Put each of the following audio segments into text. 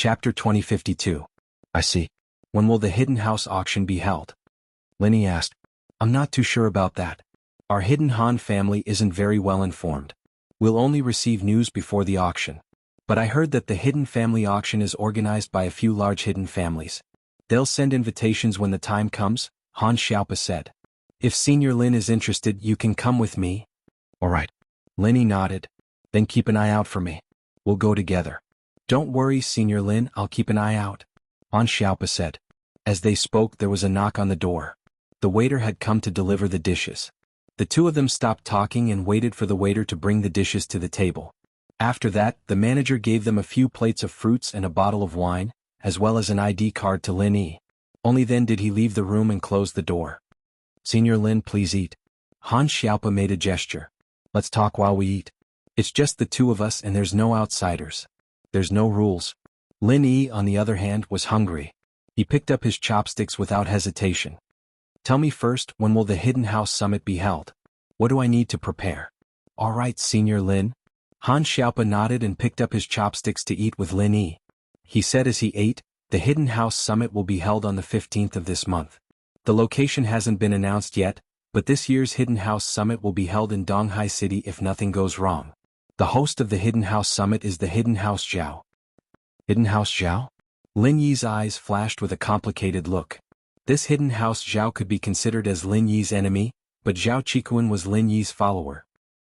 Chapter 2052. I see. When will the hidden house auction be held? Linny asked. I'm not too sure about that. Our hidden Han family isn't very well informed. We'll only receive news before the auction. But I heard that the hidden family auction is organized by a few large hidden families. They'll send invitations when the time comes, Han Xiaopa said. If Senior Lin is interested, you can come with me. All right. Linny nodded. Then keep an eye out for me. We'll go together. Don't worry, Senior Lin, I'll keep an eye out, Han Xiaopa said. As they spoke, there was a knock on the door. The waiter had come to deliver the dishes. The two of them stopped talking and waited for the waiter to bring the dishes to the table. After that, the manager gave them a few plates of fruits and a bottle of wine, as well as an ID card to Lin Yi. Only then did he leave the room and close the door. Senior Lin, please eat. Han Xiaopa made a gesture. Let's talk while we eat. It's just the two of us and there's no outsiders. There's no rules. Lin Yi, on the other hand, was hungry. He picked up his chopsticks without hesitation. Tell me first, when will the Hidden House Summit be held? What do I need to prepare? All right, Senior Lin. Han Xiaopa nodded and picked up his chopsticks to eat with Lin Yi. He said as he ate, the Hidden House Summit will be held on the 15th of this month. The location hasn't been announced yet, but this year's Hidden House Summit will be held in Donghai City if nothing goes wrong. The host of the Hidden House Summit is the Hidden House Zhao. Hidden House Zhao? Lin Yi's eyes flashed with a complicated look. This Hidden House Zhao could be considered as Lin Yi's enemy, but Zhao Qikuan was Lin Yi's follower.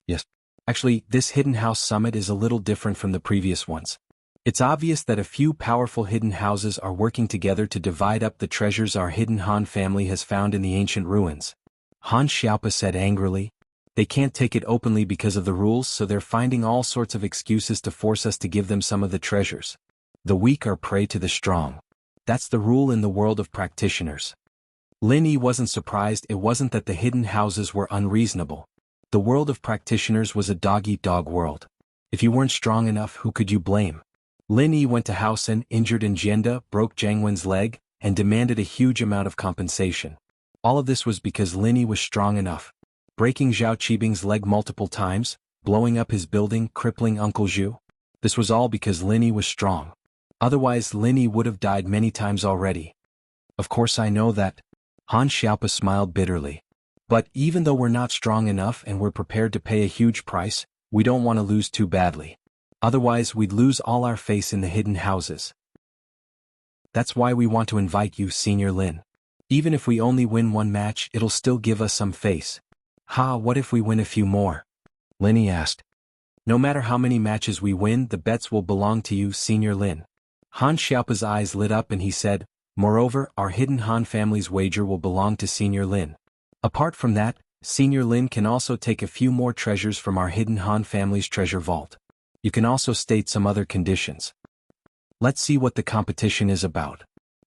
Yes. Actually, this Hidden House Summit is a little different from the previous ones. It's obvious that a few powerful hidden houses are working together to divide up the treasures our hidden Han family has found in the ancient ruins. Han Xiaopa said angrily. They can't take it openly because of the rules, so they're finding all sorts of excuses to force us to give them some of the treasures. The weak are prey to the strong. That's the rule in the world of practitioners. Lin Yi wasn't surprised. It wasn't that the hidden houses were unreasonable. The world of practitioners was a dog-eat-dog world. If you weren't strong enough, who could you blame? Lin Yi went to Haosen, injured Njenda, broke Jiang Wen's leg, and demanded a huge amount of compensation. All of this was because Lin Yi was strong enough. Breaking Zhao Qibing's leg multiple times, blowing up his building, crippling Uncle Zhu. This was all because Lin Yi was strong. Otherwise, Lin Yi would have died many times already. Of course I know that. Han Xiaopa smiled bitterly. But even though we're not strong enough and we're prepared to pay a huge price, we don't want to lose too badly. Otherwise we'd lose all our face in the hidden houses. That's why we want to invite you, Senior Lin. Even if we only win one match, it'll still give us some face. Ha, what if we win a few more? Lin Yi asked. No matter how many matches we win, the bets will belong to you, Senior Lin. Han Xiaopa's eyes lit up and he said, moreover, our hidden Han family's wager will belong to Senior Lin. Apart from that, Senior Lin can also take a few more treasures from our hidden Han family's treasure vault. You can also state some other conditions. Let's see what the competition is about.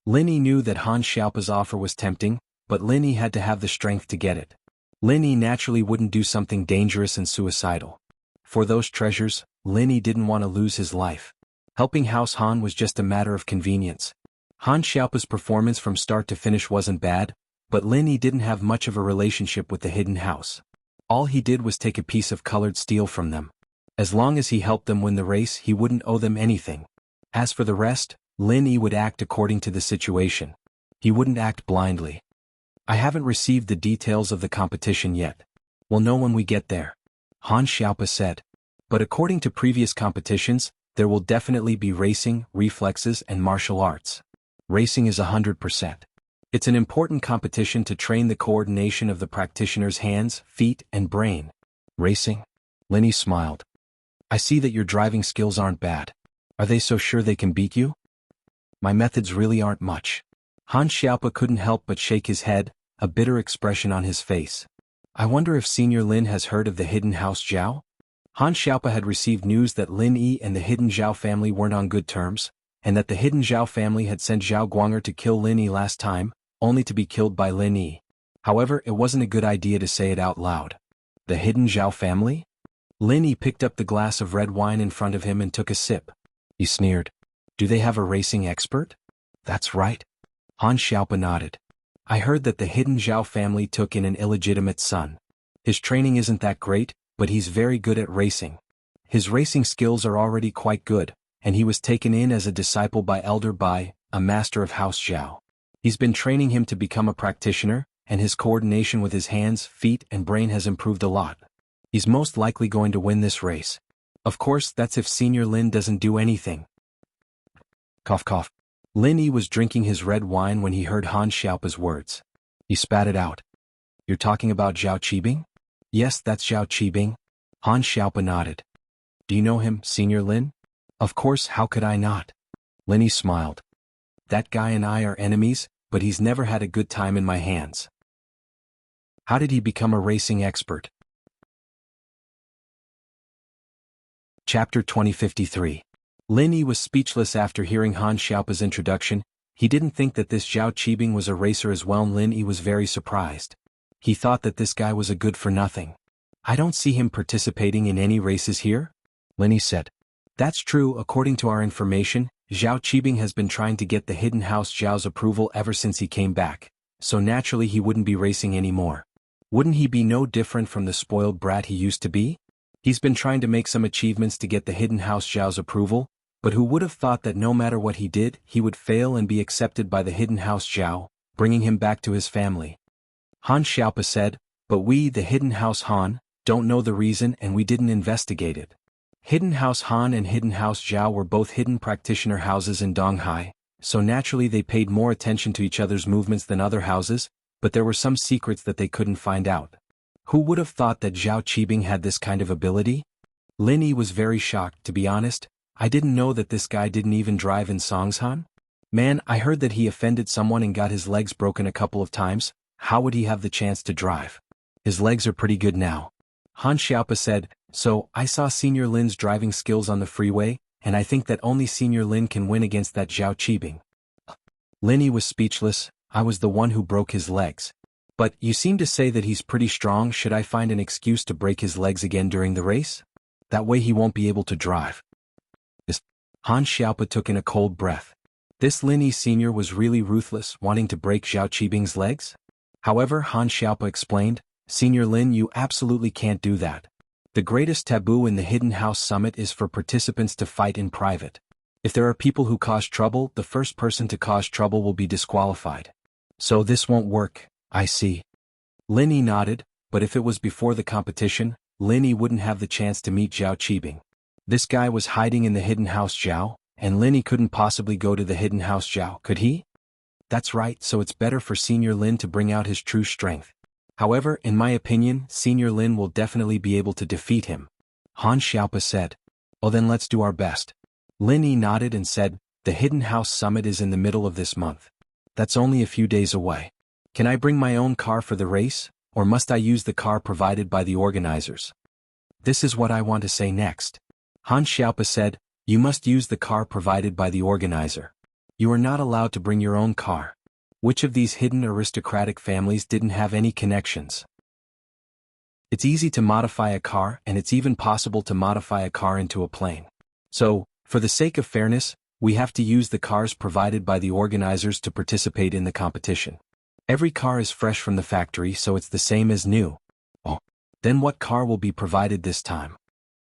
Lin Yi knew that Han Xiaopa's offer was tempting, but Lin Yi had to have the strength to get it. Lin Yi naturally wouldn't do something dangerous and suicidal. For those treasures, Lin Yi didn't want to lose his life. Helping House Han was just a matter of convenience. Han Xiaopa's performance from start to finish wasn't bad, but Lin Yi didn't have much of a relationship with the hidden house. All he did was take a piece of colored steel from them. As long as he helped them win the race, he wouldn't owe them anything. As for the rest, Lin Yi would act according to the situation. He wouldn't act blindly. I haven't received the details of the competition yet. We'll know when we get there, Han Xiaopa said. But according to previous competitions, there will definitely be racing, reflexes, and martial arts. Racing is 100%. It's an important competition to train the coordination of the practitioner's hands, feet, and brain. Racing? Lin Yi smiled. I see that your driving skills aren't bad. Are they so sure they can beat you? My methods really aren't much. Han Xiaopa couldn't help but shake his head, a bitter expression on his face. I wonder if Senior Lin has heard of the Hidden House Zhao? Han Xiaopa had received news that Lin Yi and the Hidden Zhao family weren't on good terms, and that the Hidden Zhao family had sent Zhao Guanger to kill Lin Yi last time, only to be killed by Lin Yi. However, it wasn't a good idea to say it out loud. The Hidden Zhao family? Lin Yi picked up the glass of red wine in front of him and took a sip. He sneered. Do they have a racing expert? That's right. Han Xiaopa nodded. I heard that the Hidden Zhao family took in an illegitimate son. His training isn't that great, but he's very good at racing. His racing skills are already quite good, and he was taken in as a disciple by Elder Bai, a master of House Zhao. He's been training him to become a practitioner, and his coordination with his hands, feet, and brain has improved a lot. He's most likely going to win this race. Of course, that's if Senior Lin doesn't do anything. Cough cough. Lin Yi was drinking his red wine when he heard Han Xiaopa's words. He spat it out. You're talking about Zhao Qibing? Yes, that's Zhao Qibing. Han Xiaopa nodded. Do you know him, Senior Lin? Of course, how could I not? Lin Yi smiled. That guy and I are enemies, but he's never had a good time in my hands. How did he become a racing expert? Chapter 2053. Lin Yi was speechless after hearing Han Xiaopa's introduction. He didn't think that this Zhao Qibing was a racer as well. Lin Yi was very surprised. He thought that this guy was a good-for-nothing. I don't see him participating in any races here, Lin Yi said. That's true. According to our information, Zhao Qibing has been trying to get the Hidden House Zhao's approval ever since he came back, so naturally he wouldn't be racing anymore. Wouldn't he be no different from the spoiled brat he used to be? He's been trying to make some achievements to get the Hidden House Zhao's approval, but who would have thought that no matter what he did, he would fail and be accepted by the Hidden House Zhao, bringing him back to his family. Han Xiaopa said, but we, the Hidden House Han, don't know the reason and we didn't investigate it. Hidden House Han and Hidden House Zhao were both hidden practitioner houses in Donghai, so naturally they paid more attention to each other's movements than other houses, but there were some secrets that they couldn't find out. Who would have thought that Zhao Qibing had this kind of ability? Lin Yi was very shocked. To be honest, I didn't know that this guy didn't even drive in Songshan. Man, I heard that he offended someone and got his legs broken a couple of times. How would he have the chance to drive? His legs are pretty good now. Han Xiaopa said, so, I saw Senior Lin's driving skills on the freeway, and I think that only Senior Lin can win against that Zhao Qibing. Lin Yi was speechless. I was the one who broke his legs. But, you seem to say that he's pretty strong. Should I find an excuse to break his legs again during the race? That way he won't be able to drive. Han Xiaopa took in a cold breath. This Lin Yi Sr. was really ruthless, wanting to break Zhao Qibing's legs? However, Han Xiaopa explained, Senior Lin, you absolutely can't do that. The greatest taboo in the Hidden House Summit is for participants to fight in private. If there are people who cause trouble, the first person to cause trouble will be disqualified. So this won't work, I see. Lin Yi nodded, but if it was before the competition, Lin Yi wouldn't have the chance to meet Zhao Qibing. This guy was hiding in the Hidden House Zhao, and Lin Yi couldn't possibly go to the Hidden House Zhao, could he? That's right, so it's better for Senior Lin to bring out his true strength. However, in my opinion, Senior Lin will definitely be able to defeat him. Han Xiaopa said. Oh, then let's do our best. Lin Yi nodded and said, the Hidden House Summit is in the middle of this month. That's only a few days away. Can I bring my own car for the race, or must I use the car provided by the organizers? This is what I want to say next. Han Xiaopa said, you must use the car provided by the organizer. You are not allowed to bring your own car. Which of these hidden aristocratic families didn't have any connections? It's easy to modify a car, and it's even possible to modify a car into a plane. So, for the sake of fairness, we have to use the cars provided by the organizers to participate in the competition. Every car is fresh from the factory, so it's the same as new. Oh, then what car will be provided this time?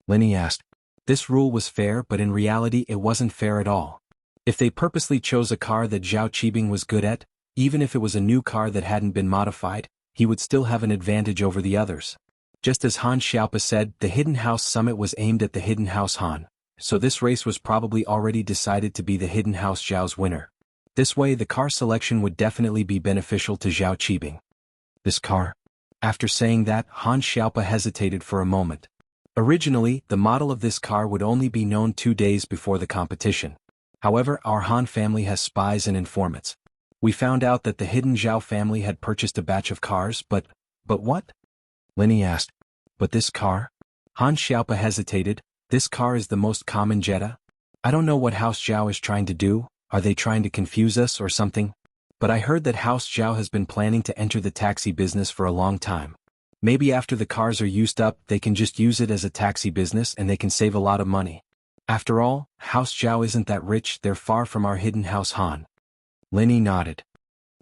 Lin Yi asked. This rule was fair, but in reality it wasn't fair at all. If they purposely chose a car that Zhao Qibing was good at, even if it was a new car that hadn't been modified, he would still have an advantage over the others. Just as Han Xiaopa said, the Hidden House Summit was aimed at the Hidden House Han, so this race was probably already decided to be the Hidden House Zhao's winner. This way the car selection would definitely be beneficial to Zhao Qibing. This car? After saying that, Han Xiaopa hesitated for a moment. Originally, the model of this car would only be known 2 days before the competition. However, our Han family has spies and informants. We found out that the Hidden Zhao family had purchased a batch of cars, but what? Lin Yi asked. But this car? Han Xiaopa hesitated. This car is the most common Jetta? I don't know what House Zhao is trying to do. Are they trying to confuse us or something? But I heard that House Zhao has been planning to enter the taxi business for a long time. Maybe after the cars are used up, they can just use it as a taxi business and they can save a lot of money. After all, House Zhao isn't that rich, they're far from our Hidden House Han. Lin Yi nodded.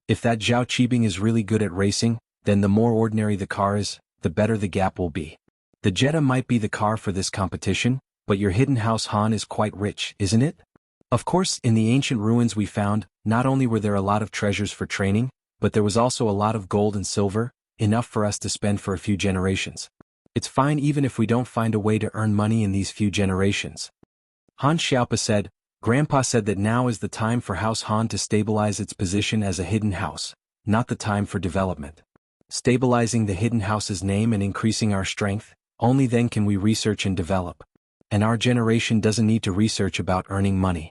If that Zhao Qibing is really good at racing, then the more ordinary the car is, the better the gap will be. The Jetta might be the car for this competition, but your hidden house Han is quite rich, isn't it? Of course, in the ancient ruins we found, not only were there a lot of treasures for training, but there was also a lot of gold and silver, enough for us to spend for a few generations. It's fine even if we don't find a way to earn money in these few generations. Han Xiaopa said, Grandpa said that now is the time for House Han to stabilize its position as a hidden house, not the time for development. Stabilizing the hidden house's name and increasing our strength, only then can we research and develop. And our generation doesn't need to research about earning money.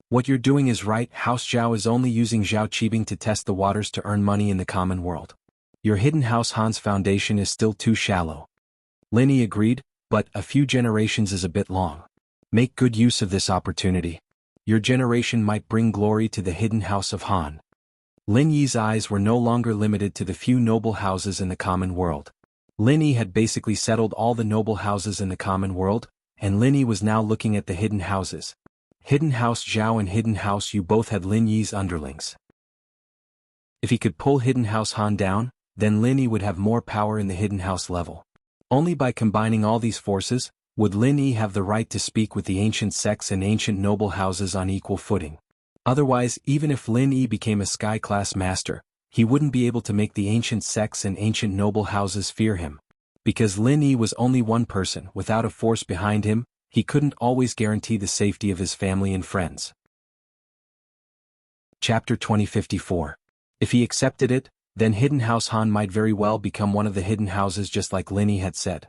What you're doing is right. House Zhao is only using Zhao Qibing to test the waters to earn money in the common world. Your hidden house Han's foundation is still too shallow. Lin Yi agreed, but a few generations is a bit long. Make good use of this opportunity. Your generation might bring glory to the hidden house of Han. Lin Yi's eyes were no longer limited to the few noble houses in the common world. Lin Yi had basically settled all the noble houses in the common world, and Lin Yi was now looking at the hidden houses. Hidden House Zhao and Hidden House Yu both had Lin Yi's underlings. If he could pull Hidden House Han down, then Lin Yi would have more power in the Hidden House level. Only by combining all these forces, would Lin Yi have the right to speak with the ancient sects and ancient noble houses on equal footing. Otherwise, even if Lin Yi became a sky-class master, he wouldn't be able to make the ancient sects and ancient noble houses fear him. Because Lin Yi was only one person without a force behind him, he couldn't always guarantee the safety of his family and friends. Chapter 2054. If he accepted it, then Hidden House Han might very well become one of the hidden houses just like Lin Yi had said.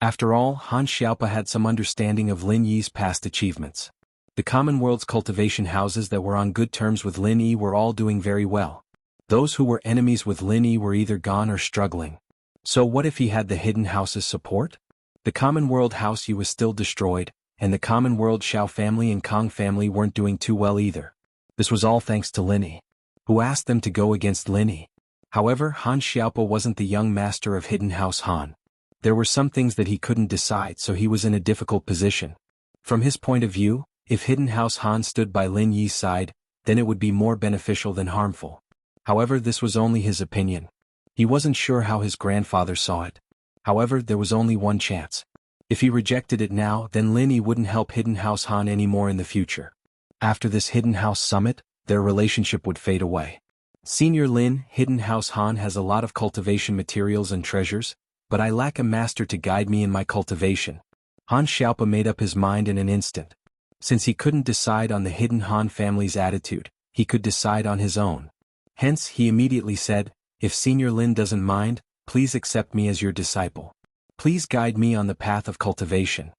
After all, Han Xiaopa had some understanding of Lin Yi's past achievements. The common world's cultivation houses that were on good terms with Lin Yi were all doing very well. Those who were enemies with Lin Yi were either gone or struggling. So what if he had the hidden house's support? The common world House Yu was still destroyed, and the common world Xiao family and Kong family weren't doing too well either. This was all thanks to Lin Yi, who asked them to go against Lin Yi. However, Han Xiaopa wasn't the young master of Hidden House Han. There were some things that he couldn't decide, so he was in a difficult position. From his point of view, if Hidden House Han stood by Lin Yi's side, then it would be more beneficial than harmful. However, this was only his opinion. He wasn't sure how his grandfather saw it. However, there was only one chance. If he rejected it now, then Lin Yi wouldn't help Hidden House Han anymore in the future. After this Hidden House summit, their relationship would fade away. Senior Lin, Hidden House Han has a lot of cultivation materials and treasures, but I lack a master to guide me in my cultivation. Han Xiaopa made up his mind in an instant. Since he couldn't decide on the Hidden Han family's attitude, he could decide on his own. Hence, he immediately said, if Senior Lin doesn't mind, please accept me as your disciple. Please guide me on the path of cultivation.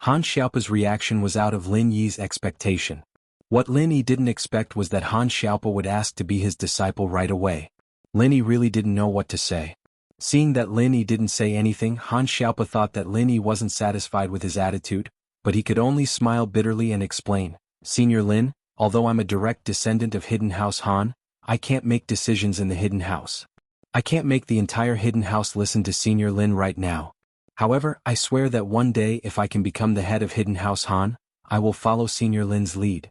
Han Xiaopa's reaction was out of Lin Yi's expectation. What Lin Yi didn't expect was that Han Xiaopa would ask to be his disciple right away. Lin Yi really didn't know what to say. Seeing that Lin Yi didn't say anything, Han Xiaopa thought that Lin Yi wasn't satisfied with his attitude, but he could only smile bitterly and explain, Senior Lin, although I'm a direct descendant of Hidden House Han, I can't make decisions in the Hidden House. I can't make the entire Hidden House listen to Senior Lin right now. However, I swear that one day if I can become the head of Hidden House Han, I will follow Senior Lin's lead.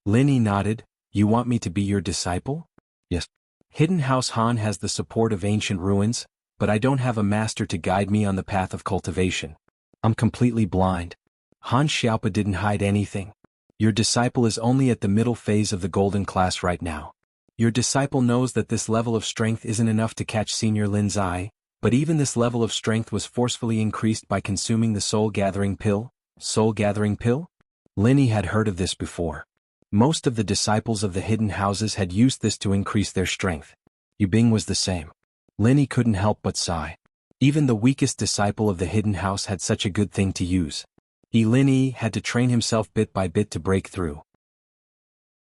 Lin Yi nodded, you want me to be your disciple? Yes. Hidden House Han has the support of ancient ruins, but I don't have a master to guide me on the path of cultivation. I'm completely blind. Han Xiaopa didn't hide anything. Your disciple is only at the middle phase of the golden class right now. Your disciple knows that this level of strength isn't enough to catch Senior Lin's eye, but even this level of strength was forcefully increased by consuming the soul-gathering pill. Soul-gathering pill? Lin Yi had heard of this before. Most of the disciples of the hidden houses had used this to increase their strength. Yu Bing was the same. Lin Yi couldn't help but sigh. Even the weakest disciple of the hidden house had such a good thing to use. Lin Yi had to train himself bit by bit to break through.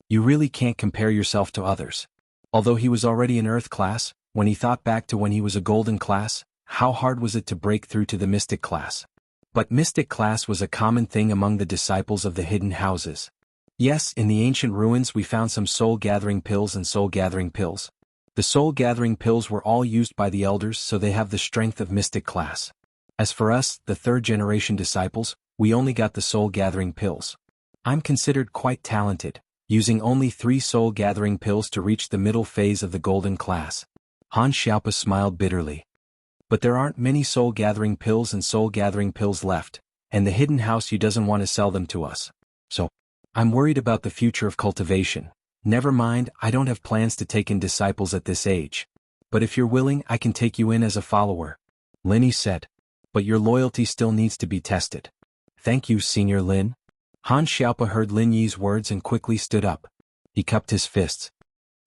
You really can't compare yourself to others. Although he was already in Earth class, when he thought back to when he was a golden class, how hard was it to break through to the mystic class? But mystic class was a common thing among the disciples of the hidden houses. Yes, in the ancient ruins we found some soul-gathering pills and soul-gathering pills. The soul-gathering pills were all used by the elders, so they have the strength of mystic class. As for us, the third-generation disciples, we only got the soul-gathering pills. I'm considered quite talented, using only 3 soul-gathering pills to reach the middle phase of the golden class. Han Xiaopa smiled bitterly. But there aren't many soul-gathering pills and soul-gathering pills left, and the hidden house you doesn't want to sell them to us. So, I'm worried about the future of cultivation. Never mind, I don't have plans to take in disciples at this age. But if you're willing, I can take you in as a follower. Linny said. But your loyalty still needs to be tested. Thank you, Senior Lin. Han Xiaopa heard Lin Yi's words and quickly stood up. He cupped his fists.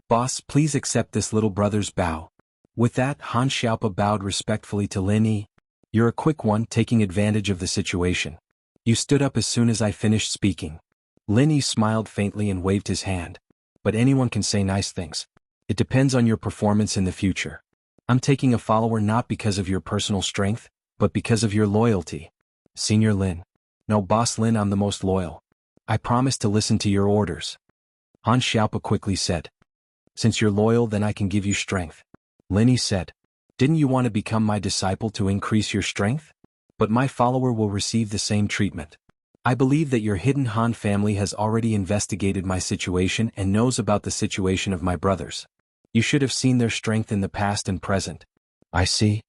Boss, please accept this little brother's bow. With that, Han Xiaopa bowed respectfully to Lin Yi. You're a quick one, taking advantage of the situation. You stood up as soon as I finished speaking. Lin Yi smiled faintly and waved his hand. But anyone can say nice things. It depends on your performance in the future. I'm taking a follower not because of your personal strength, but because of your loyalty. Senior Lin. No, Boss Lin, I'm the most loyal. I promise to listen to your orders. Han Xiaopa quickly said. Since you're loyal, then I can give you strength. Lin Yi said. Didn't you want to become my disciple to increase your strength? But my follower will receive the same treatment. I believe that your hidden Han family has already investigated my situation and knows about the situation of my brothers. You should have seen their strength in the past and present. I see.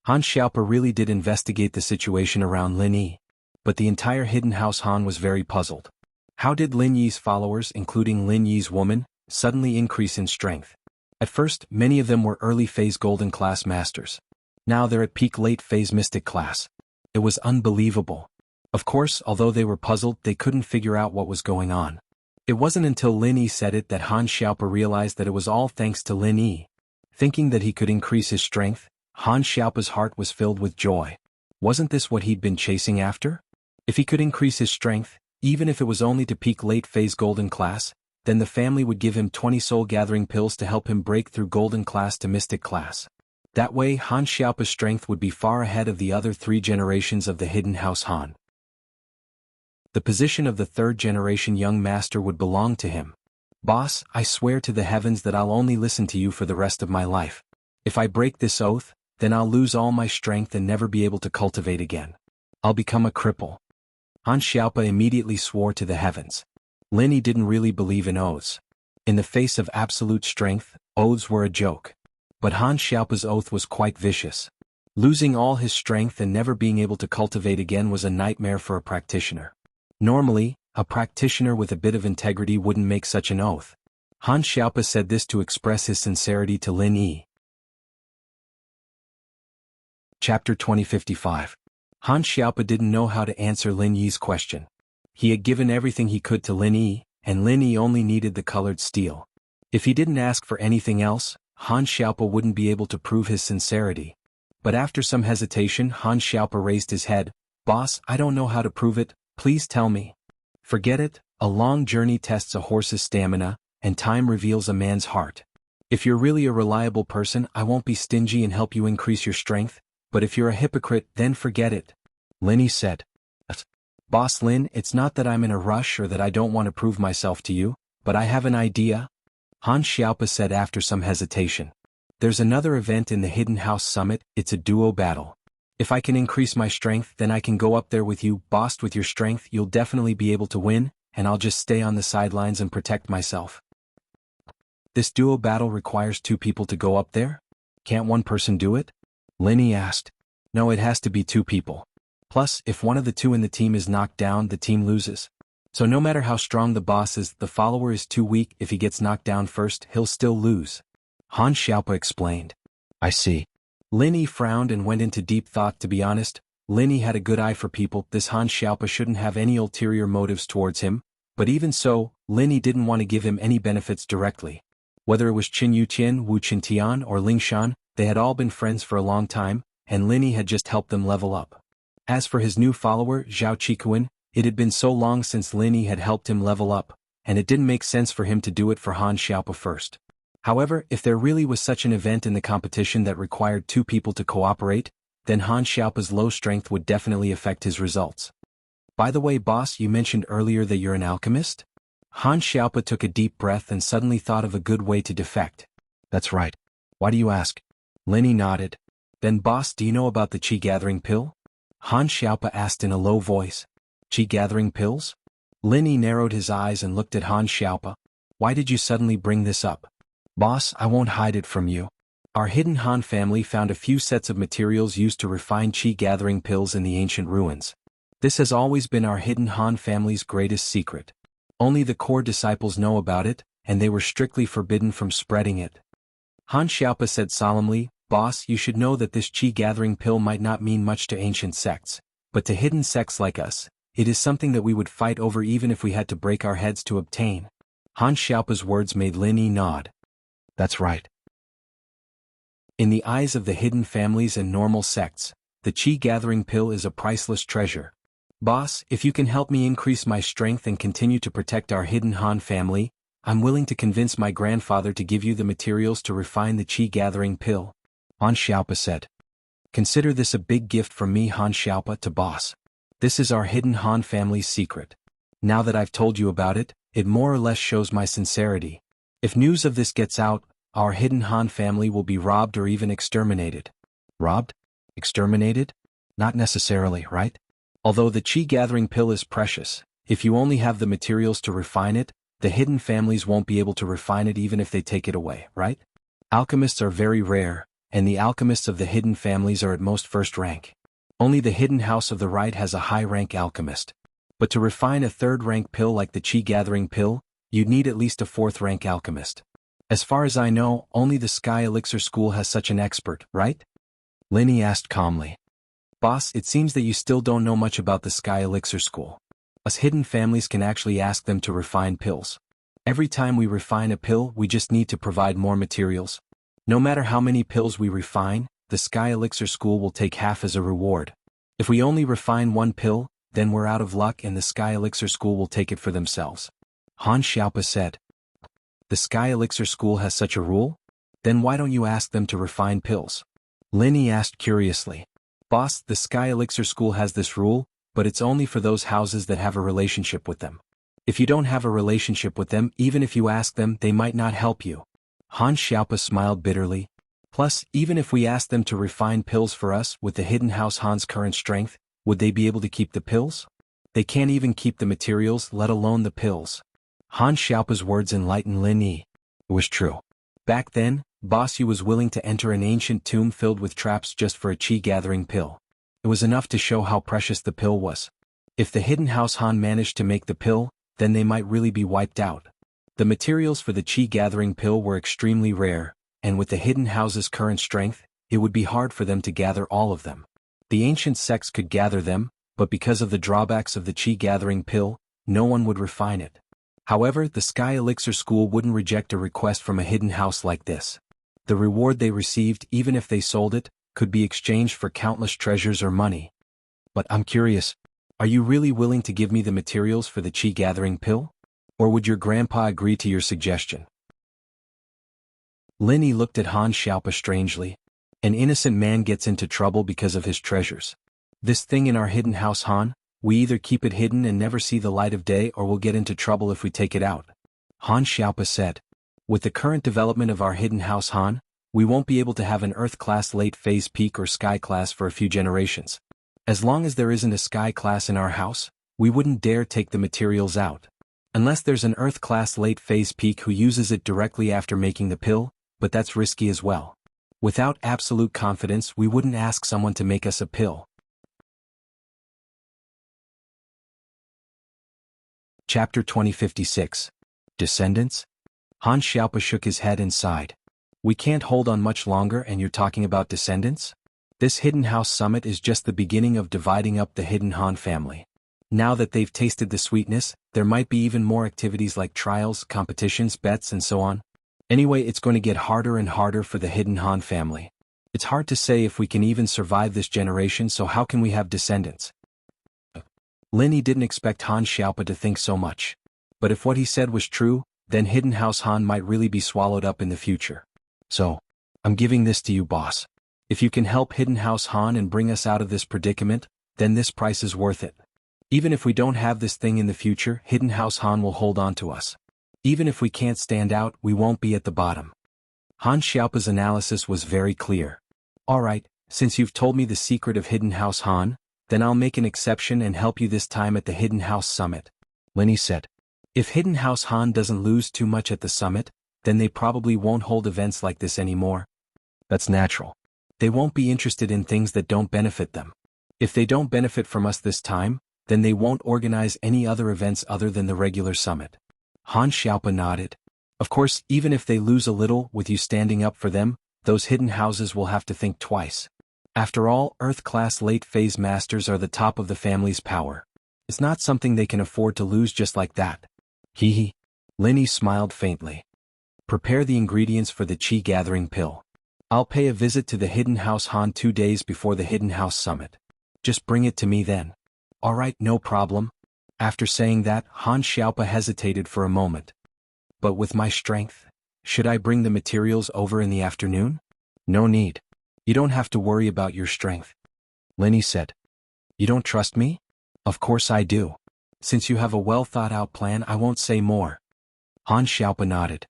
Han Xiaopa really did investigate the situation around Lin Yi. But the entire hidden house Han was very puzzled. How did Lin Yi's followers, including Lin Yi's woman, suddenly increase in strength? At first, many of them were early phase golden class masters. Now they're at peak late phase mystic class. It was unbelievable. Of course, although they were puzzled, they couldn't figure out what was going on. It wasn't until Lin Yi said it that Han Xiaopa realized that it was all thanks to Lin Yi. Thinking that he could increase his strength, Han Xiaopa's heart was filled with joy. Wasn't this what he'd been chasing after? If he could increase his strength, even if it was only to peak late phase golden class, then the family would give him 20 soul gathering pills to help him break through golden class to mystic class. That way, Han Xiaopa's strength would be far ahead of the other 3 generations of the hidden house Han. The position of the 3rd generation young master would belong to him. Boss, I swear to the heavens that I'll only listen to you for the rest of my life. If I break this oath, then I'll lose all my strength and never be able to cultivate again. I'll become a cripple. Han Xiaopa immediately swore to the heavens. Lin Yi didn't really believe in oaths. In the face of absolute strength, oaths were a joke. But Han Xiaopa's oath was quite vicious. Losing all his strength and never being able to cultivate again was a nightmare for a practitioner. Normally, a practitioner with a bit of integrity wouldn't make such an oath. Han Xiaopa said this to express his sincerity to Lin Yi. Chapter 2055. Han Xiaopa didn't know how to answer Lin Yi's question. He had given everything he could to Lin Yi, and Lin Yi only needed the colored steel. If he didn't ask for anything else, Han Xiaopa wouldn't be able to prove his sincerity. But after some hesitation, Han Xiaopa raised his head. Boss, I don't know how to prove it, please tell me. Forget it, a long journey tests a horse's stamina, and time reveals a man's heart. If you're really a reliable person, I won't be stingy and help you increase your strength, but if you're a hypocrite, then forget it. Lin Yi said. Boss Lin, it's not that I'm in a rush or that I don't want to prove myself to you, but I have an idea. Han Xiaopa said after some hesitation. There's another event in the Hidden House Summit, it's a duo battle. If I can increase my strength, then I can go up there with you. Boss, with your strength, you'll definitely be able to win, and I'll just stay on the sidelines and protect myself. This duo battle requires 2 people to go up there? Can't one person do it? Lin Yi asked. No, it has to be 2 people. Plus, if one of the 2 in the team is knocked down, the team loses. So no matter how strong the boss is, the follower is too weak. If he gets knocked down first, he'll still lose. Han Xiaopa explained. I see. Lin Yi frowned and went into deep thought. To be honest, Lin Yi had a good eye for people. This Han Xiaopa shouldn't have any ulterior motives towards him, but even so, Lin Yi didn't want to give him any benefits directly. Whether it was Qin Yuqian, Wu Qintian, or Ling Shan, they had all been friends for a long time, and Lin Yi had just helped them level up. As for his new follower, Zhao Qikuan, it had been so long since Lin Yi had helped him level up, and it didn't make sense for him to do it for Han Xiaopa first. However, if there really was such an event in the competition that required 2 people to cooperate, then Han Xiaopa's low strength would definitely affect his results. By the way, boss, you mentioned earlier that you're an alchemist? Han Xiaopa took a deep breath and suddenly thought of a good way to defect. That's right. Why do you ask? Lin Yi nodded. Then boss, do you know about the Qi gathering pill? Han Xiaopa asked in a low voice. Qi gathering pills? Lin Yi narrowed his eyes and looked at Han Xiaopa. Why did you suddenly bring this up? Boss, I won't hide it from you. Our hidden Han family found a few sets of materials used to refine Qi gathering pills in the ancient ruins. This has always been our hidden Han family's greatest secret. Only the core disciples know about it, and they were strictly forbidden from spreading it. Han Xiaopa said solemnly, "Boss, you should know that this qi-gathering pill might not mean much to ancient sects, but to hidden sects like us, it is something that we would fight over even if we had to break our heads to obtain." Han Xiaopa's words made Lin Yi nod. That's right. In the eyes of the hidden families and normal sects, the qi-gathering pill is a priceless treasure. Boss, if you can help me increase my strength and continue to protect our hidden Han family, I'm willing to convince my grandfather to give you the materials to refine the qi-gathering pill. Han Xiaopa said. Consider this a big gift from me, Han Xiaopa, to boss. This is our hidden Han family's secret. Now that I've told you about it, it more or less shows my sincerity. If news of this gets out, our hidden Han family will be robbed or even exterminated. Robbed? Exterminated? Not necessarily, right? Although the qi-gathering pill is precious, if you only have the materials to refine it, the hidden families won't be able to refine it even if they take it away, right? Alchemists are very rare, and the alchemists of the hidden families are at most first rank. Only the hidden house of the right has a high-rank alchemist. But to refine a third-rank pill like the qi-gathering pill, you'd need at least a fourth-rank alchemist. As far as I know, only the Sky Elixir School has such an expert, right? Lin Yi asked calmly. Boss, it seems that you still don't know much about the Sky Elixir School. Us hidden families can actually ask them to refine pills. Every time we refine a pill, we just need to provide more materials. No matter how many pills we refine, the Sky Elixir School will take half as a reward. If we only refine one pill, then we're out of luck and the Sky Elixir School will take it for themselves. Han Xiaopa said. The Sky Elixir School has such a rule? Then why don't you ask them to refine pills? Lin Yi asked curiously. Boss, the Sky Elixir School has this rule, but it's only for those houses that have a relationship with them. If you don't have a relationship with them, even if you ask them, they might not help you. Han Xiaopa smiled bitterly. Plus, even if we ask them to refine pills for us with the hidden house Han's current strength, would they be able to keep the pills? They can't even keep the materials, let alone the pills. Han Xiaopa's words enlightened Lin Yi. It was true. Back then, Boss Yu was willing to enter an ancient tomb filled with traps just for a qi-gathering pill. It was enough to show how precious the pill was. If the hidden house Han managed to make the pill, then they might really be wiped out. The materials for the qi-gathering pill were extremely rare, and with the hidden house's current strength, it would be hard for them to gather all of them. The ancient sects could gather them, but because of the drawbacks of the qi-gathering pill, no one would refine it. However, the Sky Elixir School wouldn't reject a request from a hidden house like this. The reward they received, even if they sold it, could be exchanged for countless treasures or money. But I'm curious, are you really willing to give me the materials for the qi-gathering pill? Or would your grandpa agree to your suggestion? Lin Yi looked at Han Xiaopa strangely. An innocent man gets into trouble because of his treasures. This thing in our hidden house Han, we either keep it hidden and never see the light of day or we'll get into trouble if we take it out. Han Xiaopa said. With the current development of our hidden house Han, we won't be able to have an Earth-class late-phase peak or Sky-class for a few generations. As long as there isn't a Sky-class in our house, we wouldn't dare take the materials out. Unless there's an Earth-class late-phase peak who uses it directly after making the pill, but that's risky as well. Without absolute confidence, we wouldn't ask someone to make us a pill. Chapter 2056. Descendants? Han Xiaopa shook his head and sighed. We can't hold on much longer and you're talking about descendants? This Hidden House Summit is just the beginning of dividing up the Hidden Han family. Now that they've tasted the sweetness, there might be even more activities like trials, competitions, bets, and so on. Anyway, it's going to get harder and harder for the Hidden Han family. It's hard to say if we can even survive this generation, so how can we have descendants? Lin Yi didn't expect Han Xiaopa to think so much. But if what he said was true, then Hidden House Han might really be swallowed up in the future. So, I'm giving this to you, boss. If you can help Hidden House Han and bring us out of this predicament, then this price is worth it. Even if we don't have this thing in the future, Hidden House Han will hold on to us. Even if we can't stand out, we won't be at the bottom. Han Xiaopa's analysis was very clear. Alright, since you've told me the secret of Hidden House Han, then I'll make an exception and help you this time at the Hidden House Summit. Lin Yi said. If Hidden House Han doesn't lose too much at the summit, then they probably won't hold events like this anymore. That's natural. They won't be interested in things that don't benefit them. If they don't benefit from us this time, then they won't organize any other events other than the regular summit. Han Xiaopa nodded. Of course, even if they lose a little with you standing up for them, those hidden houses will have to think twice. After all, Earth-class late-phase masters are the top of the family's power. It's not something they can afford to lose just like that. Hee hee. Linny smiled faintly. Prepare the ingredients for the Qi gathering pill. I'll pay a visit to the Hidden House Han 2 days before the Hidden House Summit. Just bring it to me then. Alright, no problem. After saying that, Han Xiaopa hesitated for a moment. But with my strength, should I bring the materials over in the afternoon? No need. You don't have to worry about your strength. Linny said. You don't trust me? Of course I do. Since you have a well-thought-out plan, I won't say more. Han Xiaopa nodded.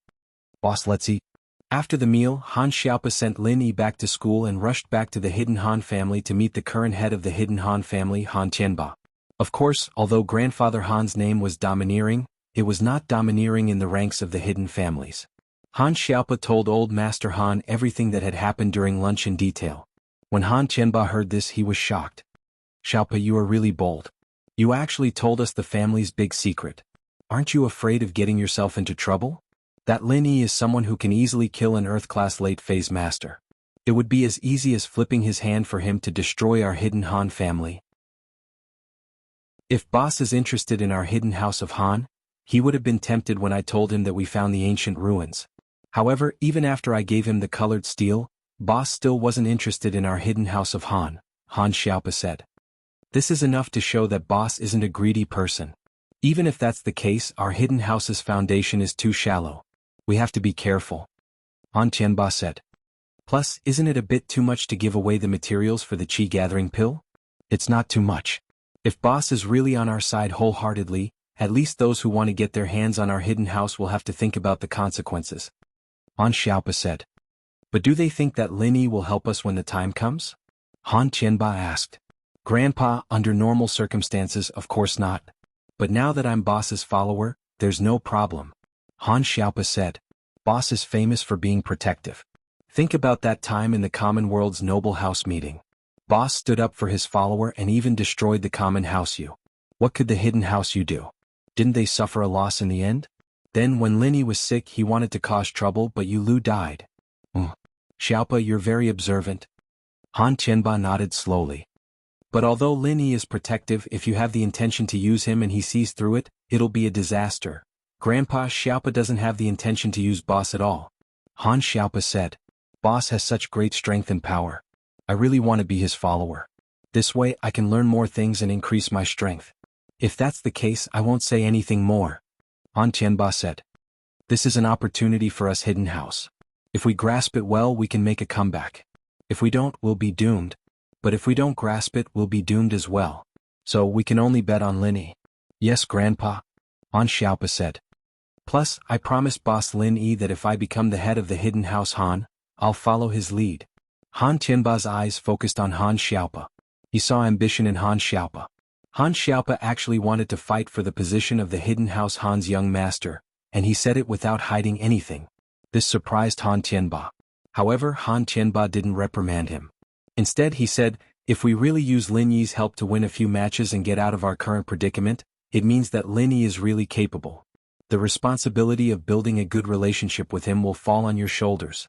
Boss, let's eat. After the meal, Han Xiaopa sent Lin Yi back to school and rushed back to the Hidden Han family to meet the current head of the Hidden Han family, Han Tianba. Of course, although Grandfather Han's name was domineering, it was not domineering in the ranks of the hidden families. Han Xiaopa told Old Master Han everything that had happened during lunch in detail. When Han Tianba heard this, he was shocked. Xiaopa, you are really bold. You actually told us the family's big secret. Aren't you afraid of getting yourself into trouble? That Lin Yi is someone who can easily kill an Earth-class late-phase master. It would be as easy as flipping his hand for him to destroy our Hidden Han family. If Boss is interested in our Hidden House of Han, he would have been tempted when I told him that we found the ancient ruins. However, even after I gave him the colored steel, Boss still wasn't interested in our Hidden House of Han, Han Xiaopa said. This is enough to show that Boss isn't a greedy person. Even if that's the case, our Hidden House's foundation is too shallow. We have to be careful. Han Tianba said. Plus, isn't it a bit too much to give away the materials for the Qi gathering pill? It's not too much. If Boss is really on our side wholeheartedly, at least those who want to get their hands on our hidden house will have to think about the consequences. Han Xiaopa said. But do they think that Lin Yi will help us when the time comes? Han Tianba asked. Grandpa, under normal circumstances, of course not. But now that I'm Boss's follower, there's no problem. Han Xiaopa said. Boss is famous for being protective. Think about that time in the Common World's Noble House meeting. Boss stood up for his follower and even destroyed the Common House Yu. What could the Hidden House Yu do? Didn't they suffer a loss in the end? Then when Lin Yi was sick, he wanted to cause trouble, but Yu Lu died. Xiaopa, you're very observant. Han Tianba nodded slowly. But although Lin Yi is protective, if you have the intention to use him and he sees through it, it'll be a disaster. Grandpa, Xiaopa doesn't have the intention to use Boss at all. Han Xiaopa said. Boss has such great strength and power. I really want to be his follower. This way I can learn more things and increase my strength. If that's the case, I won't say anything more. Han Tianba said. This is an opportunity for us Hidden House. If we grasp it well, we can make a comeback. If we don't, we'll be doomed. But if we don't grasp it, we'll be doomed as well. So we can only bet on Lin Yi. Yes, Grandpa. Han Xiaopa said. Plus, I promised Boss Lin Yi that if I become the head of the Hidden House Han, I'll follow his lead. Han Tianba's eyes focused on Han Xiaopa. He saw ambition in Han Xiaopa. Han Xiaopa actually wanted to fight for the position of the Hidden House Han's young master, and he said it without hiding anything. This surprised Han Tianba. However, Han Tianba didn't reprimand him. Instead, he said, if we really use Lin Yi's help to win a few matches and get out of our current predicament, it means that Lin Yi is really capable. The responsibility of building a good relationship with him will fall on your shoulders.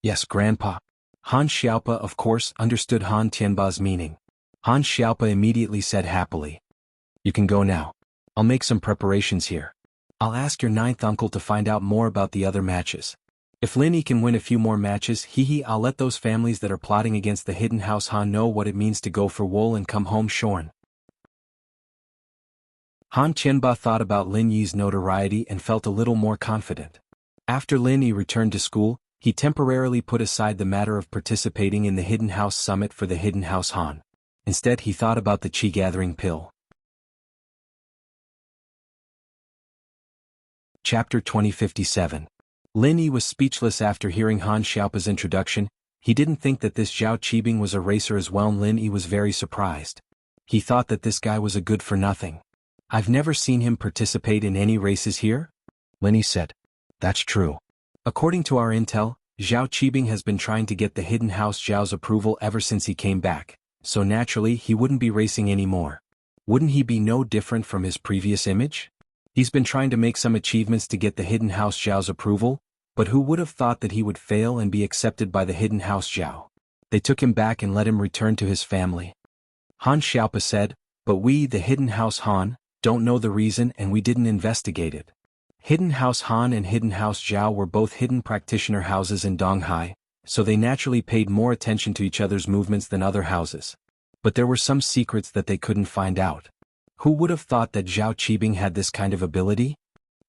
Yes, Grandpa. Han Xiaopa, of course, understood Han Tianba's meaning. Han Xiaopa immediately said happily. You can go now. I'll make some preparations here. I'll ask your ninth uncle to find out more about the other matches. If Lin Yi can win a few more matches, I'll let those families that are plotting against the Hidden House Han know what it means to go for wool and come home shorn. Han Tianba thought about Lin Yi's notoriety and felt a little more confident. After Lin Yi returned to school, he temporarily put aside the matter of participating in the Hidden House Summit for the Hidden House Han. Instead, he thought about the Qi gathering pill. Chapter 2057. Lin Yi was speechless after hearing Han Xiaopa's introduction. He didn't think that this Zhao Qibing was a racer as well. Lin Yi was very surprised. He thought that this guy was a good-for-nothing. I've never seen him participate in any races here? Lin Yi said. That's true. According to our intel, Zhao Qibing has been trying to get the Hidden House Zhao's approval ever since he came back. so naturally he wouldn't be racing anymore. Wouldn't he be no different from his previous image? He's been trying to make some achievements to get the Hidden House Zhao's approval, but who would have thought that he would fail and be accepted by the Hidden House Zhao? They took him back and let him return to his family. Han Xiaopa said, but we, the Hidden House Han, don't know the reason and we didn't investigate it. Hidden House Han and Hidden House Zhao were both hidden practitioner houses in Donghai, so they naturally paid more attention to each other's movements than other houses. But there were some secrets that they couldn't find out. Who would have thought that Zhao Qibing had this kind of ability?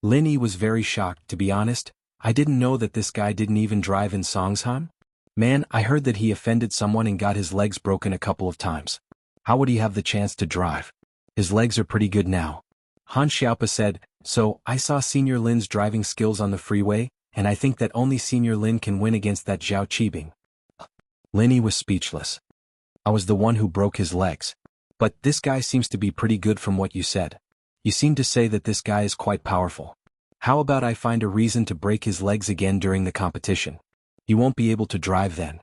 Lin Yi was very shocked, to be honest. I didn't know that this guy didn't even drive in Songshan. Man, I heard that he offended someone and got his legs broken a couple of times. How would he have the chance to drive? His legs are pretty good now. Han Xiaopa said, so, I saw Senior Lin's driving skills on the freeway, and I think that only Senior Lin can win against that Zhao Qibing. Lin Yi was speechless. I was the one who broke his legs. But this guy seems to be pretty good from what you said. You seem to say that this guy is quite powerful. How about I find a reason to break his legs again during the competition? He won't be able to drive then.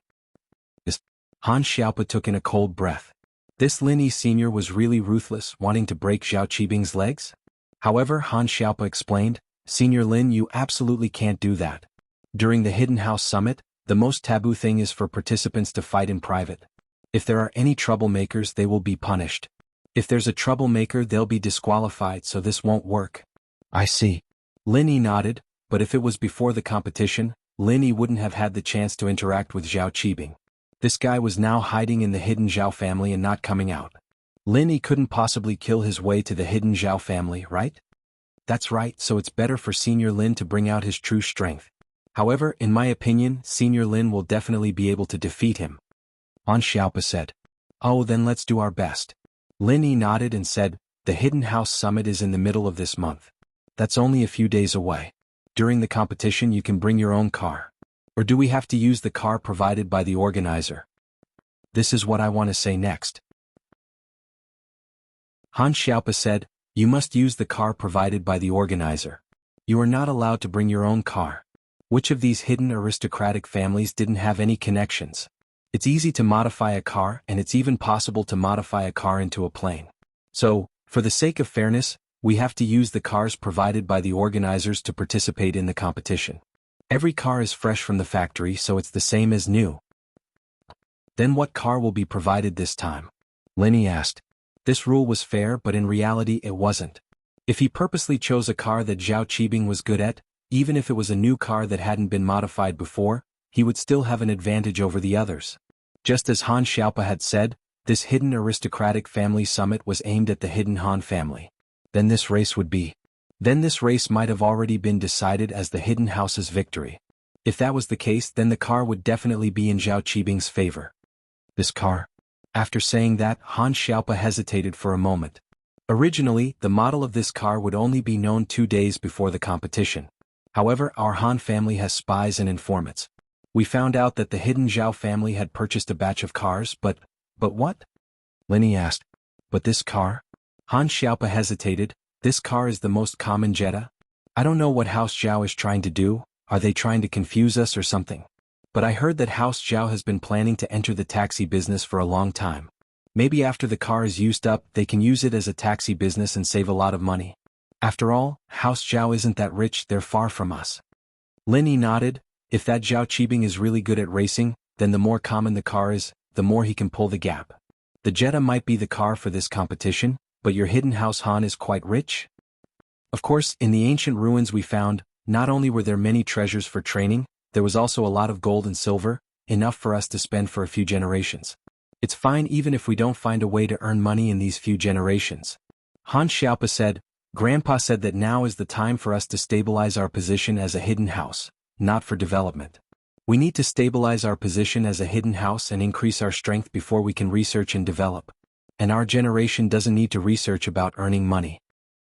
Han Xiaopa took in a cold breath. This Lin Yi Sr. was really ruthless, wanting to break Zhao Qibing's legs? However, Han Xiaopa explained, Senior Lin, you absolutely can't do that. During the Hidden House Summit, the most taboo thing is for participants to fight in private. If there are any troublemakers, they will be punished. If there's a troublemaker, they'll be disqualified, so this won't work. I see. Lin Yi nodded, but if it was before the competition, Lin Yi wouldn't have had the chance to interact with Zhao Qibing. This guy was now hiding in the hidden Zhao family and not coming out. Lin Yi couldn't possibly kill his way to the hidden Zhao family, right? That's right, so it's better for Senior Lin to bring out his true strength. However, in my opinion, Senior Lin will definitely be able to defeat him. Han Xiaopa said. Oh, then let's do our best. Lin Yi nodded and said, the Hidden House Summit is in the middle of this month. That's only a few days away. During the competition you can bring your own car. Or do we have to use the car provided by the organizer? This is what I want to say next. Han Xiaopa said, you must use the car provided by the organizer. You are not allowed to bring your own car. Which of these hidden aristocratic families didn't have any connections? It's easy to modify a car, and it's even possible to modify a car into a plane. So, for the sake of fairness, we have to use the cars provided by the organizers to participate in the competition. Every car is fresh from the factory, so it's the same as new. Then what car will be provided this time? Lin Yi asked. This rule was fair, but in reality it wasn't. If he purposely chose a car that Zhao Qibing was good at, even if it was a new car that hadn't been modified before, he would still have an advantage over the others. Just as Han Xiaopa had said, this hidden aristocratic family summit was aimed at the hidden Han family. Then this race might have already been decided as the hidden house's victory. If that was the case, then the car would definitely be in Zhao Qibing's favor. This car? After saying that, Han Xiaopa hesitated for a moment. Originally, the model of this car would only be known 2 days before the competition. However, our Han family has spies and informants. We found out that the hidden Zhao family had purchased a batch of cars, but what? Lin Yi asked. But this car? Han Xiaopa hesitated. This car is the most common Jetta. I don't know what House Zhao is trying to do. Are they trying to confuse us or something? But I heard that House Zhao has been planning to enter the taxi business for a long time. Maybe after the car is used up, they can use it as a taxi business and save a lot of money. After all, House Zhao isn't that rich, they're far from us. Lin Yi nodded. If that Zhao Qibing is really good at racing, then the more common the car is, the more he can pull the gap. The Jetta might be the car for this competition, but your hidden house Han is quite rich? Of course, in the ancient ruins we found, not only were there many treasures for training, there was also a lot of gold and silver, enough for us to spend for a few generations. It's fine even if we don't find a way to earn money in these few generations. Han Xiaopa said, Grandpa said that now is the time for us to stabilize our position as a hidden house, not for development. We need to stabilize our position as a hidden house and increase our strength before we can research and develop. And our generation doesn't need to research about earning money.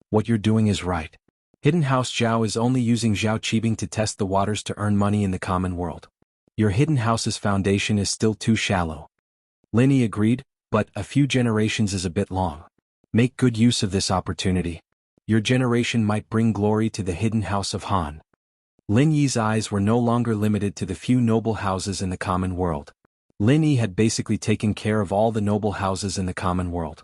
What you're doing is right. Hidden House Zhao is only using Zhao Qibing to test the waters to earn money in the common world. Your hidden house's foundation is still too shallow. Lin Yi agreed, but a few generations is a bit long. Make good use of this opportunity. Your generation might bring glory to the hidden house of Han. Lin Yi's eyes were no longer limited to the few noble houses in the common world. Lin Yi had basically taken care of all the noble houses in the common world.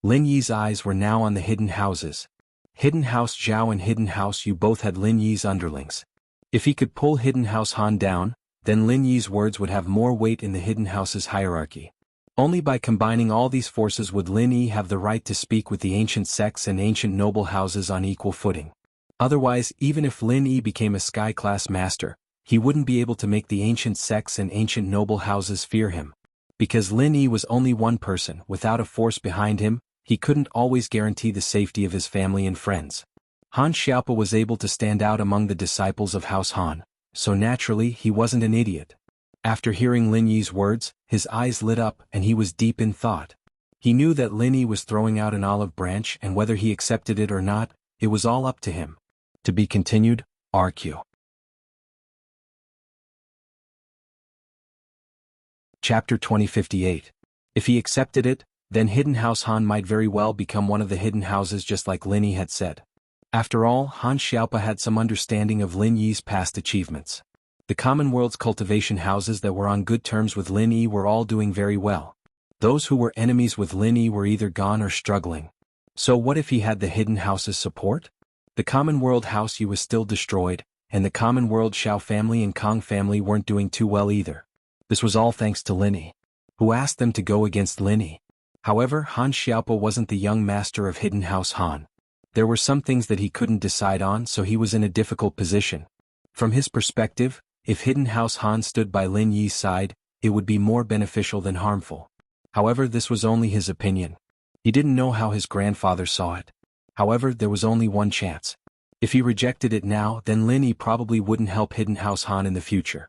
Lin Yi's eyes were now on the hidden houses. Hidden House Zhao and Hidden House Yu both had Lin Yi's underlings. If he could pull Hidden House Han down, then Lin Yi's words would have more weight in the Hidden House's hierarchy. Only by combining all these forces would Lin Yi have the right to speak with the ancient sects and ancient noble houses on equal footing. Otherwise, even if Lin Yi became a sky-class master, he wouldn't be able to make the ancient sects and ancient noble houses fear him. Because Lin Yi was only one person without a force behind him, he couldn't always guarantee the safety of his family and friends. Han Xiaopa was able to stand out among the disciples of House Han, so naturally he wasn't an idiot. After hearing Lin Yi's words, his eyes lit up and he was deep in thought. He knew that Lin Yi was throwing out an olive branch, and whether he accepted it or not, it was all up to him. To be continued, RQ. Chapter 2058. If he accepted it, then Hidden House Han might very well become one of the hidden houses, just like Lin Yi had said. After all, Han Xiaopa had some understanding of Lin Yi's past achievements. The common world's cultivation houses that were on good terms with Lin Yi were all doing very well. Those who were enemies with Lin Yi were either gone or struggling. So what if he had the hidden house's support? The common world House Yu was still destroyed, and the common world Xiao family and Kong family weren't doing too well either. This was all thanks to Lin Yi, who asked them to go against Lin Yi. However, Han Xiaopa wasn't the young master of Hidden House Han. There were some things that he couldn't decide on, so he was in a difficult position. From his perspective, if Hidden House Han stood by Lin Yi's side, it would be more beneficial than harmful. However, this was only his opinion. He didn't know how his grandfather saw it. However, there was only one chance. If he rejected it now, then Lin Yi probably wouldn't help Hidden House Han in the future.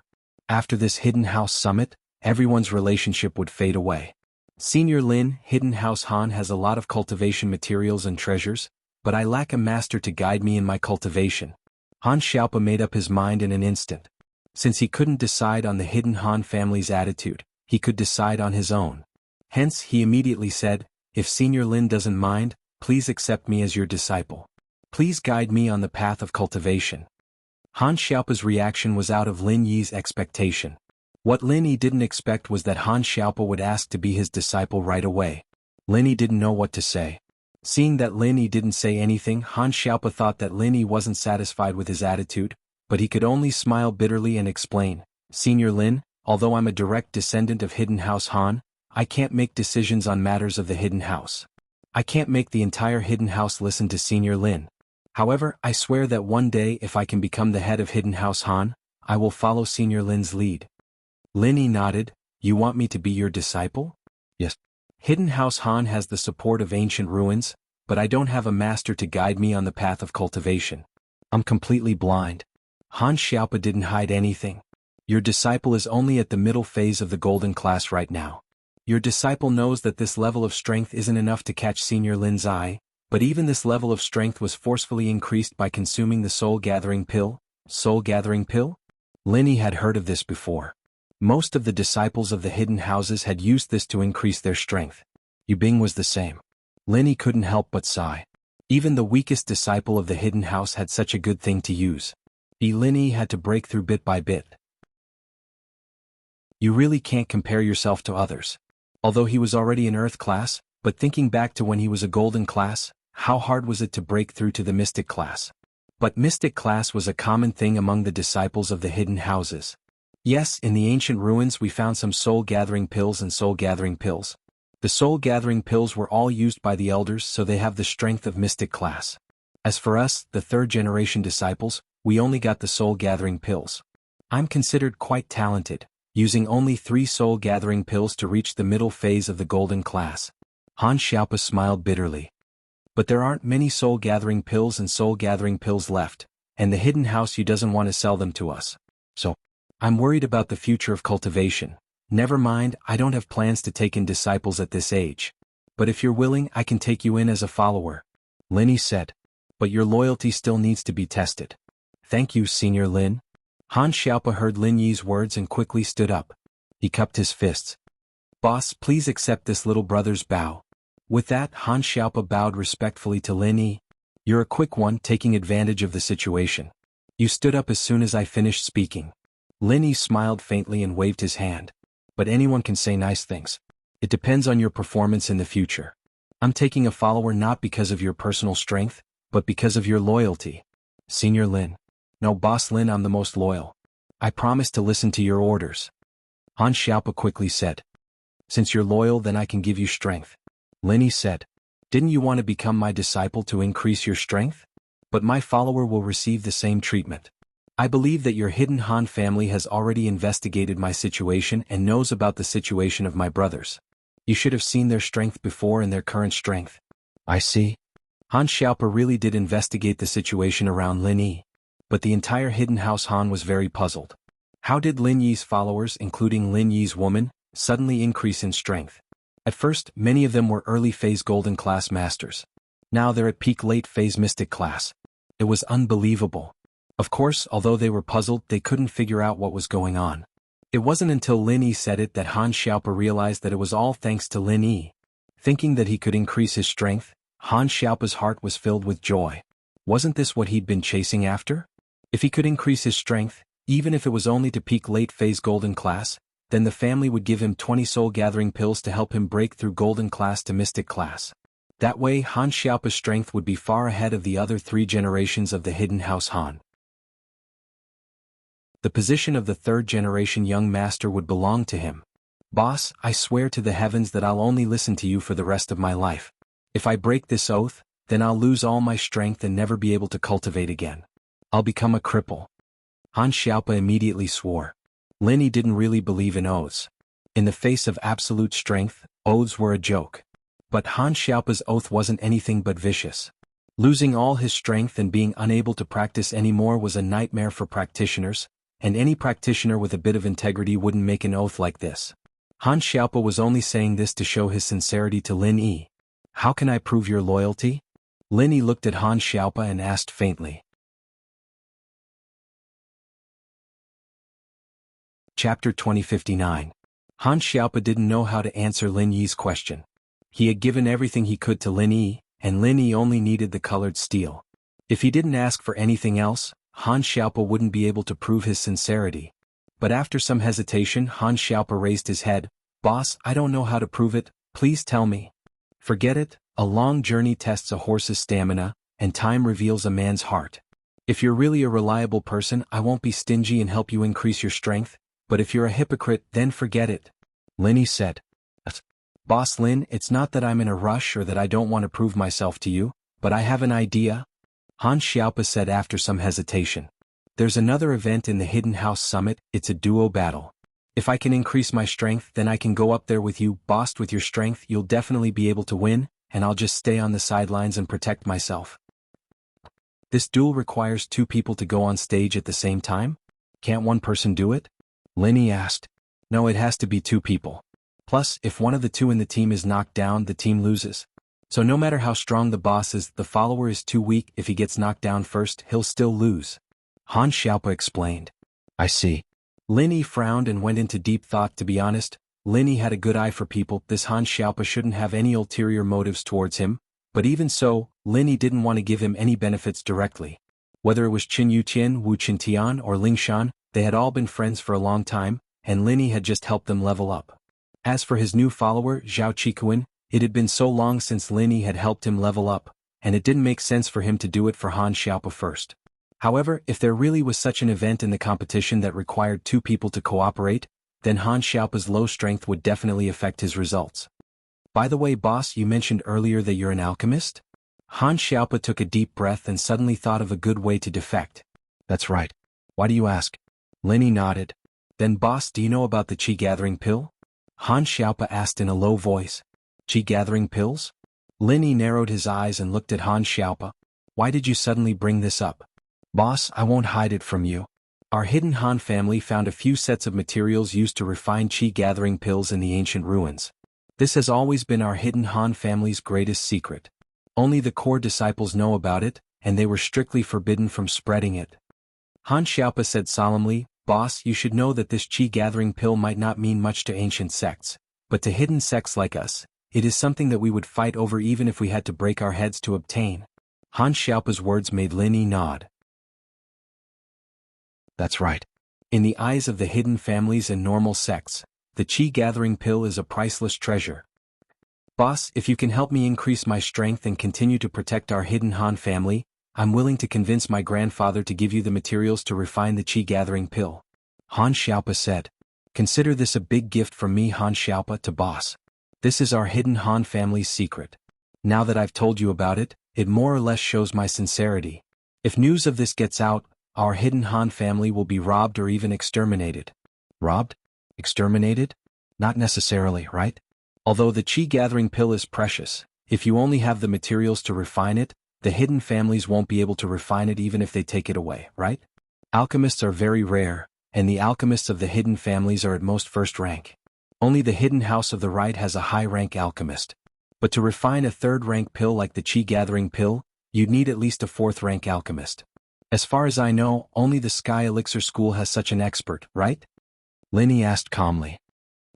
After this Hidden House summit, everyone's relationship would fade away. Senior Lin, Hidden House Han has a lot of cultivation materials and treasures, but I lack a master to guide me in my cultivation. Han Xiaopa made up his mind in an instant. Since he couldn't decide on the Hidden Han family's attitude, he could decide on his own. Hence, he immediately said, "If Senior Lin doesn't mind, please accept me as your disciple. Please guide me on the path of cultivation." Han Xiaopa's reaction was out of Lin Yi's expectation. What Lin Yi didn't expect was that Han Xiaopa would ask to be his disciple right away. Lin Yi didn't know what to say. Seeing that Lin Yi didn't say anything, Han Xiaopa thought that Lin Yi wasn't satisfied with his attitude, but he could only smile bitterly and explain, "Senior Lin, although I'm a direct descendant of Hidden House Han, I can't make decisions on matters of the Hidden House. I can't make the entire Hidden House listen to Senior Lin. However, I swear that one day if I can become the head of Hidden House Han, I will follow Senior Lin's lead." Lin Yi nodded. "You want me to be your disciple?" "Yes." "Hidden House Han has the support of ancient ruins, but I don't have a master to guide me on the path of cultivation. I'm completely blind." Han Xiaopa didn't hide anything. "Your disciple is only at the middle phase of the golden class right now. Your disciple knows that this level of strength isn't enough to catch Senior Lin's eye, but even this level of strength was forcefully increased by consuming the soul-gathering pill." Soul-gathering pill? Lin Yi had heard of this before. Most of the disciples of the hidden houses had used this to increase their strength. Yu Bing was the same. Lin Yi couldn't help but sigh. Even the weakest disciple of the hidden house had such a good thing to use. Lin Yi had to break through bit by bit. "You really can't compare yourself to others." Although he was already in Earth class, but thinking back to when he was a golden class, how hard was it to break through to the mystic class? But mystic class was a common thing among the disciples of the hidden houses. Yes, in the ancient ruins we found some soul-gathering pills and soul-gathering pills. The soul-gathering pills were all used by the elders, so they have the strength of mystic class. As for us, the third-generation disciples, we only got the soul-gathering pills. I'm considered quite talented, using only 3 soul-gathering pills to reach the middle phase of the golden class. Han Xiaopa smiled bitterly. But there aren't many soul-gathering pills and soul-gathering pills left, and the hidden house you doesn't want to sell them to us. So, I'm worried about the future of cultivation. Never mind, I don't have plans to take in disciples at this age. But if you're willing, I can take you in as a follower," Lin Yi said. "But your loyalty still needs to be tested." "Thank you, Senior Lin." Han Xiaopa heard Lin Yi's words and quickly stood up. He cupped his fists. "Boss, please accept this little brother's bow." With that, Han Xiaopa bowed respectfully to Lin Yi. "You're a quick one, taking advantage of the situation. You stood up as soon as I finished speaking." Lin Yi smiled faintly and waved his hand. But anyone can say nice things. It depends on your performance in the future. I'm taking a follower not because of your personal strength, but because of your loyalty. Senior Lin. No, Boss Lin, I'm the most loyal. I promise to listen to your orders. Han Xiaopa quickly said. Since you're loyal, then I can give you strength. Lin Yi said. Didn't you want to become my disciple to increase your strength? But my follower will receive the same treatment. I believe that your hidden Han family has already investigated my situation and knows about the situation of my brothers. You should have seen their strength before and their current strength. I see. Han Xiaopa really did investigate the situation around Lin Yi. But the entire hidden house Han was very puzzled. How did Lin Yi's followers, including Lin Yi's woman, suddenly increase in strength? At first, many of them were early phase golden class masters. Now they're at peak late phase mystic class. It was unbelievable. Of course, although they were puzzled, they couldn't figure out what was going on. It wasn't until Lin Yi said it that Han Xiaopa realized that it was all thanks to Lin Yi. Thinking that he could increase his strength, Han Xiaopa's heart was filled with joy. Wasn't this what he'd been chasing after? If he could increase his strength, even if it was only to peak late phase golden class, then the family would give him 20 soul gathering pills to help him break through golden class to mystic class. That way, Han Xiaopa's strength would be far ahead of the other 3 generations of the hidden house Han. The position of the 3rd generation young master would belong to him. Boss, I swear to the heavens that I'll only listen to you for the rest of my life. If I break this oath, then I'll lose all my strength and never be able to cultivate again. I'll become a cripple. Han Xiaopa immediately swore. Lin Yi didn't really believe in oaths. In the face of absolute strength, oaths were a joke. But Han Xiaopa's oath wasn't anything but vicious. Losing all his strength and being unable to practice anymore was a nightmare for practitioners, and any practitioner with a bit of integrity wouldn't make an oath like this. Han Xiaopa was only saying this to show his sincerity to Lin Yi. How can I prove your loyalty? Lin Yi looked at Han Xiaopa and asked faintly. Chapter 2059. Han Xiaopa didn't know how to answer Lin Yi's question. He had given everything he could to Lin Yi, and Lin Yi only needed the colored steel. If he didn't ask for anything else, Han Xiaopa wouldn't be able to prove his sincerity. But after some hesitation, Han Xiaopa raised his head. Boss, I don't know how to prove it, please tell me. Forget it, a long journey tests a horse's stamina, and time reveals a man's heart. If you're really a reliable person, I won't be stingy and help you increase your strength, but if you're a hypocrite, then forget it. Lin Yi said. Boss Lin, it's not that I'm in a rush or that I don't want to prove myself to you, but I have an idea. Han Xiaopa said after some hesitation. There's another event in the Hidden House Summit, it's a duo battle. If I can increase my strength, then I can go up there with you. Boss, with your strength, you'll definitely be able to win, and I'll just stay on the sidelines and protect myself. This duel requires 2 people to go on stage at the same time? Can't one person do it? Lin Yi asked. No, it has to be 2 people. Plus, if one of the 2 in the team is knocked down, the team loses. So no matter how strong the boss is, the follower is too weak. If he gets knocked down first, he'll still lose. Han Xiaopa explained. I see. Lin Yi frowned and went into deep thought. To be honest, Lin Yi had a good eye for people. This Han Xiaopa shouldn't have any ulterior motives towards him, but even so, Lin Yi didn't want to give him any benefits directly. Whether it was Qin Yuqian, Wu Qintian, or Ling Shan, they had all been friends for a long time, and Lin Yi had just helped them level up. As for his new follower, Zhao Qikuan, it had been so long since Lin Yi had helped him level up, and it didn't make sense for him to do it for Han Xiaopa first. However, if there really was such an event in the competition that required 2 people to cooperate, then Han Xiaopa's low strength would definitely affect his results. By the way, boss, you mentioned earlier that you're an alchemist? Han Xiaopa took a deep breath and suddenly thought of a good way to defect. That's right. Why do you ask? Lin Yi nodded. Then boss, do you know about the Qi gathering pill? Han Xiaopa asked in a low voice. Qi gathering pills? Lin Yi narrowed his eyes and looked at Han Xiaopa. Why did you suddenly bring this up? Boss, I won't hide it from you. Our hidden Han family found a few sets of materials used to refine Qi gathering pills in the ancient ruins. This has always been our hidden Han family's greatest secret. Only the core disciples know about it, and they were strictly forbidden from spreading it. Han Xiaopa said solemnly, Boss, you should know that this Qi gathering pill might not mean much to ancient sects, but to hidden sects like us, it is something that we would fight over even if we had to break our heads to obtain. Han Xiaopa's words made Lin Yi nod. That's right. In the eyes of the hidden families and normal sects, the chi-gathering pill is a priceless treasure. Boss, if you can help me increase my strength and continue to protect our hidden Han family, I'm willing to convince my grandfather to give you the materials to refine the chi-gathering pill. Han Xiaopa said. Consider this a big gift from me, Han Xiaopa, to Boss. This is our hidden Han family's secret. Now that I've told you about it, it more or less shows my sincerity. If news of this gets out, our hidden Han family will be robbed or even exterminated. Robbed? Exterminated? Not necessarily, right? Although the chi-gathering pill is precious, if you only have the materials to refine it, the hidden families won't be able to refine it even if they take it away, right? Alchemists are very rare, and the alchemists of the hidden families are at most first rank. Only the hidden house of the right has a high-rank alchemist. But to refine a third-rank pill like the chi-gathering pill, you'd need at least a fourth-rank alchemist. As far as I know, only the Sky Elixir School has such an expert, right? Linny asked calmly.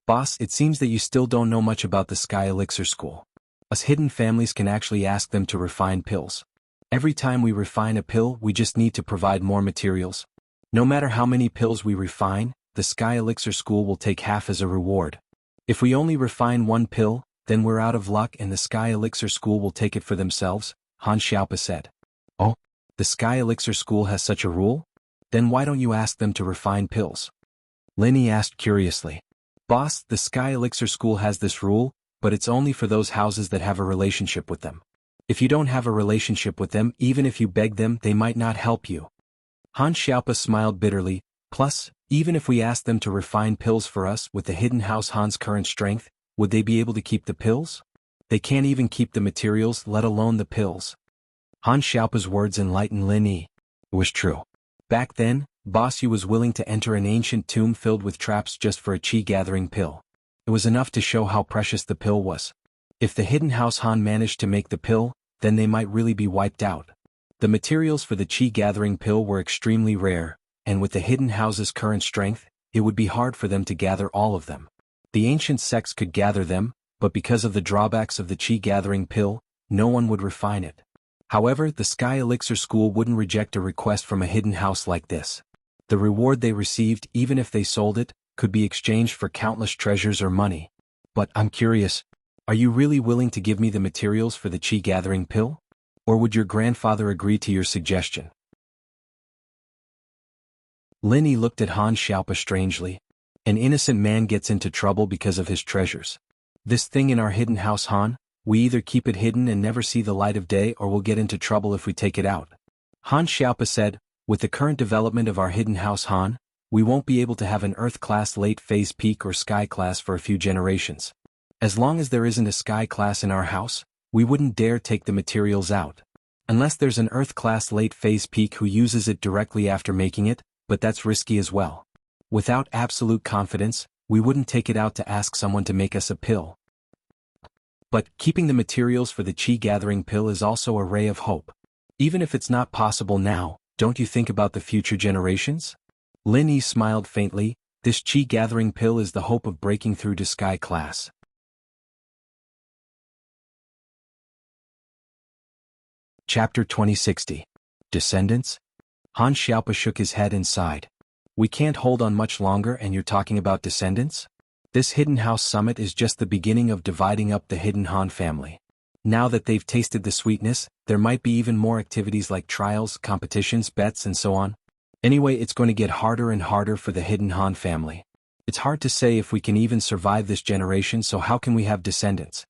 Boss, it seems that you still don't know much about the Sky Elixir School. Us hidden families can actually ask them to refine pills. Every time we refine a pill, we just need to provide more materials. No matter how many pills we refine, the Sky Elixir School will take half as a reward. If we only refine one pill, then we're out of luck and the Sky Elixir School will take it for themselves, Han Xiaopa said. Oh, the Sky Elixir School has such a rule? Then why don't you ask them to refine pills? Linny asked curiously. Boss, the Sky Elixir School has this rule, but it's only for those houses that have a relationship with them. If you don't have a relationship with them, even if you beg them, they might not help you. Han Xiaopa smiled bitterly. Plus, even if we asked them to refine pills for us with the hidden house Han's current strength, would they be able to keep the pills? They can't even keep the materials, let alone the pills. Han Xiaopa's words enlightened Lin Yi. It was true. Back then, Boss Yu was willing to enter an ancient tomb filled with traps just for a chi-gathering pill. It was enough to show how precious the pill was. If the hidden house Han managed to make the pill, then they might really be wiped out. The materials for the chi-gathering pill were extremely rare, and with the hidden house's current strength, it would be hard for them to gather all of them. The ancient sects could gather them, but because of the drawbacks of the chi-gathering pill, no one would refine it. However, the Sky Elixir School wouldn't reject a request from a hidden house like this. The reward they received, even if they sold it, could be exchanged for countless treasures or money. But I'm curious, are you really willing to give me the materials for the chi-gathering pill? Or would your grandfather agree to your suggestion? Lin Yi looked at Han Xiaopa strangely. An innocent man gets into trouble because of his treasures. This thing in our hidden house Han, we either keep it hidden and never see the light of day or we'll get into trouble if we take it out. Han Xiaopa said, with the current development of our hidden house Han, we won't be able to have an Earth-class late-phase peak or Sky-class for a few generations. As long as there isn't a Sky-class in our house, we wouldn't dare take the materials out. Unless there's an Earth-class late-phase peak who uses it directly after making it, but that's risky as well. Without absolute confidence, we wouldn't take it out to ask someone to make us a pill. But keeping the materials for the chi-gathering pill is also a ray of hope. Even if it's not possible now, don't you think about the future generations? Lin Yi smiled faintly. This chi-gathering pill is the hope of breaking through to Sky class. Chapter 2060. Descendants? Han Xiaopa shook his head and sighed. We can't hold on much longer and you're talking about descendants? This Hidden House Summit is just the beginning of dividing up the Hidden Han family. Now that they've tasted the sweetness, there might be even more activities like trials, competitions, bets and so on. Anyway, it's going to get harder and harder for the Hidden Han family. It's hard to say if we can even survive this generation, so how can we have descendants?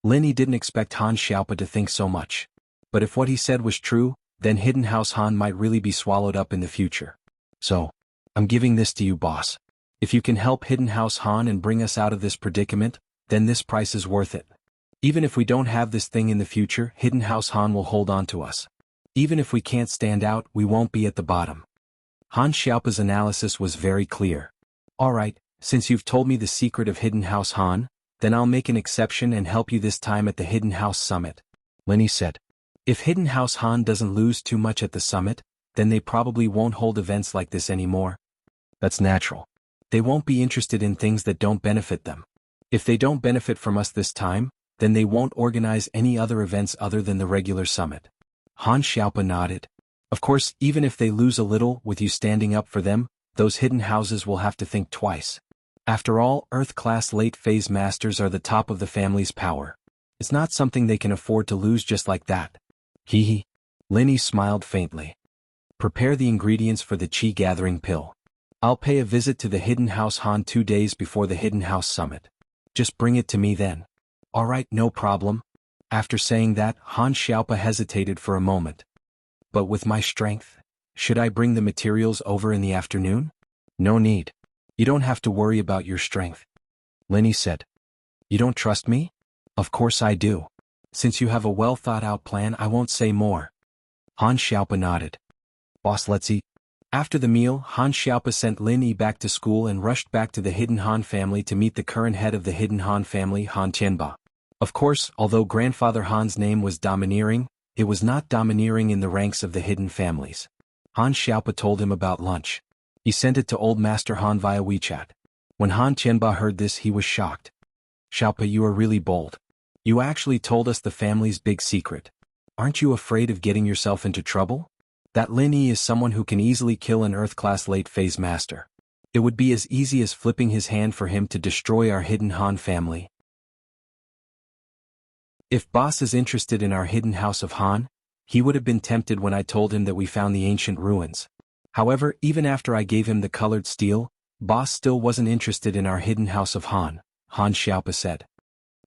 Lin Yi didn't expect Han Xiaopa to think so much. But if what he said was true, then Hidden House Han might really be swallowed up in the future. So, I'm giving this to you, boss. If you can help Hidden House Han and bring us out of this predicament, then this price is worth it. Even if we don't have this thing in the future, Hidden House Han will hold on to us. Even if we can't stand out, we won't be at the bottom. Han Xiaopa's analysis was very clear. Alright, since you've told me the secret of Hidden House Han, then I'll make an exception and help you this time at the Hidden House Summit. Lin Yi said. If Hidden House Han doesn't lose too much at the summit, then they probably won't hold events like this anymore. That's natural. They won't be interested in things that don't benefit them. If they don't benefit from us this time, then they won't organize any other events other than the regular summit. Han Xiaopa nodded. Of course, even if they lose a little with you standing up for them, those hidden houses will have to think twice. After all, Earth-class late-phase masters are the top of the family's power. It's not something they can afford to lose just like that. Hee hee. Linny smiled faintly. Prepare the ingredients for the chi-gathering pill. I'll pay a visit to the Hidden House Han 2 days before the Hidden House Summit. Just bring it to me then. Alright, no problem. After saying that, Han Xiaopa hesitated for a moment. But with my strength, should I bring the materials over in the afternoon? No need. You don't have to worry about your strength. Linny said. You don't trust me? Of course I do. Since you have a well-thought-out plan, I won't say more. Han Xiaopa nodded. Boss, let's eat. After the meal, Han Xiaopa sent Lin Yi back to school and rushed back to the Hidden Han family to meet the current head of the Hidden Han family, Han Tianba. Of course, although Grandfather Han's name was domineering, it was not domineering in the ranks of the hidden families. Han Xiaopa told him about lunch. He sent it to Old Master Han via WeChat. When Han Tianba heard this, he was shocked. Xiaopa, you are really bold. You actually told us the family's big secret. Aren't you afraid of getting yourself into trouble? That Lin Yi is someone who can easily kill an Earth-class late-phase master. It would be as easy as flipping his hand for him to destroy our Hidden Han family. If Boss is interested in our Hidden House of Han, he would have been tempted when I told him that we found the ancient ruins. However, even after I gave him the colored steel, Boss still wasn't interested in our Hidden House of Han, Han Xiaopa said.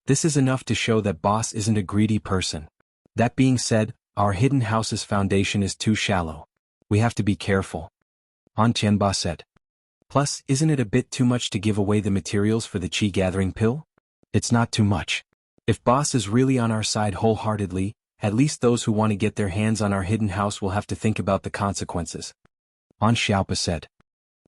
This is enough to show that Boss isn't a greedy person. That being said, our Hidden House's foundation is too shallow. We have to be careful. Han Tianba said. Plus, isn't it a bit too much to give away the materials for the chi-gathering pill? It's not too much. If Boss is really on our side wholeheartedly, at least those who want to get their hands on our Hidden House will have to think about the consequences. Han Xiaopa said.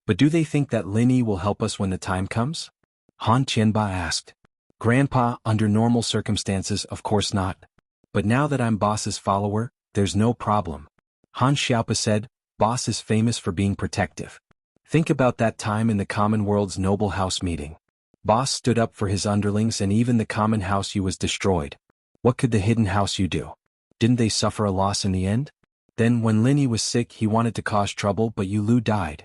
But do they think that Lin Yi will help us when the time comes? Han Tianba asked. Grandpa, under normal circumstances, of course not. But now that I'm Boss's follower, there's no problem. Han Xiaopa said, Boss is famous for being protective. Think about that time in the Common World's Noble House meeting. Boss stood up for his underlings and even the Common House you was destroyed. What could the Hidden House you do? Didn't they suffer a loss in the end? Then when Lin Yi was sick he wanted to cause trouble but Lu died.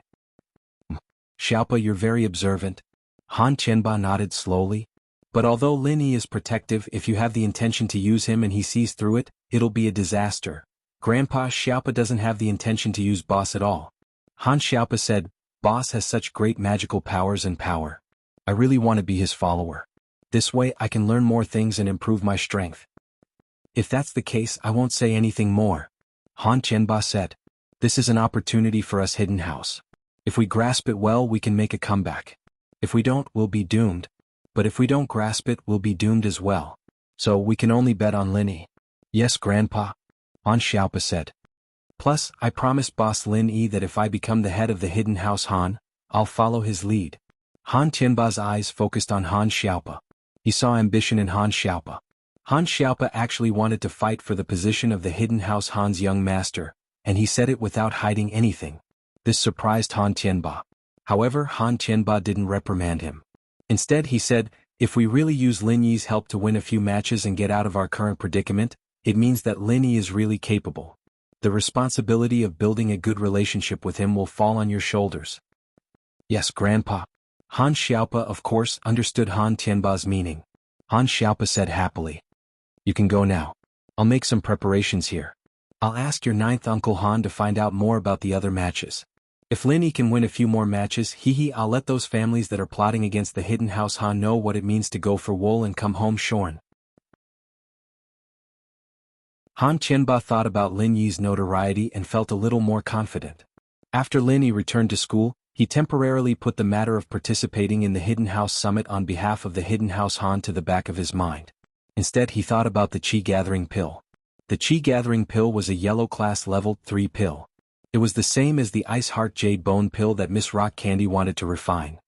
Xiaopa, you're very observant. Han Tianba nodded slowly. But although Lin Yi is protective, if you have the intention to use him and he sees through it, it'll be a disaster. Grandpa, Xiaopa doesn't have the intention to use Boss at all. Han Xiaopa said, Boss has such great magical powers and power. I really want to be his follower. This way I can learn more things and improve my strength. If that's the case, I won't say anything more. Han Tianba said. This is an opportunity for us Hidden House. If we grasp it well, we can make a comeback. If we don't, we'll be doomed. But if we don't grasp it, we'll be doomed as well. So we can only bet on Lin Yi. Yes, Grandpa. Han Xiaopa said. Plus, I promised Boss Lin Yi that if I become the head of the Hidden House Han, I'll follow his lead. Han Tianba's eyes focused on Han Xiaopa. He saw ambition in Han Xiaopa. Han Xiaopa actually wanted to fight for the position of the Hidden House Han's young master, and he said it without hiding anything. This surprised Han Tianba. However, Han Tianba didn't reprimand him. Instead he said, if we really use Lin Yi's help to win a few matches and get out of our current predicament, it means that Lin Yi is really capable. The responsibility of building a good relationship with him will fall on your shoulders. Yes, Grandpa. Han Xiaopa of course understood Han Tianba's meaning. Han Xiaopa said happily. You can go now. I'll make some preparations here. I'll ask your ninth uncle Han to find out more about the other matches. If Lin Yi can win a few more matches, I'll let those families that are plotting against the Hidden House Han know what it means to go for wool and come home shorn. Han Tianba thought about Lin Yi's notoriety and felt a little more confident. After Lin Yi returned to school, he temporarily put the matter of participating in the Hidden House Summit on behalf of the Hidden House Han to the back of his mind. Instead he thought about the Chi-gathering pill. The Chi-gathering pill was a yellow class level 3 pill. It was the same as the Ice Heart Jade Bone pill that Miss Rock Candy wanted to refine.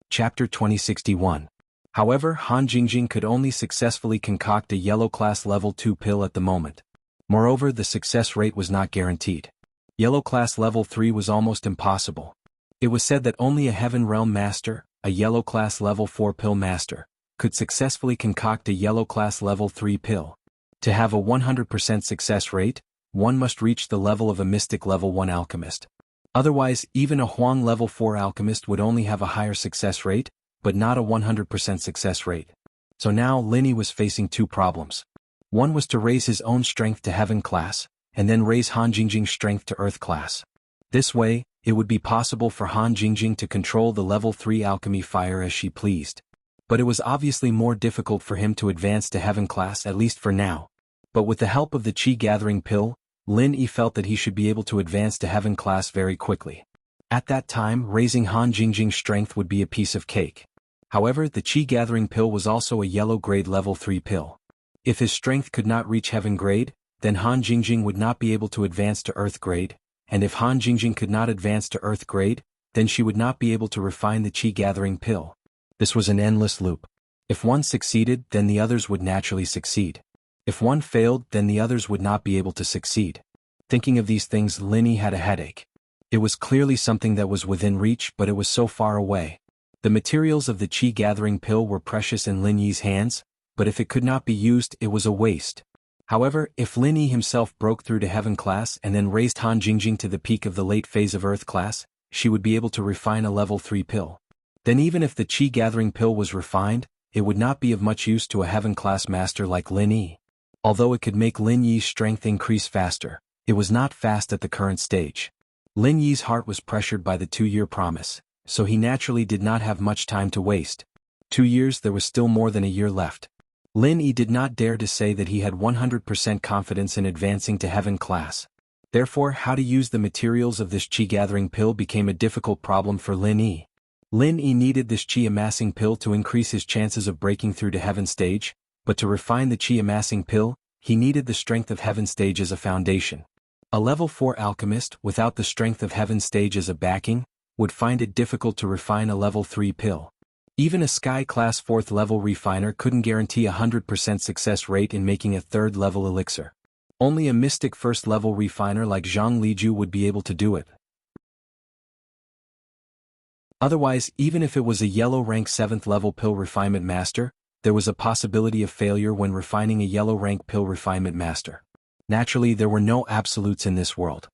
Chapter 2061. However, Han Jingjing could only successfully concoct a yellow class level 2 pill at the moment. Moreover, the success rate was not guaranteed. Yellow class level 3 was almost impossible. It was said that only a Heaven Realm Master, a yellow class level 4 pill master, could successfully concoct a yellow class level 3 pill. To have a 100% success rate, one must reach the level of a mystic level 1 alchemist. Otherwise, even a Huang level 4 alchemist would only have a higher success rate, but not a 100% success rate. So now Linny was facing two problems. One was to raise his own strength to heaven class, and then raise Han Jingjing's strength to earth class. This way, it would be possible for Han Jingjing to control the level 3 alchemy fire as she pleased. But it was obviously more difficult for him to advance to heaven class, at least for now. But with the help of the Qi gathering pill, Lin Yi felt that he should be able to advance to heaven class very quickly. At that time, raising Han Jingjing's strength would be a piece of cake. However, the Qi gathering pill was also a yellow grade level 3 pill. If his strength could not reach heaven grade, then Han Jingjing would not be able to advance to earth grade, and if Han Jingjing could not advance to earth grade, then she would not be able to refine the Qi gathering pill. This was an endless loop. If one succeeded, then the others would naturally succeed. If one failed, then the others would not be able to succeed. Thinking of these things, Linny had a headache. It was clearly something that was within reach, but it was so far away. The materials of the Qi gathering pill were precious in Lin Yi's hands, but if it could not be used, it was a waste. However, if Lin Yi himself broke through to heaven class and then raised Han Jingjing to the peak of the late phase of earth class, she would be able to refine a level 3 pill. Then even if the Qi gathering pill was refined, it would not be of much use to a heaven class master like Lin Yi. Although it could make Lin Yi's strength increase faster, it was not fast at the current stage. Lin Yi's heart was pressured by the 2-year promise, so he naturally did not have much time to waste. 2 years, there was still more than a year left. Lin Yi did not dare to say that he had 100% confidence in advancing to heaven class. Therefore, how to use the materials of this Qi gathering pill became a difficult problem for Lin Yi. Lin Yi needed this Qi amassing pill to increase his chances of breaking through to heaven stage, but to refine the Qi amassing pill, he needed the strength of heaven stage as a foundation. A level 4 alchemist, without the strength of heaven stage as a backing, would find it difficult to refine a level 3 pill. Even a Sky Class 4th level refiner couldn't guarantee a 100% success rate in making a 3rd level elixir. Only a mystic 1st level refiner like Zhang Liju would be able to do it. Otherwise, even if it was a yellow rank 7th level pill refinement master, there was a possibility of failure when refining a yellow rank pill refinement master. Naturally, there were no absolutes in this world.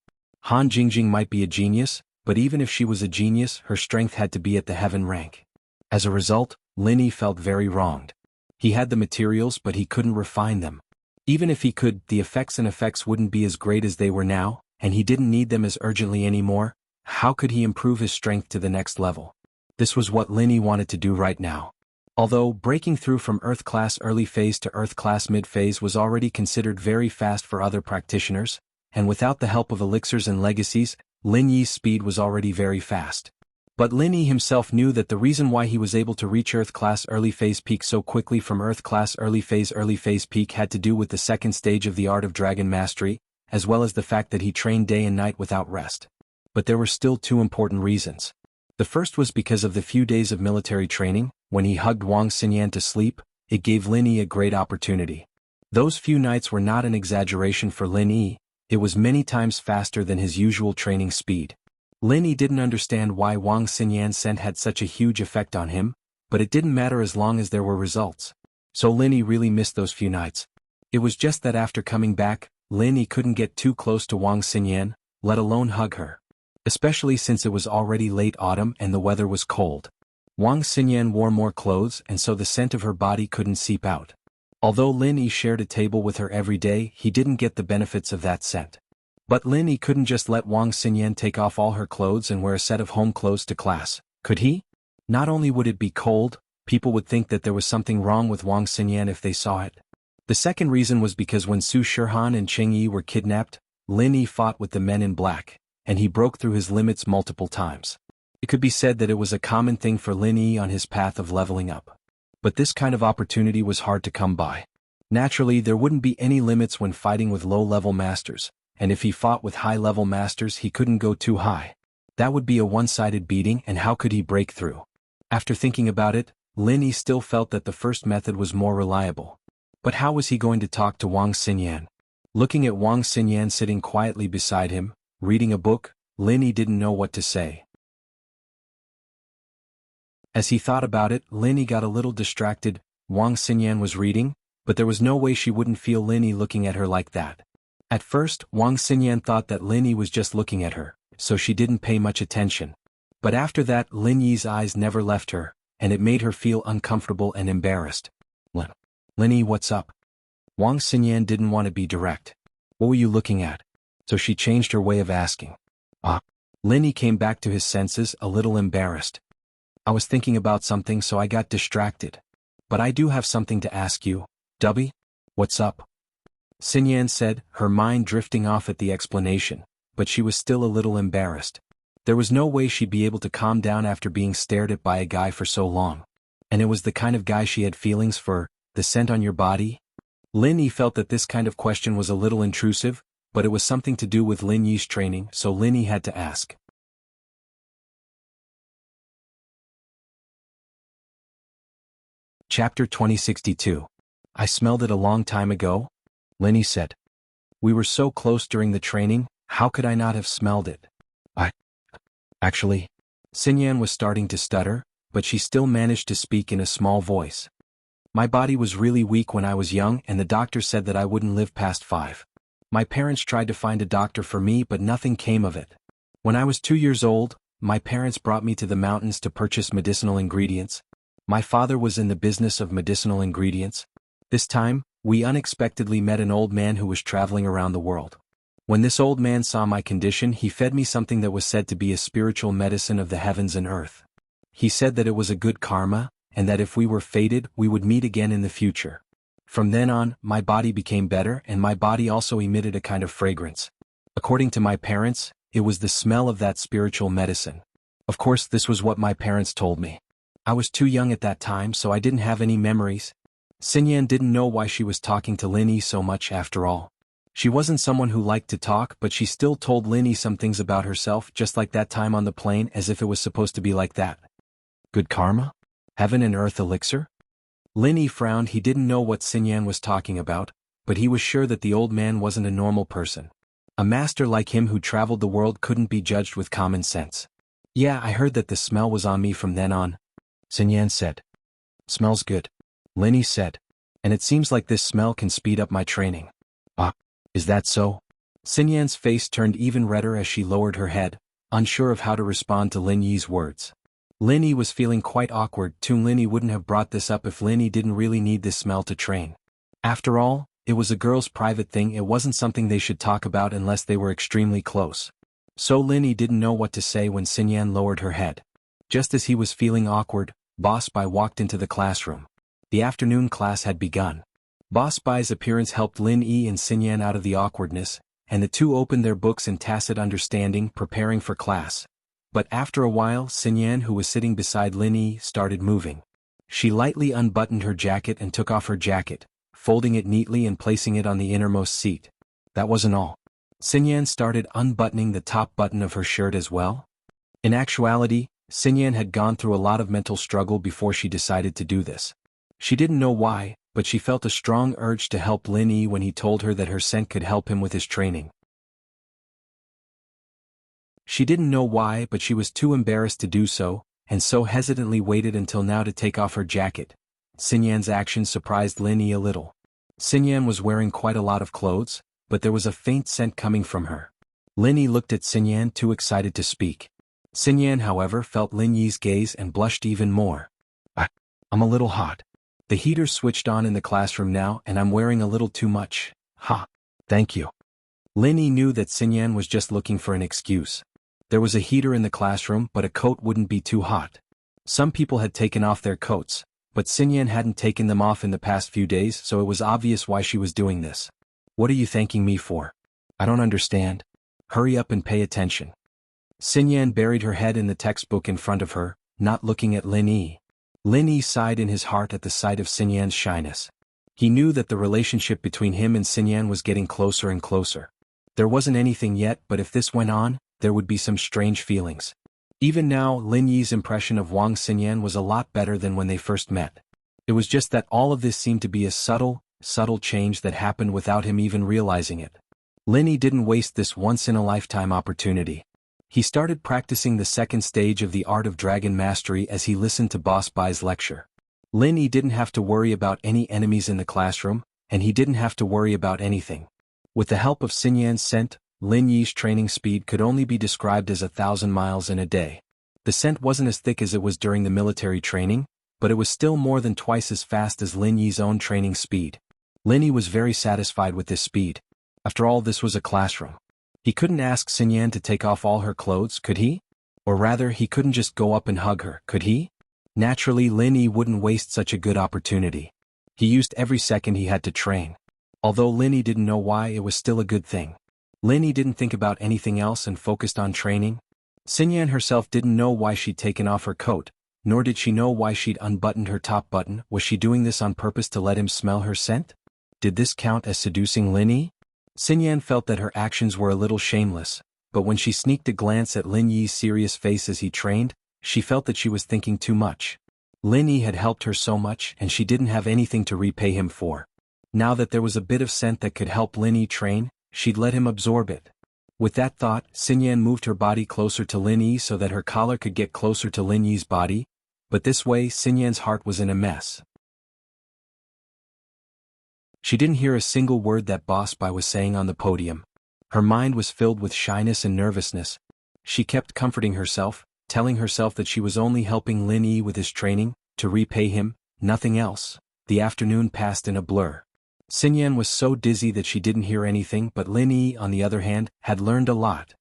Han Jingjing might be a genius, but even if she was a genius, her strength had to be at the heaven rank. As a result, Lin Yi felt very wronged. He had the materials, but he couldn't refine them. Even if he could, the effects wouldn't be as great as they were now, and he didn't need them as urgently anymore. How could he improve his strength to the next level? This was what Lin Yi wanted to do right now. Although breaking through from Earth class early phase to Earth class mid phase was already considered very fast for other practitioners, and without the help of elixirs and legacies, Lin Yi's speed was already very fast. But Lin Yi himself knew that the reason why he was able to reach Earth class early phase peak so quickly from Earth class early phase peak had to do with the second stage of the art of dragon mastery, as well as the fact that he trained day and night without rest. But there were still two important reasons. The first was because of the few days of military training. When he hugged Wang Xinyan to sleep, it gave Lin Yi a great opportunity. Those few nights were not an exaggeration for Lin Yi, it was many times faster than his usual training speed. Lin Yi didn't understand why Wang Xinyan's scent had such a huge effect on him, but it didn't matter as long as there were results. So Lin Yi really missed those few nights. It was just that after coming back, Lin Yi couldn't get too close to Wang Xinyan, let alone hug her. Especially since it was already late autumn and the weather was cold. Wang Xinyan wore more clothes and so the scent of her body couldn't seep out. Although Lin Yi shared a table with her every day, he didn't get the benefits of that scent. But Lin Yi couldn't just let Wang Xinyan take off all her clothes and wear a set of home clothes to class, could he? Not only would it be cold, people would think that there was something wrong with Wang Xinyan if they saw it. The second reason was because when Su Shihan and Cheng Yi were kidnapped, Lin Yi fought with the men in black, and he broke through his limits multiple times. It could be said that it was a common thing for Lin Yi on his path of leveling up. But this kind of opportunity was hard to come by. Naturally, there wouldn't be any limits when fighting with low-level masters, and if he fought with high-level masters he couldn't go too high. That would be a one-sided beating, and how could he break through? After thinking about it, Lin Yi still felt that the first method was more reliable. But how was he going to talk to Wang Xinyan? Looking at Wang Xinyan sitting quietly beside him, reading a book, Lin Yi didn't know what to say. As he thought about it, Lin Yi got a little distracted. Wang Xinyan was reading, but there was no way she wouldn't feel Lin Yi looking at her like that. At first, Wang Xinyan thought that Lin Yi was just looking at her, so she didn't pay much attention. But after that, Lin Yi's eyes never left her, and it made her feel uncomfortable and embarrassed. Lin Yi, what's up? Wang Xinyan didn't want to be direct. What were you looking at? So she changed her way of asking. Lin Yi came back to his senses, a little embarrassed. I was thinking about something, so I got distracted. But I do have something to ask you. Dubby? What's up? Xinyan said, her mind drifting off at the explanation, but she was still a little embarrassed. There was no way she'd be able to calm down after being stared at by a guy for so long. And it was the kind of guy she had feelings for. The scent on your body? Lin Yi felt that this kind of question was a little intrusive, but it was something to do with Lin Yi's training, so Lin Yi had to ask. Chapter 2062. I smelled it a long time ago? Lin Yi said. We were so close during the training, how could I not have smelled it? Actually. Xinyan was starting to stutter, but she still managed to speak in a small voice. My body was really weak when I was young, and the doctor said that I wouldn't live past 5. My parents tried to find a doctor for me, but nothing came of it. When I was 2 years old, my parents brought me to the mountains to purchase medicinal ingredients. My father was in the business of medicinal ingredients. This time, we unexpectedly met an old man who was traveling around the world. When this old man saw my condition, he fed me something that was said to be a spiritual medicine of the heavens and earth. He said that it was a good karma, and that if we were fated, we would meet again in the future. From then on, my body became better, and my body also emitted a kind of fragrance. According to my parents, it was the smell of that spiritual medicine. Of course, this was what my parents told me. I was too young at that time, so I didn't have any memories. Xinyan didn't know why she was talking to Lin Yi so much after all. She wasn't someone who liked to talk, but she still told Lin Yi some things about herself, just like that time on the plane, as if it was supposed to be like that. Good karma? Heaven and earth elixir? Lin Yi frowned. He didn't know what Xinyan was talking about, but he was sure that the old man wasn't a normal person. A master like him who traveled the world couldn't be judged with common sense. Yeah, I heard that the smell was on me from then on. Xinyan said. Smells good. Lin Yi said. And it seems like this smell can speed up my training. Is that so? Xinyan's face turned even redder as she lowered her head, unsure of how to respond to Lin Yi's words. Lin Yi was feeling quite awkward too. Lin Yi wouldn't have brought this up if Lin Yi didn't really need this smell to train. After all, it was a girl's private thing. It wasn't something they should talk about unless they were extremely close. So Lin Yi didn't know what to say when Xinyan lowered her head. Just as he was feeling awkward, Boss Bai walked into the classroom. The afternoon class had begun. Boss Bai's appearance helped Lin Yi and Xinyan out of the awkwardness, and the two opened their books in tacit understanding, preparing for class. But after a while, Xinyan, who was sitting beside Lin Yi, started moving. She lightly unbuttoned her jacket and took off her jacket, folding it neatly and placing it on the innermost seat. That wasn't all. Xinyan started unbuttoning the top button of her shirt as well. In actuality, Xinyan had gone through a lot of mental struggle before she decided to do this. She didn't know why, but she felt a strong urge to help Lin Yi when he told her that her scent could help him with his training. She didn't know why, but she was too embarrassed to do so, and so hesitantly waited until now to take off her jacket. Xinyan's action surprised Lin Yi a little. Xinyan was wearing quite a lot of clothes, but there was a faint scent coming from her. Lin Yi looked at Xinyan, too excited to speak. Xinyan, however, felt Lin Yi's gaze and blushed even more. I'm a little hot. The heater's switched on in the classroom now, and I'm wearing a little too much. Thank you. Lin Yi knew that Xinyan was just looking for an excuse. There was a heater in the classroom, but a coat wouldn't be too hot. Some people had taken off their coats, but Xinyan hadn't taken them off in the past few days, so it was obvious why she was doing this. What are you thanking me for? I don't understand. Hurry up and pay attention. Xinyan buried her head in the textbook in front of her, not looking at Lin Yi. Lin Yi sighed in his heart at the sight of Xinyan's shyness. He knew that the relationship between him and Xinyan was getting closer and closer. There wasn't anything yet, but if this went on, there would be some strange feelings. Even now, Lin Yi's impression of Wang Xinyan was a lot better than when they first met. It was just that all of this seemed to be a subtle change that happened without him even realizing it. Lin Yi didn't waste this once-in-a-lifetime opportunity. He started practicing the second stage of the art of dragon mastery as he listened to Boss Bai's lecture. Lin Yi didn't have to worry about any enemies in the classroom, and he didn't have to worry about anything. With the help of Xinyan's scent, Lin Yi's training speed could only be described as 1,000 miles in a day. The scent wasn't as thick as it was during the military training, but it was still more than twice as fast as Lin Yi's own training speed. Lin Yi was very satisfied with this speed. After all, this was a classroom. He couldn't ask Xinyan to take off all her clothes, could he? Or rather, he couldn't just go up and hug her, could he? Naturally, Lin Yi wouldn't waste such a good opportunity. He used every second he had to train. Although Lin Yi didn't know why, it was still a good thing. Lin Yi didn't think about anything else and focused on training. Xinyan herself didn't know why she'd taken off her coat, nor did she know why she'd unbuttoned her top button. Was she doing this on purpose to let him smell her scent? Did this count as seducing Lin Yi? Xinyan felt that her actions were a little shameless, but when she sneaked a glance at Lin Yi's serious face as he trained, she felt that she was thinking too much. Lin Yi had helped her so much and she didn't have anything to repay him for. Now that there was a bit of scent that could help Lin Yi train, she'd let him absorb it. With that thought, Xinyan moved her body closer to Lin Yi so that her collar could get closer to Lin Yi's body, but this way Xinyan's heart was in a mess. She didn't hear a single word that Boss Bai was saying on the podium. Her mind was filled with shyness and nervousness. She kept comforting herself, telling herself that she was only helping Lin Yi with his training, to repay him, nothing else. The afternoon passed in a blur. Xinyan was so dizzy that she didn't hear anything, but Lin Yi, on the other hand, had learned a lot.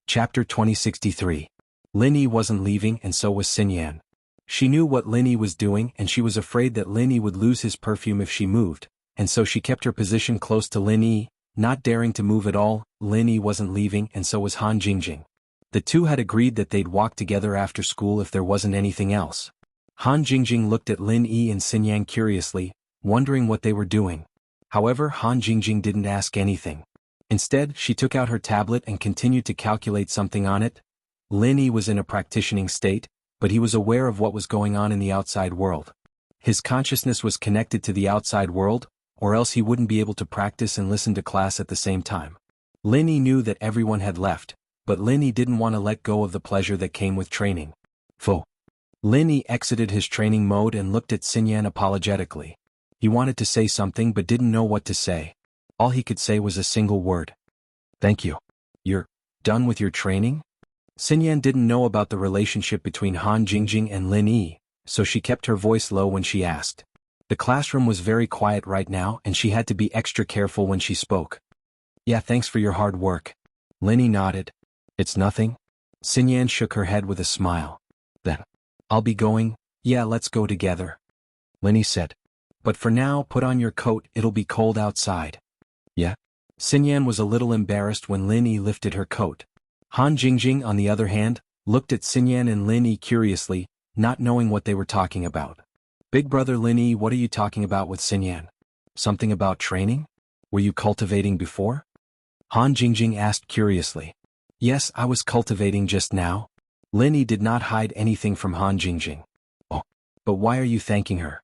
Chapter 2063. Lin Yi wasn't leaving and so was Xinyan. She knew what Lin Yi was doing and she was afraid that Lin Yi would lose his perfume if she moved, and so she kept her position close to Lin Yi, not daring to move at all. Lin Yi wasn't leaving and so was Han Jingjing. The two had agreed that they'd walk together after school if there wasn't anything else. Han Jingjing looked at Lin Yi and Xinyan curiously, wondering what they were doing. However, Han Jingjing didn't ask anything. Instead, she took out her tablet and continued to calculate something on it. Lin Yi was in a practicing state, but he was aware of what was going on in the outside world. His consciousness was connected to the outside world, or else he wouldn't be able to practice and listen to class at the same time. Lin Yi knew that everyone had left, but Lin Yi didn't want to let go of the pleasure that came with training. Lin Yi exited his training mode and looked at Xinyan apologetically. He wanted to say something but didn't know what to say. All he could say was a single word. Thank you. You're done with your training? Xinyan didn't know about the relationship between Han Jingjing and Lin Yi, so she kept her voice low when she asked. The classroom was very quiet right now and she had to be extra careful when she spoke. Yeah, thanks for your hard work. Lin Yi nodded. It's nothing. Xinyan shook her head with a smile. Then, I'll be going. Yeah, let's go together. Lin Yi said. But for now, put on your coat, it'll be cold outside. Yeah? Xinyan was a little embarrassed when Lin Yi lifted her coat. Han Jingjing, on the other hand, looked at Xinyan and Lin Yi curiously, not knowing what they were talking about. Big brother Lin Yi, what are you talking about with Xinyan? Something about training? Were you cultivating before? Han Jingjing asked curiously. Yes, I was cultivating just now. Lin Yi did not hide anything from Han Jingjing. Oh, but why are you thanking her?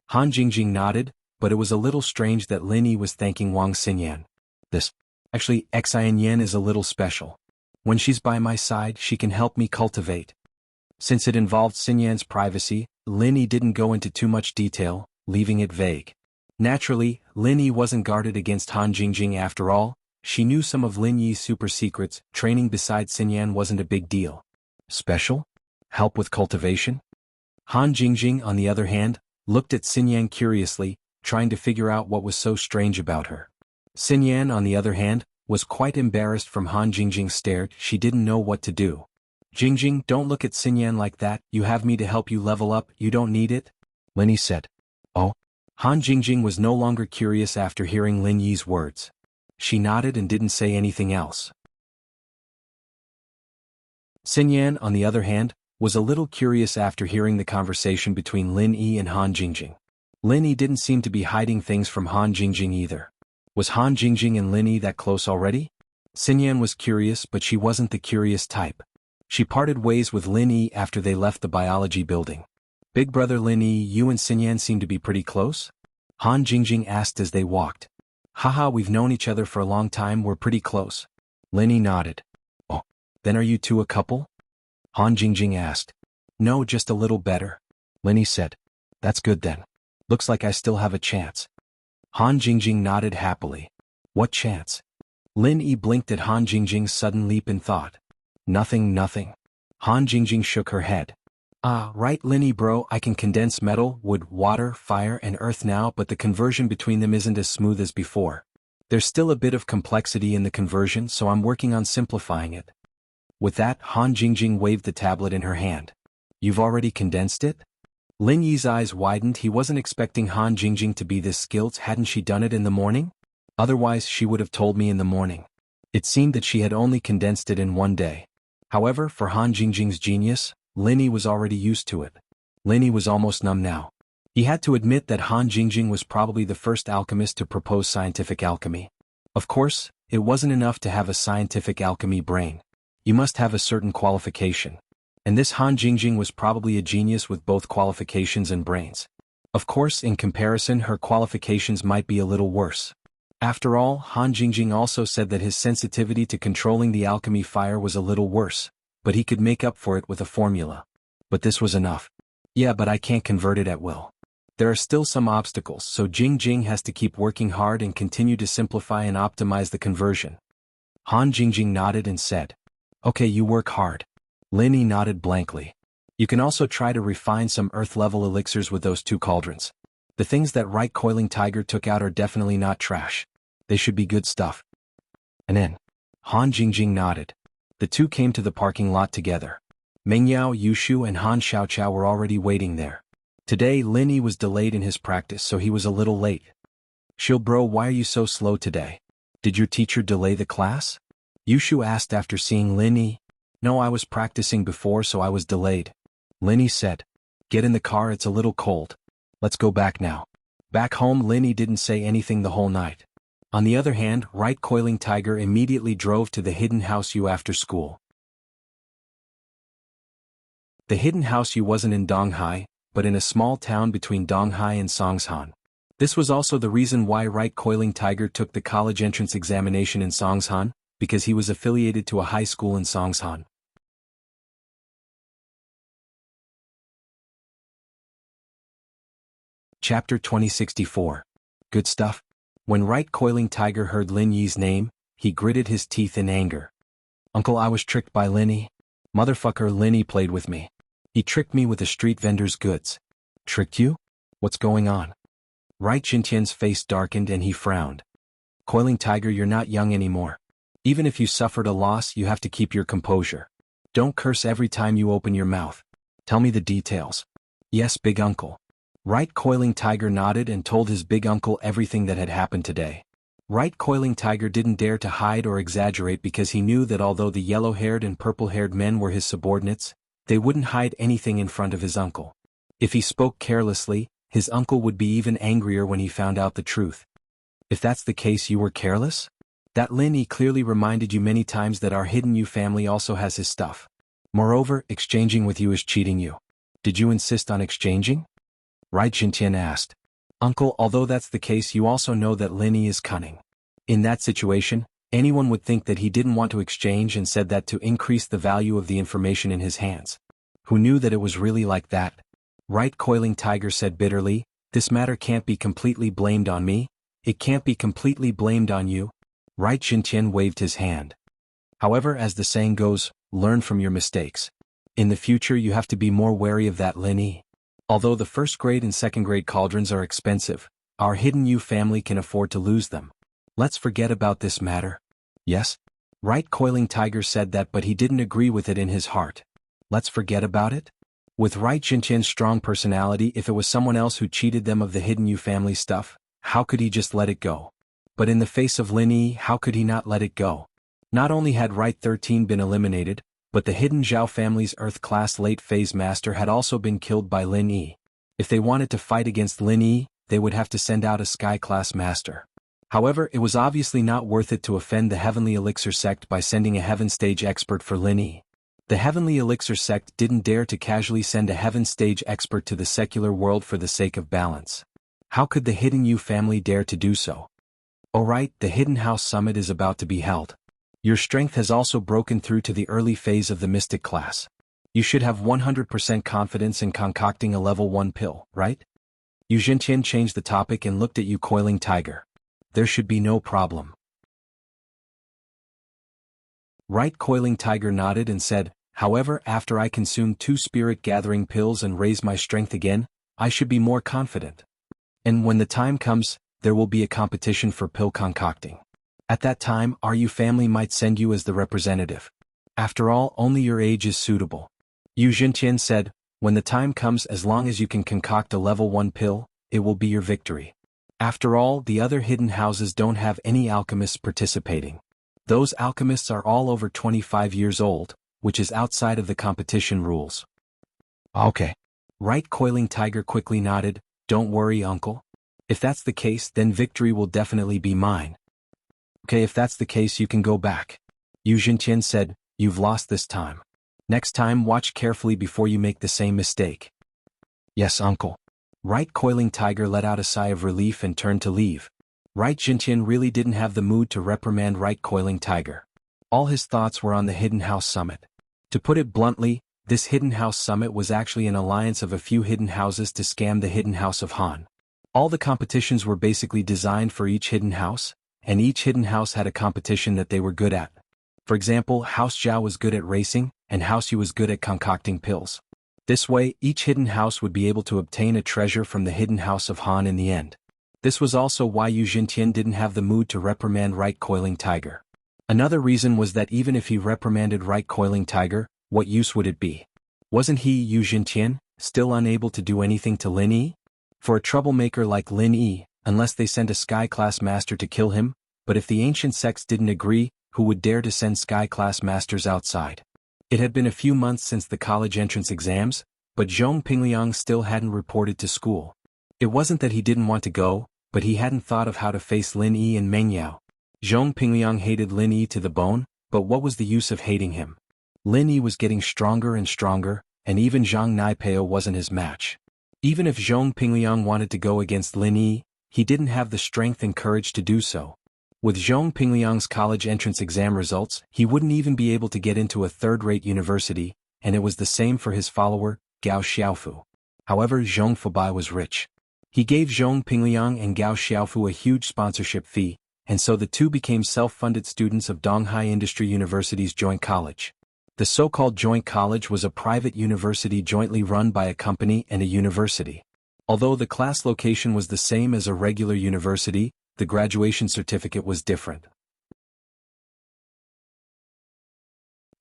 Han Jingjing nodded, but it was a little strange that Lin Yi was thanking Wang Xinyan. Actually, Xian is a little special. When she's by my side, she can help me cultivate. Since it involved Xinyan's privacy, Lin Yi didn't go into too much detail, leaving it vague. Naturally, Lin Yi wasn't guarded against Han Jingjing after all. She knew some of Lin Yi's super secrets. Training beside Xinyan wasn't a big deal. Special? Help with cultivation? Han Jingjing, on the other hand, looked at Xinyan curiously, trying to figure out what was so strange about her. Xinyan, on the other hand, was quite embarrassed from Han Jingjing's stare. She didn't know what to do. Jingjing, don't look at Xinyan like that. You have me to help you level up. You don't need it? Lin Yi said. Oh? Han Jingjing was no longer curious after hearing Lin Yi's words. She nodded and didn't say anything else. Xinyan, on the other hand, was a little curious after hearing the conversation between Lin Yi and Han Jingjing. Lin Yi didn't seem to be hiding things from Han Jingjing either. Was Han Jingjing and Lin Yi that close already? Xinyan was curious, but she wasn't the curious type. She parted ways with Lin Yi after they left the biology building. Big brother Lin Yi, you and Xinyan seem to be pretty close? Han Jingjing asked as they walked. Haha, we've known each other for a long time, we're pretty close. Lin Yi nodded. Oh, Then are you two a couple? Han Jingjing asked. No, just a little better. Lin said. That's good then. Looks like I still have a chance. Han Jingjing nodded happily. What chance? Lin Yi blinked at Han Jingjing's sudden leap in thought. Nothing, nothing. Han Jingjing shook her head. Ah, right Lin Yi bro, I can condense metal, wood, water, fire and earth now, but the conversion between them isn't as smooth as before. There's still a bit of complexity in the conversion, so I'm working on simplifying it. With that, Han Jingjing waved the tablet in her hand. You've already condensed it? Lin Yi's eyes widened. He wasn't expecting Han Jingjing to be this skilled. Hadn't she done it in the morning? Otherwise she would have told me in the morning. It seemed that she had only condensed it in one day. However, for Han Jingjing's genius, Lin Yi was already used to it. Lin Yi was almost numb now. He had to admit that Han Jingjing was probably the first alchemist to propose scientific alchemy. Of course, it wasn't enough to have a scientific alchemy brain. You must have a certain qualification. And this Han Jingjing was probably a genius with both qualifications and brains. Of course, in comparison, her qualifications might be a little worse. After all, Han Jingjing also said that his sensitivity to controlling the alchemy fire was a little worse, but he could make up for it with a formula. But this was enough. Yeah, but I can't convert it at will. There are still some obstacles, so Jingjing has to keep working hard and continue to simplify and optimize the conversion. Han Jingjing nodded and said, Okay, you work hard. Lin Yi nodded blankly. You can also try to refine some earth-level elixirs with those two cauldrons. The things that Right Coiling Tiger took out are definitely not trash. They should be good stuff. And then, Han Jingjing nodded. The two came to the parking lot together. Mengyao, Yushu and Han Xiaoqiao were already waiting there. Today Lin Yi was delayed in his practice, so he was a little late. Shil bro, why are you so slow today? Did your teacher delay the class? Yushu asked after seeing Lin Yi. No, I was practicing before, so I was delayed. Lin Yi said. Get in the car, it's a little cold. Let's go back now. Back home Lin Yi didn't say anything the whole night. On the other hand, Right Coiling Tiger immediately drove to the Hidden House U after school. The Hidden House U wasn't in Donghai, but in a small town between Donghai and Songshan. This was also the reason why Right Coiling Tiger took the college entrance examination in Songshan, because he was affiliated to a high school in Songshan. Chapter 2064. Good stuff. When Right Coiling Tiger heard Lin Yi's name, he gritted his teeth in anger. Uncle, I was tricked by Lin Yi. Motherfucker, Lin Yi played with me. He tricked me with a street vendor's goods. Tricked you? What's going on? Right Jintian's face darkened and he frowned. Coiling Tiger, you're not young anymore. Even if you suffered a loss, you have to keep your composure. Don't curse every time you open your mouth. Tell me the details. Yes, big uncle. Right Coiling Tiger nodded and told his big uncle everything that had happened today. Right Coiling Tiger didn't dare to hide or exaggerate because he knew that although the yellow-haired and purple-haired men were his subordinates, they wouldn't hide anything in front of his uncle. If he spoke carelessly, his uncle would be even angrier when he found out the truth. If that's the case, you were careless? That Lin Yi clearly reminded you many times that our Hidden You family also has his stuff. Moreover, exchanging with you is cheating you. Did you insist on exchanging? Right Jintian asked. Uncle, although that's the case, you also know that Lin Yi is cunning. In that situation, anyone would think that he didn't want to exchange and said that to increase the value of the information in his hands. Who knew that it was really like that? Right Coiling Tiger said bitterly, this matter can't be completely blamed on me. It can't be completely blamed on you. Right Jintian waved his hand. However, as the saying goes, learn from your mistakes. In the future you have to be more wary of that Lin Yi. Although the first grade and second grade cauldrons are expensive, our Hidden You family can afford to lose them. Let's forget about this matter. Yes? Right Coiling Tiger said that, but he didn't agree with it in his heart. Let's forget about it? With Right Jintian's strong personality, if it was someone else who cheated them of the Hidden You family stuff, how could he just let it go? But in the face of Lin Yi, how could he not let it go? Not only had Right 13 been eliminated, but the Hidden Zhao family's Earth-class late-phase master had also been killed by Lin Yi. If they wanted to fight against Lin Yi, they would have to send out a Sky-class master. However, it was obviously not worth it to offend the Heavenly Elixir sect by sending a Heaven Stage expert for Lin Yi. The Heavenly Elixir sect didn't dare to casually send a Heaven Stage expert to the secular world for the sake of balance. How could the Hidden You family dare to do so? Alright, the Hidden House Summit is about to be held. Your strength has also broken through to the early phase of the mystic class. You should have 100% confidence in concocting a level 1 pill, right? Yu Zhenqian changed the topic and looked at Yu Coiling Tiger. There should be no problem. Right Coiling Tiger nodded and said, however, after I consume 2 spirit-gathering pills and raise my strength again, I should be more confident. And when the time comes, there will be a competition for pill concocting. At that time, our family might send you as the representative. After all, only your age is suitable. Yu Zhenqian said, when the time comes, as long as you can concoct a level 1 pill, it will be your victory. After all, the other hidden houses don't have any alchemists participating. Those alchemists are all over 25 years old, which is outside of the competition rules. Okay. Right Coiling Tiger quickly nodded, don't worry, uncle. If that's the case, then victory will definitely be mine. Okay, if that's the case, you can go back. Yu Zhenqian said, you've lost this time. Next time, watch carefully before you make the same mistake. Yes, uncle. Right Coiling Tiger let out a sigh of relief and turned to leave. Right Zhenqian really didn't have the mood to reprimand Right Coiling Tiger. All his thoughts were on the Hidden House Summit. To put it bluntly, this Hidden House Summit was actually an alliance of a few hidden houses to scam the Hidden House of Han. All the competitions were basically designed for each hidden house, and each hidden house had a competition that they were good at. For example, House Zhao was good at racing, and House Yu was good at concocting pills. This way, each hidden house would be able to obtain a treasure from the hidden house of Han in the end. This was also why Yu Zhenqian didn't have the mood to reprimand Right Coiling Tiger. Another reason was that even if he reprimanded Right Coiling Tiger, what use would it be? Wasn't he, Yu Zhenqian, still unable to do anything to Lin Yi? For a troublemaker like Lin Yi, unless they sent a Sky-class master to kill him, but if the ancient sects didn't agree, who would dare to send Sky-class masters outside? It had been a few months since the college entrance exams, but Zhong Pingliang still hadn't reported to school. It wasn't that he didn't want to go, but he hadn't thought of how to face Lin Yi and Meng Yao. Zhong Pingliang hated Lin Yi to the bone, but what was the use of hating him? Lin Yi was getting stronger and stronger, and even Zhang Naipeo wasn't his match. Even if Zhong Pingliang wanted to go against Lin Yi, he didn't have the strength and courage to do so. With Zhong Pingliang's college entrance exam results, he wouldn't even be able to get into a third-rate university, and it was the same for his follower, Gao Xiaofu. However, Zhong Fubai was rich. He gave Zhong Pingliang and Gao Xiaofu a huge sponsorship fee, and so the two became self-funded students of Donghai Industry University's joint college. The so-called joint college was a private university jointly run by a company and a university. Although the class location was the same as a regular university, the graduation certificate was different.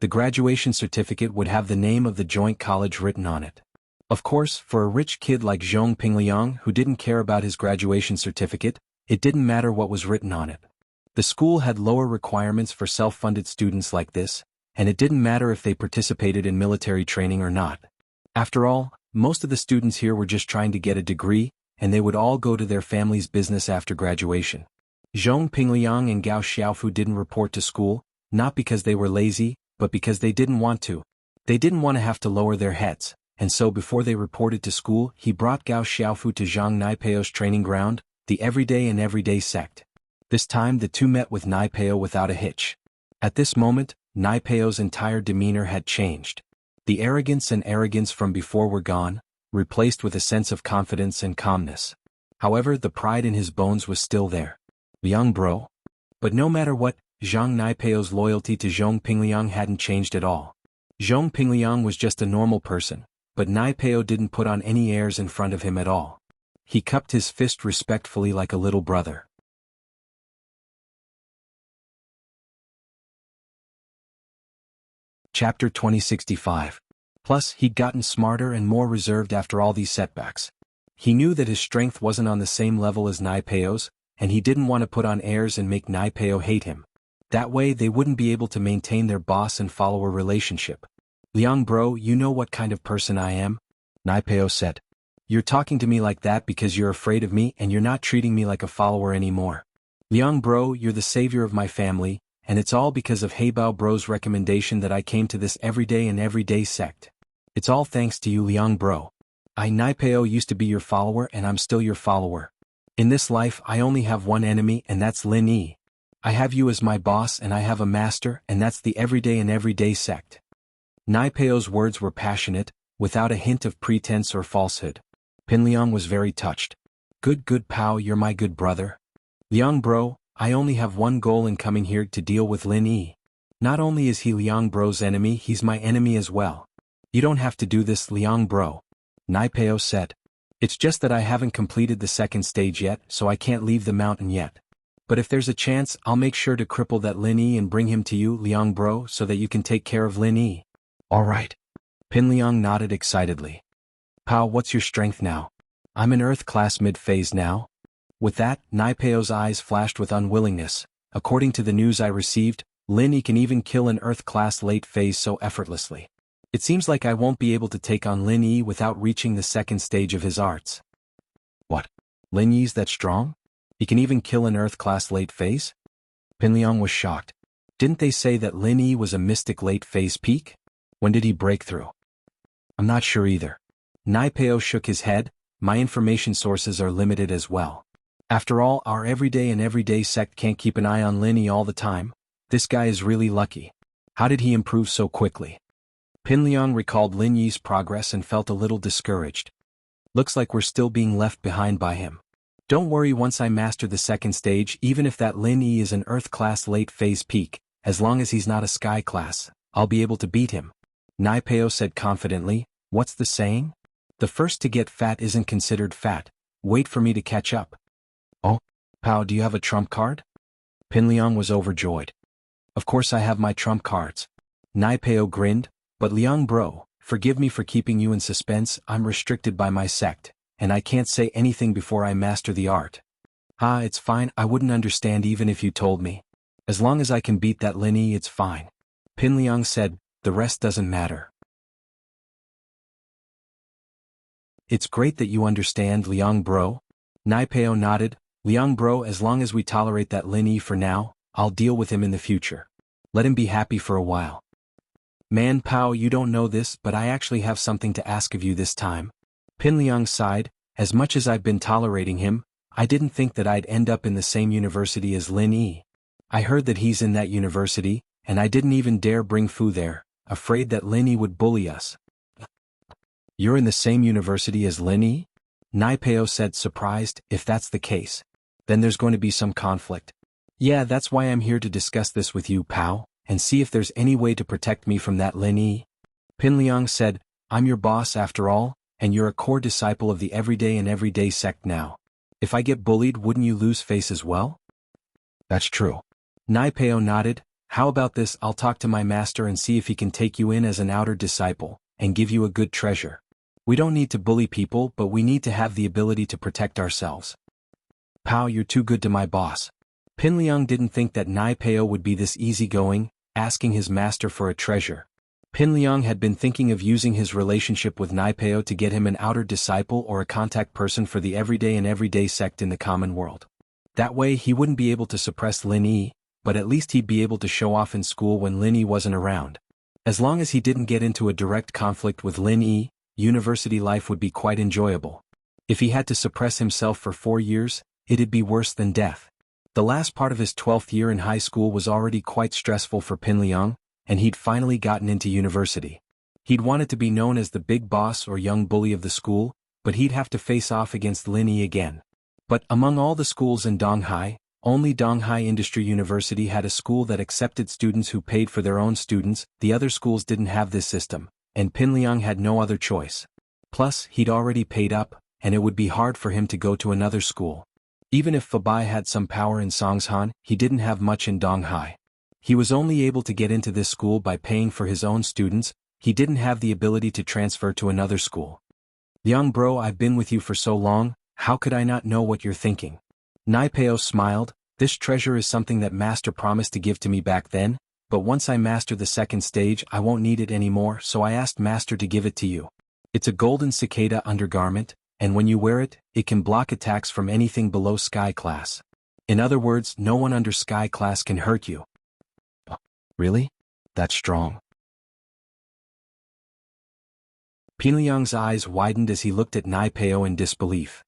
The graduation certificate would have the name of the joint college written on it. Of course, for a rich kid like Zhong Pingliang who didn't care about his graduation certificate, it didn't matter what was written on it. The school had lower requirements for self-funded students like this, and it didn't matter if they participated in military training or not. After all, most of the students here were just trying to get a degree, and they would all go to their family's business after graduation. Zhong Pingliang and Gao Xiaofu didn't report to school, not because they were lazy, but because they didn't want to. They didn't want to have to lower their heads, and so before they reported to school, he brought Gao Xiaofu to Zhang Naipeo's training ground, the Everyday and Everyday sect. This time the two met with Naipeo without a hitch. At this moment, Naipeo's entire demeanor had changed. The arrogance from before were gone, replaced with a sense of confidence and calmness. However, the pride in his bones was still there. Young bro. But no matter what, Zhang Naipeo's loyalty to Zhong Pingliang hadn't changed at all. Zhong Pingliang was just a normal person, but Naipeo didn't put on any airs in front of him at all. He cupped his fist respectfully like a little brother. Chapter 2065. Plus, he'd gotten smarter and more reserved after all these setbacks. He knew that his strength wasn't on the same level as Naipeo's, and he didn't want to put on airs and make Naipeo hate him. That way they wouldn't be able to maintain their boss and follower relationship. Liang bro, you know what kind of person I am? Naipeo said. You're talking to me like that because you're afraid of me and you're not treating me like a follower anymore. Liang bro, you're the savior of my family, and it's all because of Heibao bro's recommendation that I came to this Everyday and Everyday sect. It's all thanks to you, Liang bro. Naipeo used to be your follower and I'm still your follower. In this life I only have one enemy and that's Lin Yi. I have you as my boss and I have a master, and that's the everyday and everyday sect. Naipeo's words were passionate, without a hint of pretense or falsehood. Pinliang was very touched. Good Pao, you're my good brother. Liang bro, I only have one goal in coming here, to deal with Lin Yi. Not only is he Liang bro's enemy, he's my enemy as well. You don't have to do this, Liang bro. Naipeo said. It's just that I haven't completed the second stage yet, so I can't leave the mountain yet. But if there's a chance, I'll make sure to cripple that Lin Yi and bring him to you, Liang bro, so that you can take care of Lin Yi. Alright. Pinliang nodded excitedly. Pao, what's your strength now? I'm in Earth class mid-phase now. With that, Naipeo's eyes flashed with unwillingness. According to the news I received, Lin Yi can even kill an Earth class late phase so effortlessly. It seems like I won't be able to take on Lin Yi without reaching the second stage of his arts. What? Lin Yi's that strong? He can even kill an Earth class late phase? Pinliang was shocked. Didn't they say that Lin Yi was a mystic late phase peak? When did he break through? I'm not sure either. Naipeo shook his head. My information sources are limited as well. After all, our everyday sect can't keep an eye on Lin Yi all the time. This guy is really lucky. How did he improve so quickly? Pinliang recalled Lin Yi's progress and felt a little discouraged. Looks like we're still being left behind by him. Don't worry, once I master the second stage, even if that Lin Yi is an Earth class late phase peak, as long as he's not a Sky class, I'll be able to beat him. Naipeo said confidently. What's the saying? The first to get fat isn't considered fat. Wait for me to catch up. Oh, Pao, do you have a trump card? Pinliang was overjoyed. Of course I have my trump cards. Naipeo grinned. But Liang bro, forgive me for keeping you in suspense. I'm restricted by my sect, and I can't say anything before I master the art. It's fine, I wouldn't understand even if you told me. As long as I can beat that Lin Yi, it's fine. Pinliang said, the rest doesn't matter. It's great that you understand, Liang bro. Naipeo nodded. Liang bro, as long as we tolerate that Lin Yi for now, I'll deal with him in the future. Let him be happy for a while. Man Pao, you don't know this, but I actually have something to ask of you this time. Pinliang sighed. As much as I've been tolerating him, I didn't think that I'd end up in the same university as Lin Yi. I heard that he's in that university, and I didn't even dare bring Fu there, afraid that Lin Yi would bully us. You're in the same university as Lin Yi? Naipeo said, surprised. If that's the case, then there's going to be some conflict. Yeah, that's why I'm here to discuss this with you, Pao, and see if there's any way to protect me from that Lin Yi. Pinliang said, I'm your boss after all, and you're a core disciple of the everyday sect now. If I get bullied, wouldn't you lose face as well? That's true. Naipeo nodded. How about this, I'll talk to my master and see if he can take you in as an outer disciple, and give you a good treasure. We don't need to bully people, but we need to have the ability to protect ourselves. Pao, you're too good to my boss. Pinliang didn't think that Naipeo would be this easygoing, asking his master for a treasure. Pinliang had been thinking of using his relationship with Naipeo to get him an outer disciple or a contact person for the everyday sect in the common world. That way he wouldn't be able to suppress Lin Yi, but at least he'd be able to show off in school when Lin Yi wasn't around. As long as he didn't get into a direct conflict with Lin Yi, university life would be quite enjoyable. If he had to suppress himself for 4 years, it'd be worse than death. The last part of his 12th year in high school was already quite stressful for Pinliang, and he'd finally gotten into university. He'd wanted to be known as the big boss or young bully of the school, but he'd have to face off against Lin Yi again. But among all the schools in Donghai, only Donghai Industry University had a school that accepted students who paid for their own students. The other schools didn't have this system, and Pinliang had no other choice. Plus, he'd already paid up, and it would be hard for him to go to another school. Even if Fabai had some power in Songshan, he didn't have much in Donghai. He was only able to get into this school by paying for his own students. He didn't have the ability to transfer to another school. Young bro, I've been with you for so long, how could I not know what you're thinking? Naipeo smiled. This treasure is something that Master promised to give to me back then, but once I master the second stage I won't need it anymore, so I asked Master to give it to you. It's a golden cicada undergarment, and when you wear it, it can block attacks from anything below Sky class. In other words, no one under Sky class can hurt you. Really? That's strong. Pinliang's eyes widened as he looked at Naipeo in disbelief.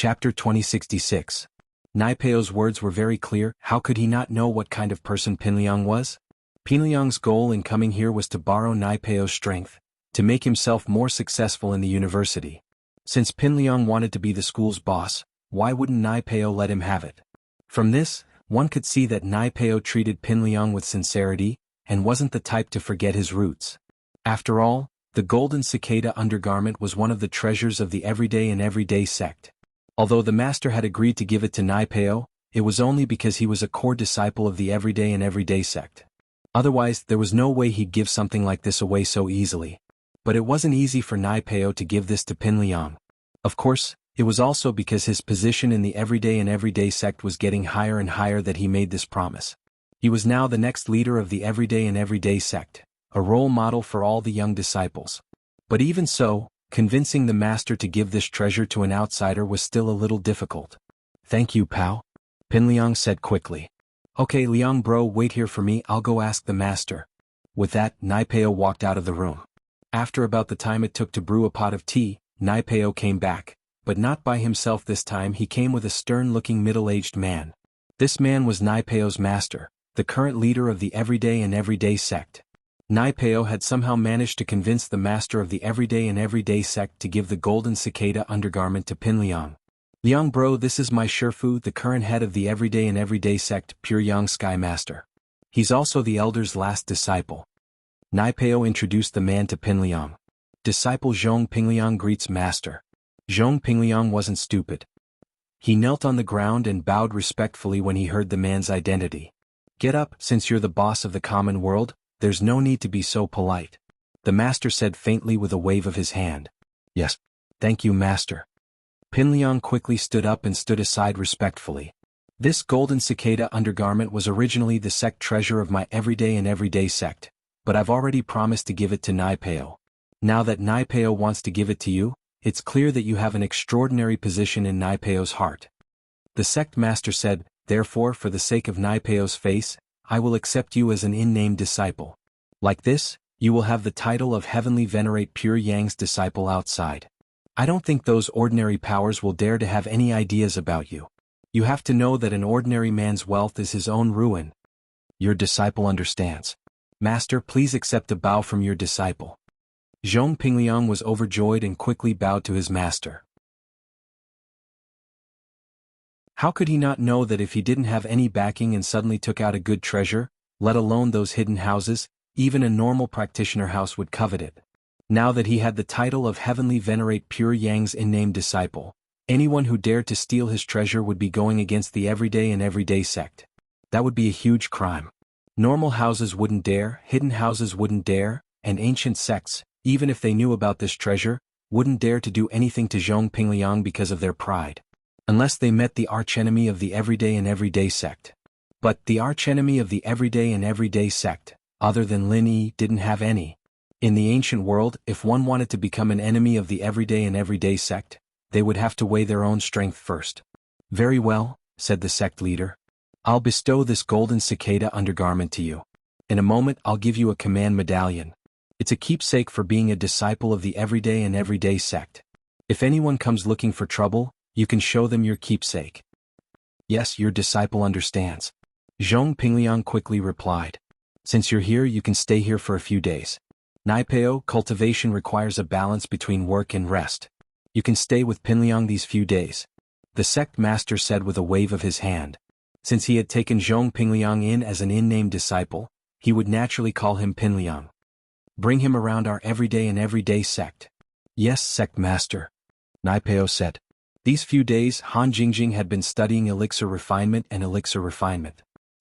Chapter 2066. Naipeo's words were very clear. How could he not know what kind of person Pinliang was? Pinliang's goal in coming here was to borrow Naipeo's strength, to make himself more successful in the university. Since Pinliang wanted to be the school's boss, why wouldn't Naipeo let him have it? From this, one could see that Naipeo treated Pinliang with sincerity, and wasn't the type to forget his roots. After all, the golden cicada undergarment was one of the treasures of the everyday sect. Although the master had agreed to give it to Naipeo, it was only because he was a core disciple of the everyday sect. Otherwise, there was no way he'd give something like this away so easily. But it wasn't easy for Naipeo to give this to Pinliang. Of course, it was also because his position in the everyday sect was getting higher and higher that he made this promise. He was now the next leader of the everyday sect, a role model for all the young disciples. But even so, convincing the master to give this treasure to an outsider was still a little difficult. "Thank you, Pao," Pinliang said quickly. "Okay, Liang bro, wait here for me, I'll go ask the master." With that, Naipeo walked out of the room. After about the time it took to brew a pot of tea, Naipeo came back, but not by himself this time. He came with a stern-looking middle-aged man. This man was Naipeo's master, the current leader of the everyday sect. Naipeo had somehow managed to convince the master of the everyday sect to give the golden cicada undergarment to Pinliang. "Liang bro, this is my Shifu, the current head of the everyday sect, Pure Yang Sky Master. He's also the elder's last disciple." Naipeo introduced the man to Pinliang. "Disciple Zhong Pingliang greets master." Zhong Pingliang wasn't stupid. He knelt on the ground and bowed respectfully when he heard the man's identity. "Get up, since you're the boss of the common world. There's no need to be so polite," the master said faintly with a wave of his hand. "Yes. Thank you, master." Pinliang quickly stood up and stood aside respectfully. "This golden cicada undergarment was originally the sect treasure of my everyday sect, but I've already promised to give it to Naipeo. Now that Naipeo wants to give it to you, it's clear that you have an extraordinary position in Naipeo's heart." The sect master said, "Therefore, for the sake of Naipeo's face, I will accept you as an in-name disciple. Like this, you will have the title of Heavenly Venerate Pure Yang's disciple outside. I don't think those ordinary powers will dare to have any ideas about you. You have to know that an ordinary man's wealth is his own ruin." "Your disciple understands. Master, please accept a bow from your disciple." Zhong Pingliang was overjoyed and quickly bowed to his master. How could he not know that if he didn't have any backing and suddenly took out a good treasure, let alone those hidden houses, even a normal practitioner house would covet it? Now that he had the title of Heavenly Venerate Pure Yang's in-name disciple, anyone who dared to steal his treasure would be going against the everyday sect. That would be a huge crime. Normal houses wouldn't dare, hidden houses wouldn't dare, and ancient sects, even if they knew about this treasure, wouldn't dare to do anything to Zhong Pingliang because of their pride. Unless they met the archenemy of the everyday sect. But the archenemy of the everyday sect, other than Lin Yi, didn't have any. In the ancient world, if one wanted to become an enemy of the everyday sect, they would have to weigh their own strength first. "Very well," said the sect leader. "I'll bestow this golden cicada undergarment to you. In a moment I'll give you a command medallion. It's a keepsake for being a disciple of the everyday sect. If anyone comes looking for trouble, you can show them your keepsake." "Yes, your disciple understands," Zhong Pingliang quickly replied. "Since you're here, you can stay here for a few days. Naipeo, cultivation requires a balance between work and rest. You can stay with Pinliang these few days," the sect master said with a wave of his hand. Since he had taken Zhong Pingliang in as an in-name disciple, he would naturally call him Pinliang. "Bring him around our everyday sect." "Yes, sect master," Naipeo said. These few days Han Jingjing had been studying elixir refinement.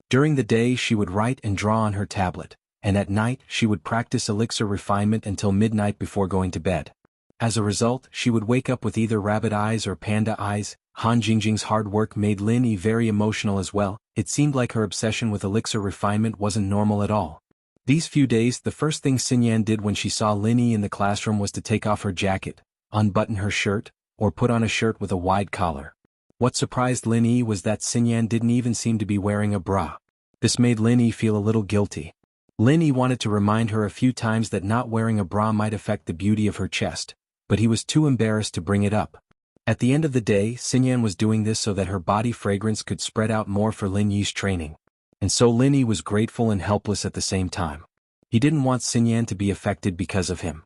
During the day she would write and draw on her tablet, and at night she would practice elixir refinement until midnight before going to bed. As a result, she would wake up with either rabbit eyes or panda eyes. Han Jingjing's hard work made Lin Yi very emotional as well. It seemed like her obsession with elixir refinement wasn't normal at all. These few days, the first thing Xinyan did when she saw Lin Yi in the classroom was to take off her jacket, unbutton her shirt, or put on a shirt with a wide collar. What surprised Lin Yi was that Xinyan didn't even seem to be wearing a bra. This made Lin Yi feel a little guilty. Lin Yi wanted to remind her a few times that not wearing a bra might affect the beauty of her chest, but he was too embarrassed to bring it up. At the end of the day, Xinyan was doing this so that her body fragrance could spread out more for Lin Yi's training. And so Lin Yi was grateful and helpless at the same time. He didn't want Xinyan to be affected because of him.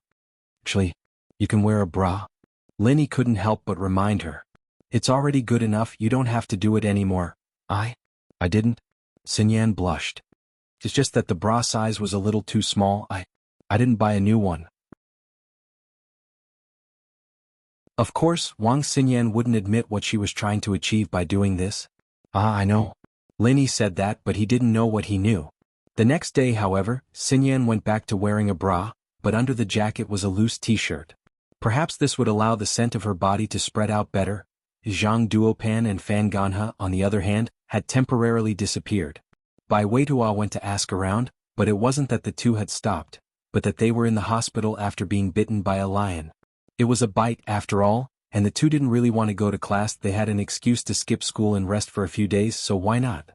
Actually, you can wear a bra. Lin Yi couldn't help but remind her. It's already good enough, you don't have to do it anymore. I didn't. Xinyan blushed. It's just that the bra size was a little too small. I didn't buy a new one. Of course, Wang Xinyan wouldn't admit what she was trying to achieve by doing this. I know. Lin Yi said that, but he didn't know what he knew. The next day, however, Xinyan went back to wearing a bra, but under the jacket was a loose t-shirt. Perhaps this would allow the scent of her body to spread out better. Zhang Duopan and Fan Ganhe, on the other hand, had temporarily disappeared. Bai Weituo went to ask around, but it wasn't that the two had stopped, but that they were in the hospital after being bitten by a lion. It was a bite after all, and the two didn't really want to go to class. They had an excuse to skip school and rest for a few days, so why not?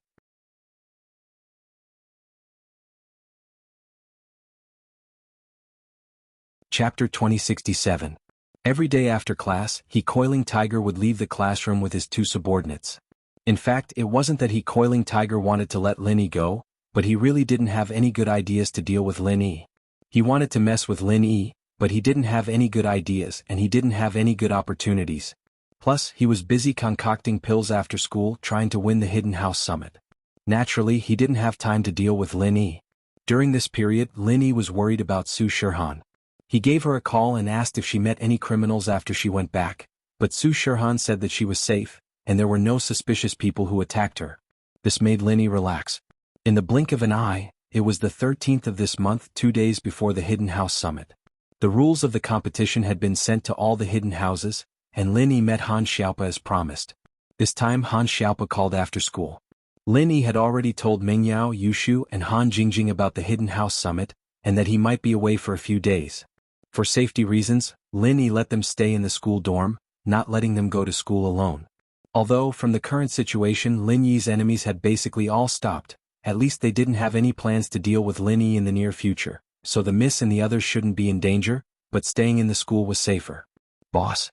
Chapter 2067. Every day after class, Coiling Tiger would leave the classroom with his two subordinates. In fact, it wasn't that Coiling Tiger wanted to let Lin Yi go, but he really didn't have any good ideas to deal with Lin Yi. He wanted to mess with Lin Yi, but he didn't have any good ideas and he didn't have any good opportunities. Plus, he was busy concocting pills after school trying to win the Hidden House Summit. Naturally, he didn't have time to deal with Lin Yi. During this period, Lin Yi was worried about Su Shirhan. He gave her a call and asked if she met any criminals after she went back, but Su Shirhan said that she was safe, and there were no suspicious people who attacked her. This made Lin Yi relax. In the blink of an eye, it was the 13th of this month, 2 days before the Hidden House Summit. The rules of the competition had been sent to all the hidden houses, and Lin Yi met Han Xiaopa as promised. This time Han Xiaopa called after school. Lin Yi had already told Mingyao, Yushu, and Han Jingjing about the Hidden House Summit, and that he might be away for a few days. For safety reasons, Lin Yi let them stay in the school dorm, not letting them go to school alone. Although, from the current situation, Lin Yi's enemies had basically all stopped, at least they didn't have any plans to deal with Lin Yi in the near future, so the miss and the others shouldn't be in danger, but staying in the school was safer. Boss.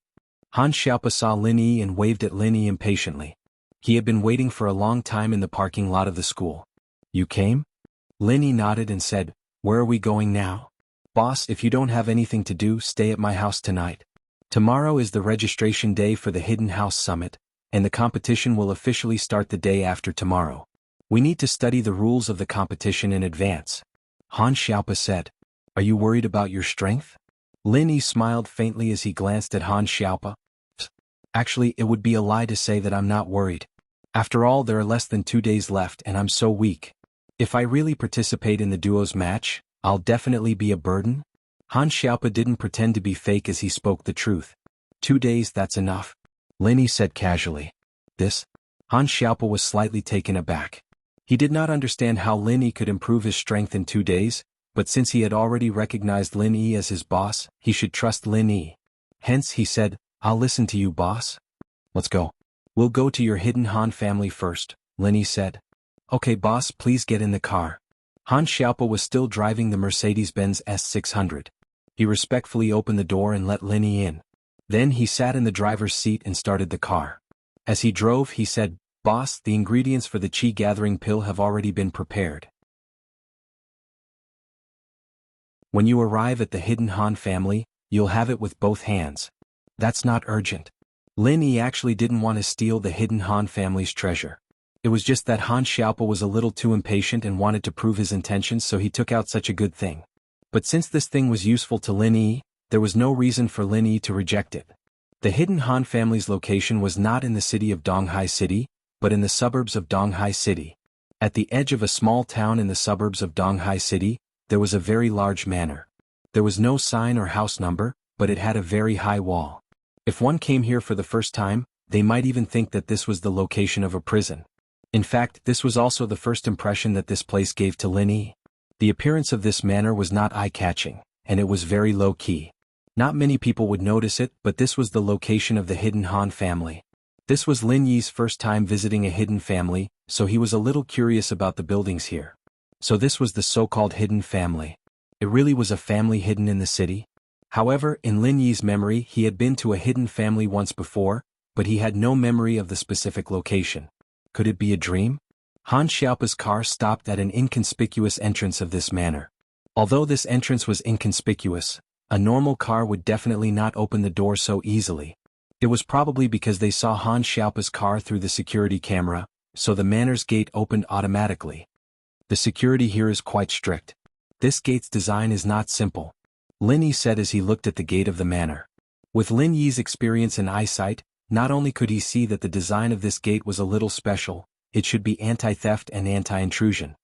Han Xiaopa saw Lin Yi and waved at Lin Yi impatiently. He had been waiting for a long time in the parking lot of the school. You came? Lin Yi nodded and said, where are we going now? Boss, if you don't have anything to do, stay at my house tonight. Tomorrow is the registration day for the Hidden House Summit, and the competition will officially start the day after tomorrow. We need to study the rules of the competition in advance. Han Xiaopa said. Are you worried about your strength? Lin Yi smiled faintly as he glanced at Han Xiaopa. Actually, it would be a lie to say that I'm not worried. After all, there are less than 2 days left and I'm so weak. If I really participate in the duos match, I'll definitely be a burden. Han Xiaopa didn't pretend to be fake as he spoke the truth. 2 days, that's enough. Lin Yi said casually. This? Han Xiaopa was slightly taken aback. He did not understand how Lin Yi could improve his strength in 2 days, but since he had already recognized Lin Yi as his boss, he should trust Lin Yi. Hence, he said, I'll listen to you, boss. Let's go. We'll go to your hidden Han family first, Lin Yi said. Okay, boss, please get in the car. Han Xiaopa was still driving the Mercedes-Benz S600. He respectfully opened the door and let Lin Yi in. Then he sat in the driver's seat and started the car. As he drove, he said, Boss, the ingredients for the qi gathering pill have already been prepared. When you arrive at the hidden Han family, you'll have it with both hands. That's not urgent. Lin Yi actually didn't want to steal the hidden Han family's treasure. It was just that Han Xiaopa was a little too impatient and wanted to prove his intentions, so he took out such a good thing. But since this thing was useful to Lin Yi, there was no reason for Lin Yi to reject it. The hidden Han family's location was not in the city of Donghai City, but in the suburbs of Donghai City. At the edge of a small town in the suburbs of Donghai City, there was a very large manor. There was no sign or house number, but it had a very high wall. If one came here for the first time, they might even think that this was the location of a prison. In fact, this was also the first impression that this place gave to Lin Yi. The appearance of this manor was not eye-catching, and it was very low-key. Not many people would notice it, but this was the location of the hidden Han family. This was Lin Yi's first time visiting a hidden family, so he was a little curious about the buildings here. So this was the so-called hidden family. It really was a family hidden in the city? However, in Lin Yi's memory he had been to a hidden family once before, but he had no memory of the specific location. Could it be a dream? Han Xiaopa's car stopped at an inconspicuous entrance of this manner. Although this entrance was inconspicuous, a normal car would definitely not open the door so easily. It was probably because they saw Han Xiaopa's car through the security camera, so the manor's gate opened automatically. The security here is quite strict. This gate's design is not simple, Lin Yi said as he looked at the gate of the manor. With Lin Yi's experience and eyesight, not only could he see that the design of this gate was a little special, it should be anti-theft and anti-intrusion.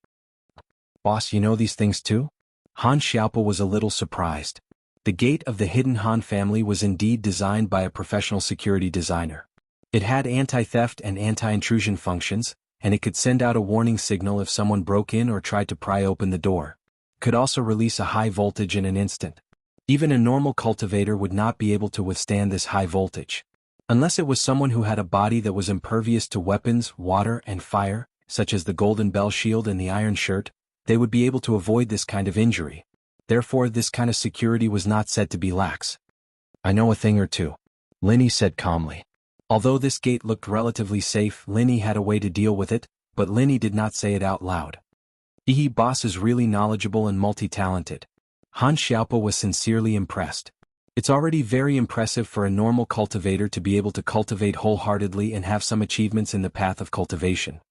Boss, you know these things too? Han Xiaopa was a little surprised. The gate of the hidden Han family was indeed designed by a professional security designer. It had anti-theft and anti-intrusion functions, and it could send out a warning signal if someone broke in or tried to pry open the door. It could also release a high voltage in an instant. Even a normal cultivator would not be able to withstand this high voltage. Unless it was someone who had a body that was impervious to weapons, water, and fire, such as the golden bell shield and the iron shirt, they would be able to avoid this kind of injury. Therefore, this kind of security was not said to be lax. I know a thing or two, Lin Yi said calmly. Although this gate looked relatively safe, Lin Yi had a way to deal with it, but Lin Yi did not say it out loud. Boss is really knowledgeable and multi-talented. Han Xiaopa was sincerely impressed. It's already very impressive for a normal cultivator to be able to cultivate wholeheartedly and have some achievements in the path of cultivation.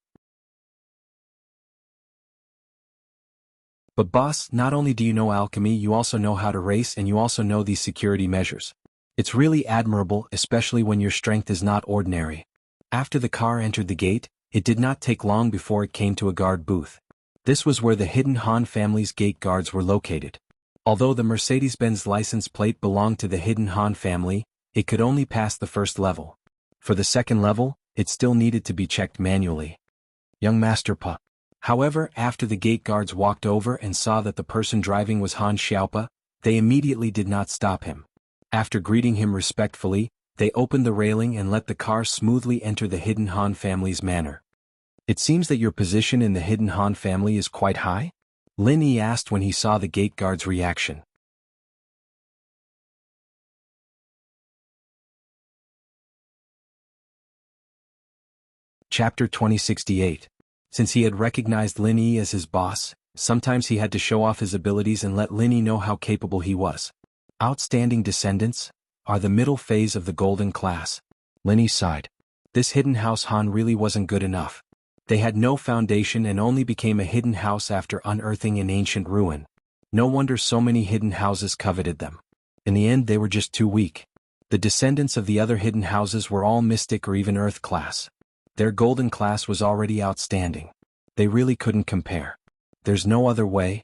But boss, not only do you know alchemy, you also know how to race and you also know these security measures. It's really admirable, especially when your strength is not ordinary. After the car entered the gate, it did not take long before it came to a guard booth. This was where the hidden Han family's gate guards were located. Although the Mercedes-Benz license plate belonged to the hidden Han family, it could only pass the first level. For the second level, it still needed to be checked manually. Young Master Pa. However, after the gate guards walked over and saw that the person driving was Han Xiaopa, they immediately did not stop him. After greeting him respectfully, they opened the railing and let the car smoothly enter the hidden Han family's manor. It seems that your position in the hidden Han family is quite high? Lin Yi asked when he saw the gate guard's reaction. Chapter 2068. Since he had recognized Lin Yi as his boss, sometimes he had to show off his abilities and let Lin Yi know how capable he was. Outstanding descendants are the middle phase of the golden class. Lin Yi sighed. This hidden house Han really wasn't good enough. They had no foundation and only became a hidden house after unearthing an ancient ruin. No wonder so many hidden houses coveted them. In the end, they were just too weak. The descendants of the other hidden houses were all mystic or even earth class. Their golden class was already outstanding. They really couldn't compare. There's no other way?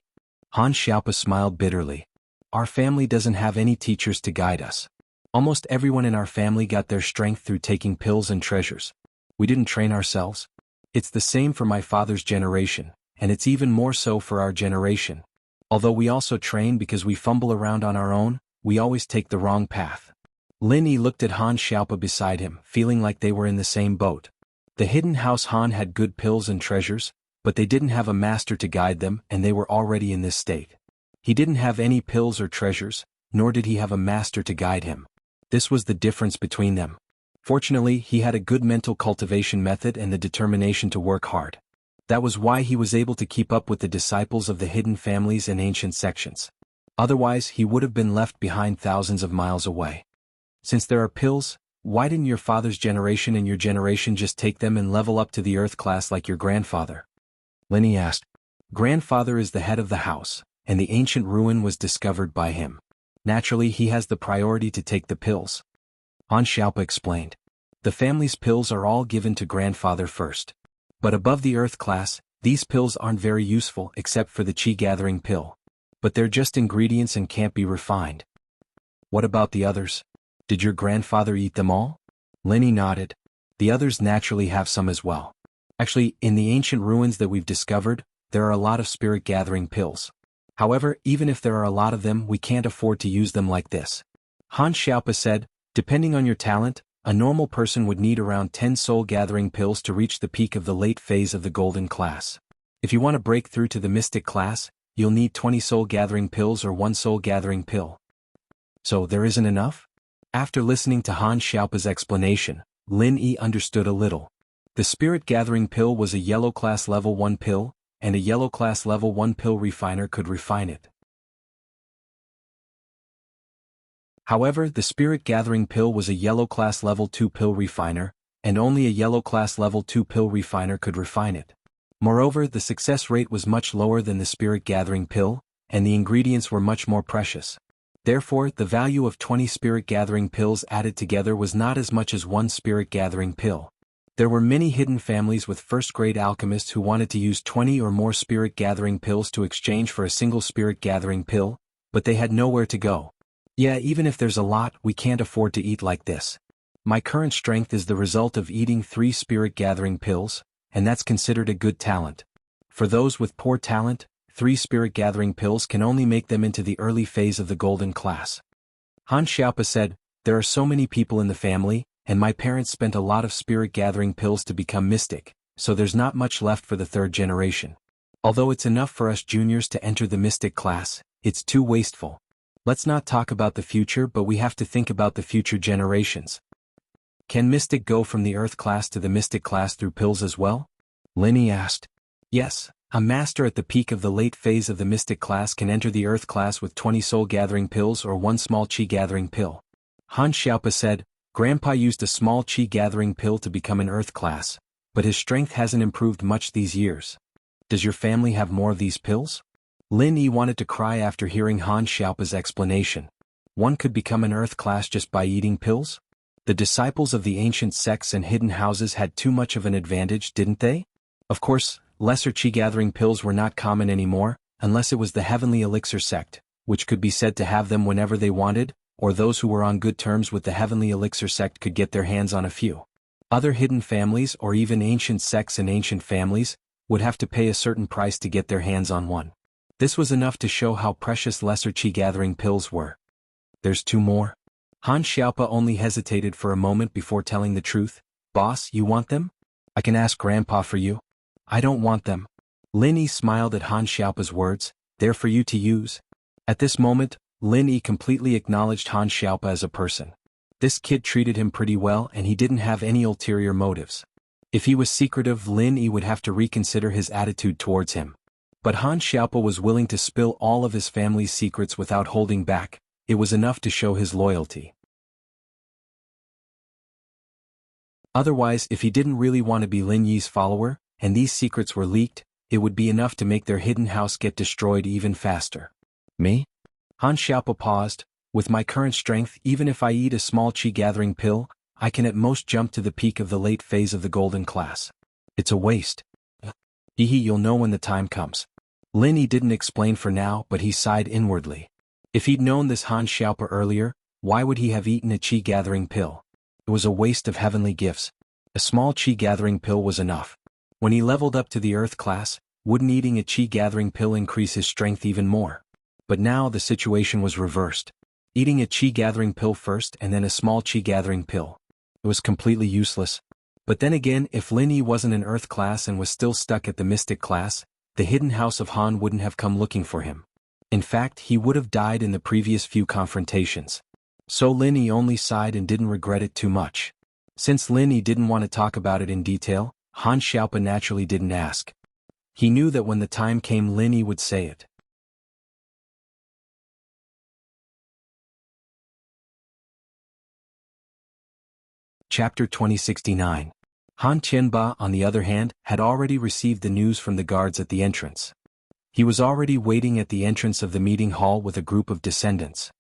Han Xiaopa smiled bitterly. Our family doesn't have any teachers to guide us. Almost everyone in our family got their strength through taking pills and treasures. We didn't train ourselves. It's the same for my father's generation, and it's even more so for our generation. Although we also train because we fumble around on our own, we always take the wrong path. Lin Yi looked at Han Xiaopa beside him, feeling like they were in the same boat. The hidden house Han had good pills and treasures, but they didn't have a master to guide them and they were already in this state. He didn't have any pills or treasures, nor did he have a master to guide him. This was the difference between them. Fortunately, he had a good mental cultivation method and the determination to work hard. That was why he was able to keep up with the disciples of the hidden families and ancient sections. Otherwise, he would have been left behind thousands of miles away. Since there are pills, why didn't your father's generation and your generation just take them and level up to the earth class like your grandfather? Lin Yi asked. Grandfather is the head of the house, and the ancient ruin was discovered by him. Naturally, he has the priority to take the pills. Han Xiaopa explained. The family's pills are all given to grandfather first. But above the earth class, these pills aren't very useful except for the qi-gathering pill. But they're just ingredients and can't be refined. What about the others? Did your grandfather eat them all? Lin Yi nodded. The others naturally have some as well. Actually, in the ancient ruins that we've discovered, there are a lot of spirit-gathering pills. However, even if there are a lot of them, we can't afford to use them like this. Han Xiaopa said, depending on your talent, a normal person would need around 10 soul-gathering pills to reach the peak of the late phase of the golden class. If you want to break through to the mystic class, you'll need 20 soul-gathering pills or 1 soul-gathering pill. So there isn't enough? After listening to Han Xiaopa's explanation, Lin Yi understood a little. The spirit gathering pill was a yellow class level 1 pill, and a yellow class level 1 pill refiner could refine it. However, the spirit gathering pill was a yellow class level 2 pill refiner, and only a yellow class level 2 pill refiner could refine it. Moreover, the success rate was much lower than the spirit gathering pill, and the ingredients were much more precious. Therefore, the value of 20 spirit gathering pills added together was not as much as one spirit gathering pill. There were many hidden families with first-grade alchemists who wanted to use 20 or more spirit gathering pills to exchange for a single spirit gathering pill, but they had nowhere to go. Yeah, even if there's a lot, we can't afford to eat like this. My current strength is the result of eating 3 spirit gathering pills, and that's considered a good talent. For those with poor talent, 3 spirit gathering pills can only make them into the early phase of the golden class. Han Xiaopa said, there are so many people in the family, and my parents spent a lot of spirit gathering pills to become mystic, so there's not much left for the 3rd generation. Although it's enough for us juniors to enter the mystic class, it's too wasteful. Let's not talk about the future, but we have to think about the future generations. Can mystic go from the earth class to the mystic class through pills as well? Lin Yi asked. Yes, a master at the peak of the late phase of the mystic class can enter the earth class with 20 soul gathering pills or 1 small qi gathering pill. Han Xiaopa said, Grandpa used a small qi gathering pill to become an earth class, but his strength hasn't improved much these years. Does your family have more of these pills? Lin Yi wanted to cry after hearing Han Xiaopa's explanation. One could become an earth class just by eating pills? The disciples of the ancient sects and hidden houses had too much of an advantage, didn't they? Of course, lesser qi gathering pills were not common anymore, unless it was the heavenly elixir sect, which could be said to have them whenever they wanted, or those who were on good terms with the heavenly elixir sect could get their hands on a few. Other hidden families or even ancient sects and ancient families would have to pay a certain price to get their hands on one. This was enough to show how precious lesser qi gathering pills were. There's 2 more? Han Xiaopa only hesitated for a moment before telling the truth. Boss, you want them? I can ask Grandpa for you. I don't want them. Lin Yi smiled at Han Xiaopa's words. They're for you to use. At this moment, Lin Yi completely acknowledged Han Xiaopa as a person. This kid treated him pretty well and he didn't have any ulterior motives. If he was secretive, Lin Yi would have to reconsider his attitude towards him. But Han Xiaopa was willing to spill all of his family's secrets without holding back. It was enough to show his loyalty. Otherwise, if he didn't really want to be Lin Yi's follower, and these secrets were leaked, it would be enough to make their hidden house get destroyed even faster. Me? Han Xiaopa paused. With my current strength, even if I eat a small qi gathering pill, I can at most jump to the peak of the late phase of the golden class. It's a waste. Hehe, you'll know when the time comes. Lin Yi didn't explain for now, but he sighed inwardly. If he'd known this Han Xiaopa earlier, why would he have eaten a qi gathering pill? It was a waste of heavenly gifts. A small qi gathering pill was enough. When he leveled up to the earth class, wouldn't eating a qi gathering pill increase his strength even more? But now the situation was reversed. Eating a qi gathering pill first and then a small qi gathering pill. It was completely useless. But then again, if Lin Yi wasn't an earth class and was still stuck at the mystic class, the hidden house of Han wouldn't have come looking for him. In fact, he would have died in the previous few confrontations. So Lin Yi only sighed and didn't regret it too much. Since Lin Yi didn't want to talk about it in detail, Han Xiaopa naturally didn't ask. He knew that when the time came Lin Yi would say it. Chapter 2069. Han Qianba, on the other hand, had already received the news from the guards at the entrance. He was already waiting at the entrance of the meeting hall with a group of descendants.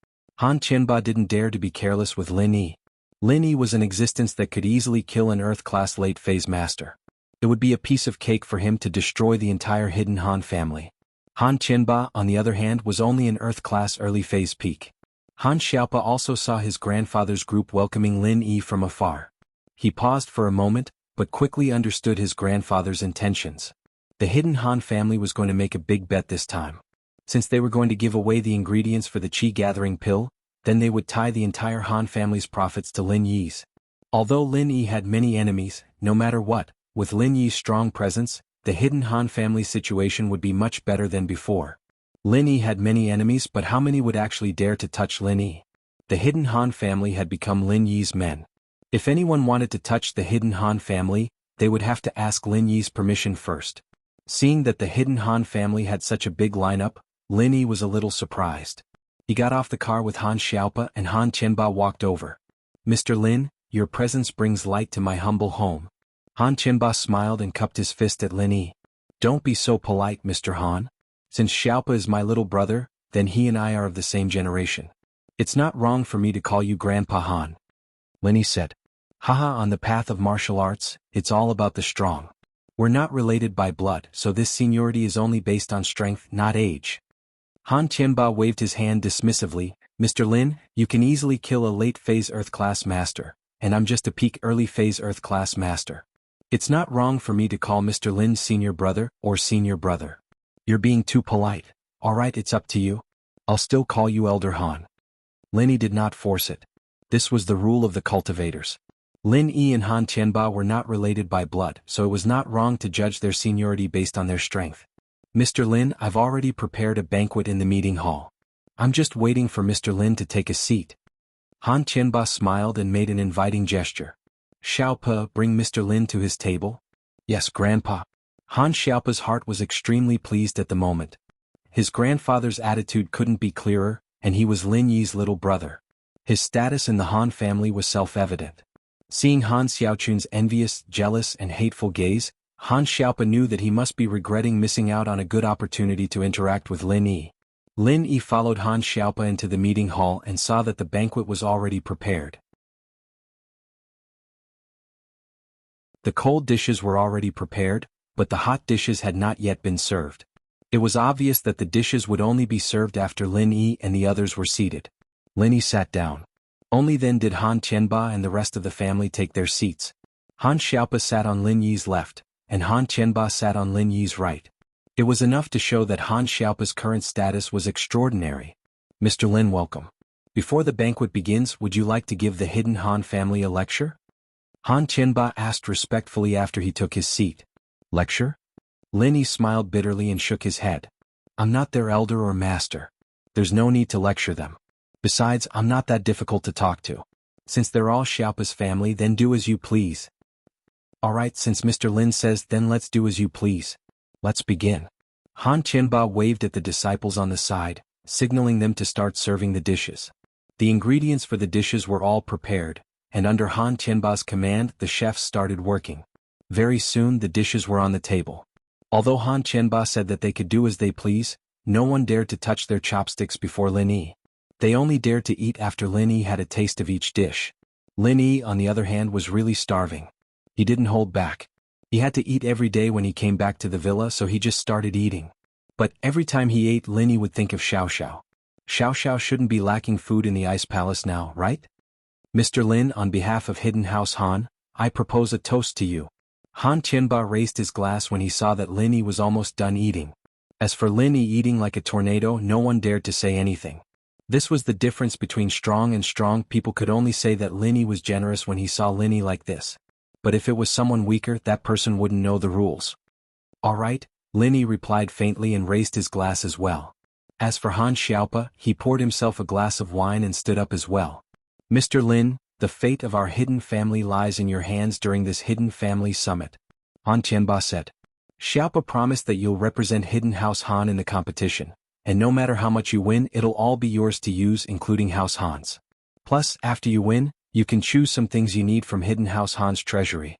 Han Qianba didn't dare to be careless with Lin Yi. Lin Yi was an existence that could easily kill an Earth-class late-phase master. It would be a piece of cake for him to destroy the entire hidden Han family. Han Qianba, on the other hand, was only an Earth-class early-phase peak. Han Xiaopa also saw his grandfather's group welcoming Lin Yi from afar. He paused for a moment, but quickly understood his grandfather's intentions. The hidden Han family was going to make a big bet this time. Since they were going to give away the ingredients for the qi gathering pill, then they would tie the entire Han family's profits to Lin Yi's. Although Lin Yi had many enemies, no matter what, with Lin Yi's strong presence, the hidden Han family's situation would be much better than before. Lin Yi had many enemies, but how many would actually dare to touch Lin Yi? The Hidden Han family had become Lin Yi's men. If anyone wanted to touch the Hidden Han family, they would have to ask Lin Yi's permission first. Seeing that the Hidden Han family had such a big lineup, Lin Yi was a little surprised. He got off the car with Han Xiaopa and Han Qianba walked over. "Mr. Lin, your presence brings light to my humble home." Han Qianba smiled and cupped his fist at Lin Yi. "Don't be so polite, Mr. Han. Since Xiaopa is my little brother, then he and I are of the same generation. It's not wrong for me to call you Grandpa Han." Lin Yi said. "Haha, on the path of martial arts, it's all about the strong. We're not related by blood, so this seniority is only based on strength, not age." Han Qianba waved his hand dismissively. "Mr. Lin, you can easily kill a late-phase Earth-class master, and I'm just a peak early-phase Earth-class master. It's not wrong for me to call Mr. Lin senior brother or senior brother. You're being too polite. Alright, it's up to you. I'll still call you Elder Han." Lin Yi did not force it. This was the rule of the cultivators. Lin Yi and Han Qianba were not related by blood, so it was not wrong to judge their seniority based on their strength. "Mr. Lin, I've already prepared a banquet in the meeting hall. I'm just waiting for Mr. Lin to take a seat." Han Qianba smiled and made an inviting gesture. "Xiaopa, bring Mr. Lin to his table?" "Yes, Grandpa." Han Xiaopa's heart was extremely pleased at the moment. His grandfather's attitude couldn't be clearer, and he was Lin Yi's little brother. His status in the Han family was self-evident. Seeing Han Xiaochun's envious, jealous, and hateful gaze, Han Xiaopa knew that he must be regretting missing out on a good opportunity to interact with Lin Yi. Lin Yi followed Han Xiaopa into the meeting hall and saw that the banquet was already prepared. The cold dishes were already prepared, but the hot dishes had not yet been served. It was obvious that the dishes would only be served after Lin Yi and the others were seated. Lin Yi sat down. Only then did Han Qianba and the rest of the family take their seats. Han Xiaopa sat on Lin Yi's left, and Han Qianba sat on Lin Yi's right. It was enough to show that Han Xiaopa's current status was extraordinary. "Mr. Lin, welcome. Before the banquet begins, would you like to give the Hidden Han family a lecture?" Han Qianba asked respectfully after he took his seat. "Lecture?" Lin Yi smiled bitterly and shook his head. "I'm not their elder or master. There's no need to lecture them. Besides, I'm not that difficult to talk to. Since they're all Xiaopa's family, then do as you please." "Alright, since Mr. Lin says, then let's do as you please. Let's begin." Han Qianba waved at the disciples on the side, signaling them to start serving the dishes. The ingredients for the dishes were all prepared, and under Han Qianba's command the chefs started working. Very soon the dishes were on the table. Although Han Qianba said that they could do as they please, no one dared to touch their chopsticks before Lin Yi. They only dared to eat after Lin Yi had a taste of each dish. Lin Yi, on the other hand, was really starving. He didn't hold back. He had to eat every day when he came back to the villa, so he just started eating. But every time he ate, Lin Yi would think of Xiao Xiao. Xiao Xiao shouldn't be lacking food in the Ice Palace now, right? "Mr. Lin, on behalf of Hidden House Han, I propose a toast to you." Han Qianba raised his glass when he saw that Lin Yi was almost done eating. As for Lin Yi eating like a tornado, no one dared to say anything. This was the difference between strong and strong. People could only say that Lin Yi was generous when he saw Lin Yi like this. But if it was someone weaker, that person wouldn't know the rules. "Alright," Lin Yi replied faintly and raised his glass as well. As for Han Xiaopa, he poured himself a glass of wine and stood up as well. "Mr. Lin, the fate of our hidden family lies in your hands during this Hidden Family Summit," Han Qianba said. "Xiaopa promised that you'll represent Hidden House Han in the competition, and no matter how much you win, it'll all be yours to use, including House Han's. Plus, after you win, you can choose some things you need from Hidden House Han's treasury."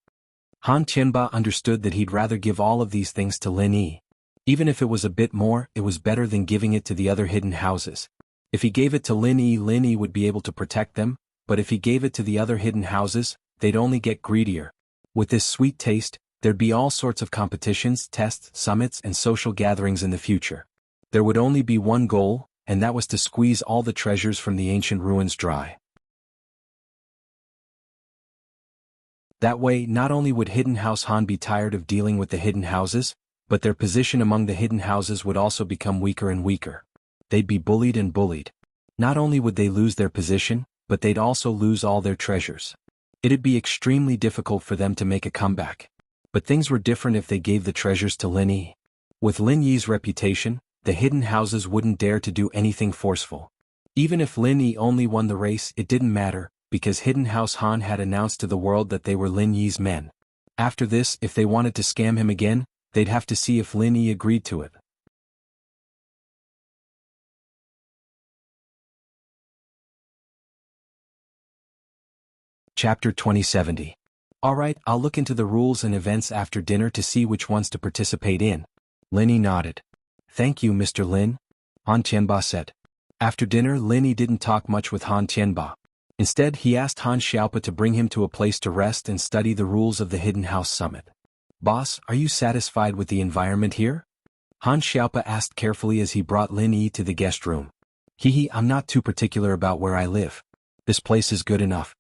Han Qianba understood that he'd rather give all of these things to Lin Yi. Even if it was a bit more, it was better than giving it to the other hidden houses. If he gave it to Lin Yi would be able to protect them, but if he gave it to the other hidden houses, they'd only get greedier. With this sweet taste, there'd be all sorts of competitions, tests, summits, and social gatherings in the future. There would only be one goal, and that was to squeeze all the treasures from the ancient ruins dry. That way, not only would Hidden House Han be tired of dealing with the hidden houses, but their position among the hidden houses would also become weaker and weaker. They'd be bullied and bullied. Not only would they lose their position, but they'd also lose all their treasures. It'd be extremely difficult for them to make a comeback. But things were different if they gave the treasures to Lin Yi. With Lin Yi's reputation, the hidden houses wouldn't dare to do anything forceful. Even if Lin Yi only won the race, it didn't matter, because Hidden House Han had announced to the world that they were Lin Yi's men. After this, if they wanted to scam him again, they'd have to see if Lin Yi agreed to it. Chapter 2070. Alright, I'll look into the rules and events after dinner to see which ones to participate in. Lin Yi nodded. Thank you, Mr. Lin, Han Tianba said. After dinner, Lin Yi didn't talk much with Han Tianba. Instead, he asked Han Xiaopa to bring him to a place to rest and study the rules of the Hidden House Summit. Boss, are you satisfied with the environment here? Han Xiaopa asked carefully as he brought Lin Yi to the guest room. I'm not too particular about where I live. This place is good enough.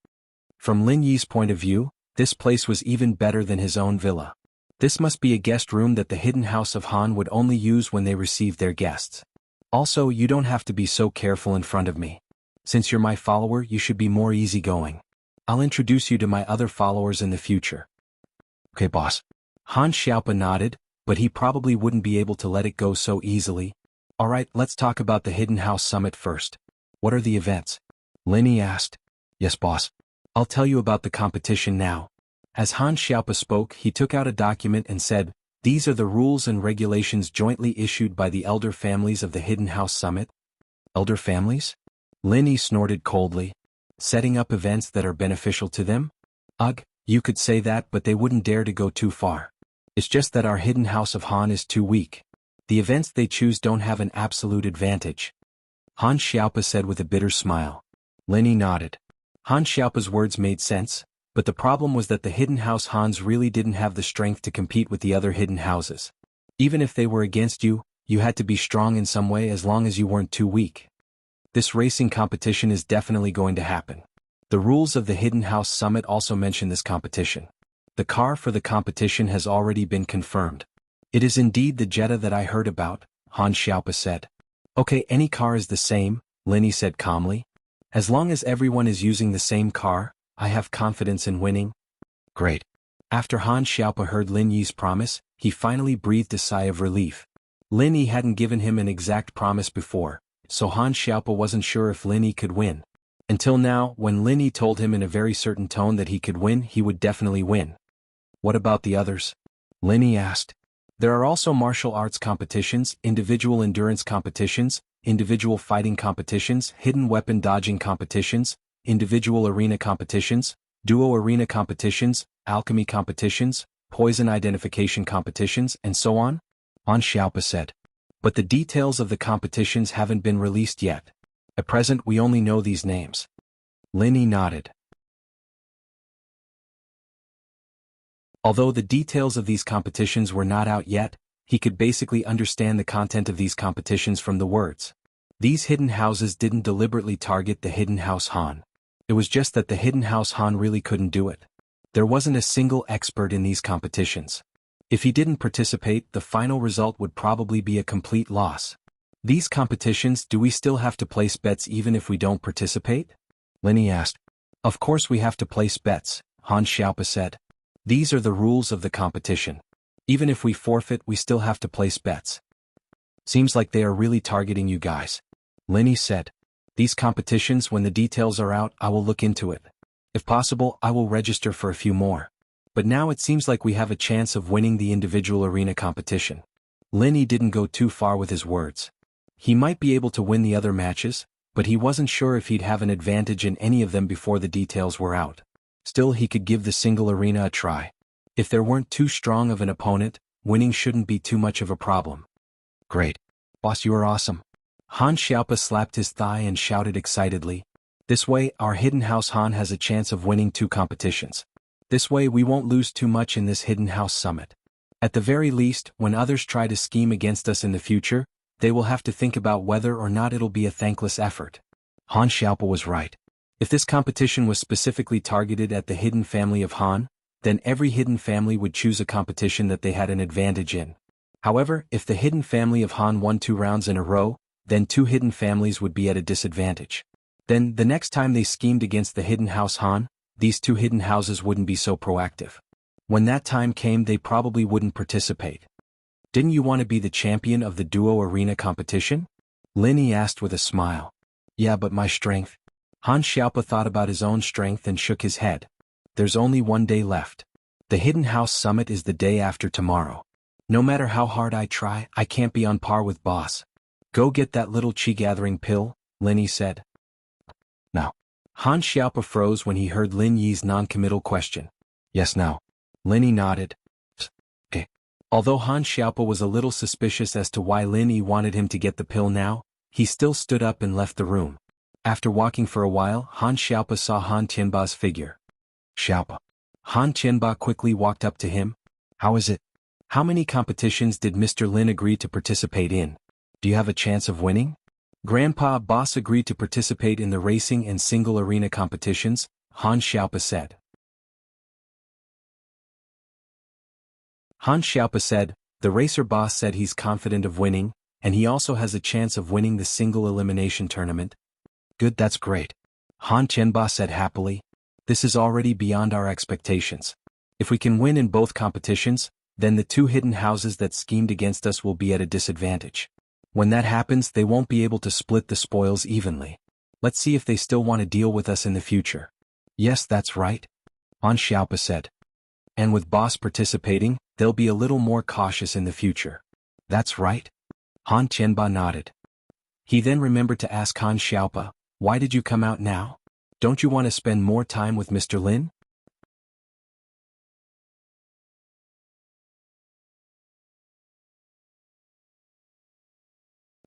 From Lin Yi's point of view, this place was even better than his own villa. This must be a guest room that the Hidden House of Han would only use when they received their guests. Also, you don't have to be so careful in front of me. Since you're my follower, you should be more easygoing. I'll introduce you to my other followers in the future. Okay, boss. Han Xiaopa nodded, but he probably wouldn't be able to let it go so easily. Alright, let's talk about the Hidden House Summit first. What are the events? Lin Yi asked. Yes, boss. I'll tell you about the competition now. As Han Xiaopa spoke, he took out a document and said, These are the rules and regulations jointly issued by the elder families of the Hidden House Summit. Elder families? Lin Yi snorted coldly. Setting up events that are beneficial to them? Ugh, you could say that, but they wouldn't dare to go too far. It's just that our Hidden House of Han is too weak. The events they choose don't have an absolute advantage. Han Xiaopa said with a bitter smile. Lin Yi nodded. Han Xiaopa's words made sense, but the problem was that the Hidden House Hans really didn't have the strength to compete with the other hidden houses. Even if they were against you, you had to be strong in some way as long as you weren't too weak. This racing competition is definitely going to happen. The rules of the Hidden House Summit also mention this competition. The car for the competition has already been confirmed. It is indeed the Jetta that I heard about, Han Xiaopa said. Okay, any car is the same, Lin Yi said calmly. As long as everyone is using the same car, I have confidence in winning. Great. After Han Xiaopa heard Lin Yi's promise, he finally breathed a sigh of relief. Lin Yi hadn't given him an exact promise before, so Han Xiaopa wasn't sure if Lin Yi could win. Until now, when Lin Yi told him in a very certain tone that he could win, he would definitely win. What about the others? Lin Yi asked. There are also martial arts competitions, individual endurance competitions, individual fighting competitions, hidden weapon dodging competitions, individual arena competitions, duo arena competitions, alchemy competitions, poison identification competitions, and so on? Han Xiaopa said. But the details of the competitions haven't been released yet. At present we only know these names. Lin Yi nodded. Although the details of these competitions were not out yet, he could basically understand the content of these competitions from the words. These hidden houses didn't deliberately target the Hidden House Han. It was just that the Hidden House Han really couldn't do it. There wasn't a single expert in these competitions. If he didn't participate, the final result would probably be a complete loss. These competitions, do we still have to place bets even if we don't participate? Lin Yi asked. Of course we have to place bets, Han Xiaopa said. These are the rules of the competition. Even if we forfeit, we still have to place bets. Seems like they are really targeting you guys. Lin Yi said. These competitions, when the details are out, I will look into it. If possible, I will register for a few more. But now it seems like we have a chance of winning the individual arena competition. Lin Yi didn't go too far with his words. He might be able to win the other matches, but he wasn't sure if he'd have an advantage in any of them before the details were out. Still, he could give the single arena a try. If there weren't too strong of an opponent, winning shouldn't be too much of a problem. Great. Boss, you are awesome. Han Xiaopa slapped his thigh and shouted excitedly. This way, our Hidden House Han has a chance of winning 2 competitions. This way we won't lose too much in this Hidden House Summit. At the very least, when others try to scheme against us in the future, they will have to think about whether or not it'll be a thankless effort. Han Xiaopa was right. If this competition was specifically targeted at the hidden family of Han, then every hidden family would choose a competition that they had an advantage in. However, if the hidden family of Han won 2 rounds in a row, then 2 hidden families would be at a disadvantage. Then, the next time they schemed against the Hidden House Han, these 2 hidden houses wouldn't be so proactive. When that time came, they probably wouldn't participate. Didn't you want to be the champion of the duo arena competition? Lin Yi asked with a smile. Yeah, but my strength. Han Xiaopa thought about his own strength and shook his head. There's only one day left. The Hidden House Summit is the day after tomorrow. No matter how hard I try, I can't be on par with boss. Go get that little chi-gathering pill, Lin Yi said. Now. Han Xiaopa froze when he heard Lin Yi's non-committal question. Yes, now. Lin Yi nodded. Okay. Although Han Xiaopa was a little suspicious as to why Lin Yi wanted him to get the pill now, he still stood up and left the room. After walking for a while, Han Xiaopa saw Han Tianba's figure. Xiaopa. Han Tianba quickly walked up to him. How is it? How many competitions did Mr. Lin agree to participate in? Do you have a chance of winning? Grandpa Boss agreed to participate in the racing and single arena competitions, Han Xiaopa said. Han Xiaopa said, the racer boss said he's confident of winning, and he also has a chance of winning the single elimination tournament. Good, that's great. Han Tianba said happily. This is already beyond our expectations. If we can win in both competitions, then the two hidden houses that schemed against us will be at a disadvantage. When that happens, they won't be able to split the spoils evenly. Let's see if they still want to deal with us in the future. Yes, that's right. Han Xiaopa said. And with boss participating, they'll be a little more cautious in the future. That's right. Han Tianba nodded. He then remembered to ask Han Xiaopa, why did you come out now? Don't you want to spend more time with Mr. Lin?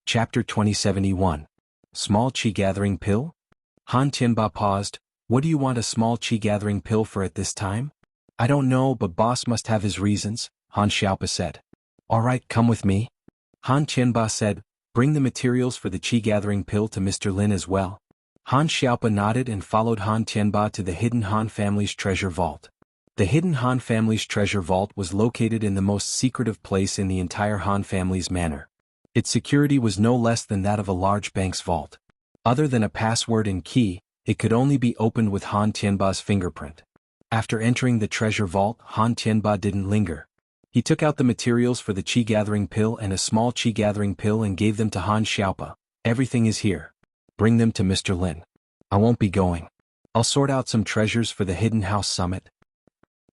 Chapter 2071. Small Chi-Gathering Pill? Han Tianba paused. What do you want a small Chi-Gathering Pill for at this time? I don't know, but boss must have his reasons, Han Xiaopa said. Alright, come with me. Han Tianba said, bring the materials for the Chi-Gathering Pill to Mr. Lin as well. Han Xiaopa nodded and followed Han Tianba to the Hidden Han family's treasure vault. The Hidden Han family's treasure vault was located in the most secretive place in the entire Han family's manor. Its security was no less than that of a large bank's vault. Other than a password and key, it could only be opened with Han Tianba's fingerprint. After entering the treasure vault, Han Tianba didn't linger. He took out the materials for the Chi-Gathering Pill and a small Chi-Gathering Pill and gave them to Han Xiaopa. Everything is here. Bring them to Mr. Lin. I won't be going. I'll sort out some treasures for the Hidden House Summit.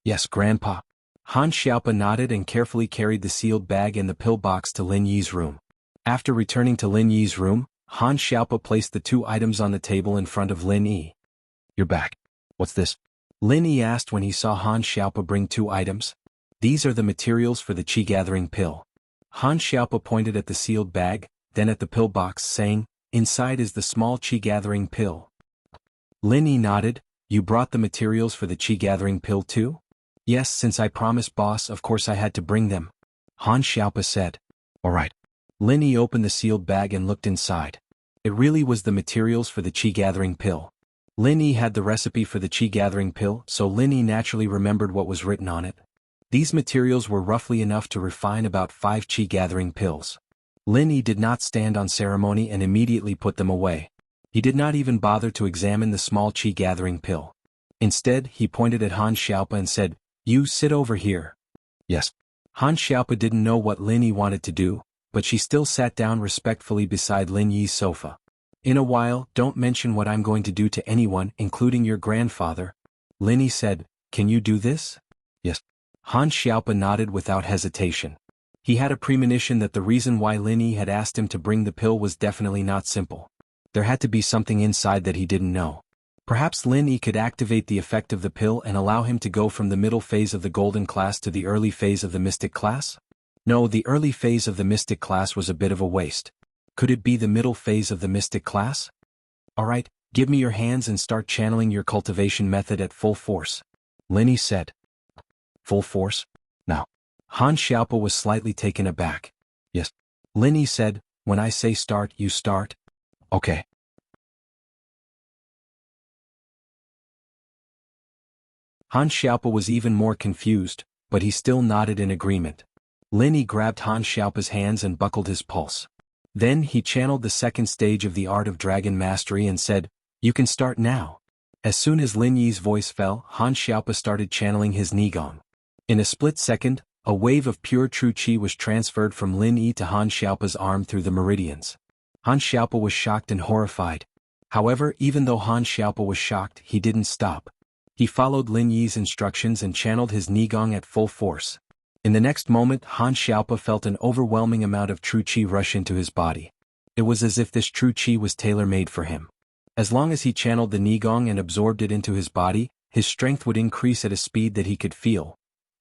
Yes, Grandpa. Han Xiaopa nodded and carefully carried the sealed bag and the pill box to Lin Yi's room. After returning to Lin Yi's room, Han Xiaopa placed the two items on the table in front of Lin Yi. You're back. What's this? Lin Yi asked when he saw Han Xiaopa bring two items. These are the materials for the Chi-Gathering Pill. Han Xiaopa pointed at the sealed bag, then at the pill box, saying, inside is the small Chi-Gathering Pill. Lin Yi nodded. You brought the materials for the Chi-Gathering Pill too? Yes, since I promised boss, of course I had to bring them. Han Xiaopa said. Alright. Lin Yi opened the sealed bag and looked inside. It really was the materials for the Chi-Gathering Pill. Lin Yi had the recipe for the Chi-Gathering Pill, so Lin Yi naturally remembered what was written on it. These materials were roughly enough to refine about 5 Chi-Gathering Pills. Lin Yi did not stand on ceremony and immediately put them away. He did not even bother to examine the small Chi-Gathering Pill. Instead, he pointed at Han Xiaopa and said, You sit over here. Yes. Han Xiaopa didn't know what Lin Yi wanted to do, but she still sat down respectfully beside Lin Yi's sofa. In a while, don't mention what I'm going to do to anyone, including your grandfather. Lin Yi said, Can you do this? Yes. Han Xiaopa nodded without hesitation. He had a premonition that the reason why Lin Yi had asked him to bring the pill was definitely not simple. There had to be something inside that he didn't know. Perhaps Lin Yi could activate the effect of the pill and allow him to go from the middle phase of the golden class to the early phase of the mystic class? No, the early phase of the mystic class was a bit of a waste. Could it be the middle phase of the mystic class? Alright, give me your hands and start channeling your cultivation method at full force. Lin Yi said. Full force? Now. Han Xiaopa was slightly taken aback. Yes. Lin Yi said, when I say start, you start? Okay. Han Xiaopa was even more confused, but he still nodded in agreement. Lin Yi grabbed Han Xiaopa's hands and buckled his pulse. Then he channeled the second stage of the art of dragon mastery and said, You can start now. As soon as Lin Yi's voice fell, Han Xiaopa started channeling his Nigong. In a split second, a wave of pure true qi was transferred from Lin Yi to Han Xiaopa's arm through the meridians. Han Xiaopa was shocked and horrified. However, even though Han Xiaopa was shocked, he didn't stop. He followed Lin Yi's instructions and channeled his Nigong at full force. In the next moment, Han Xiaopa felt an overwhelming amount of true qi rush into his body. It was as if this true qi was tailor-made for him. As long as he channeled the Nigong and absorbed it into his body, his strength would increase at a speed that he could feel.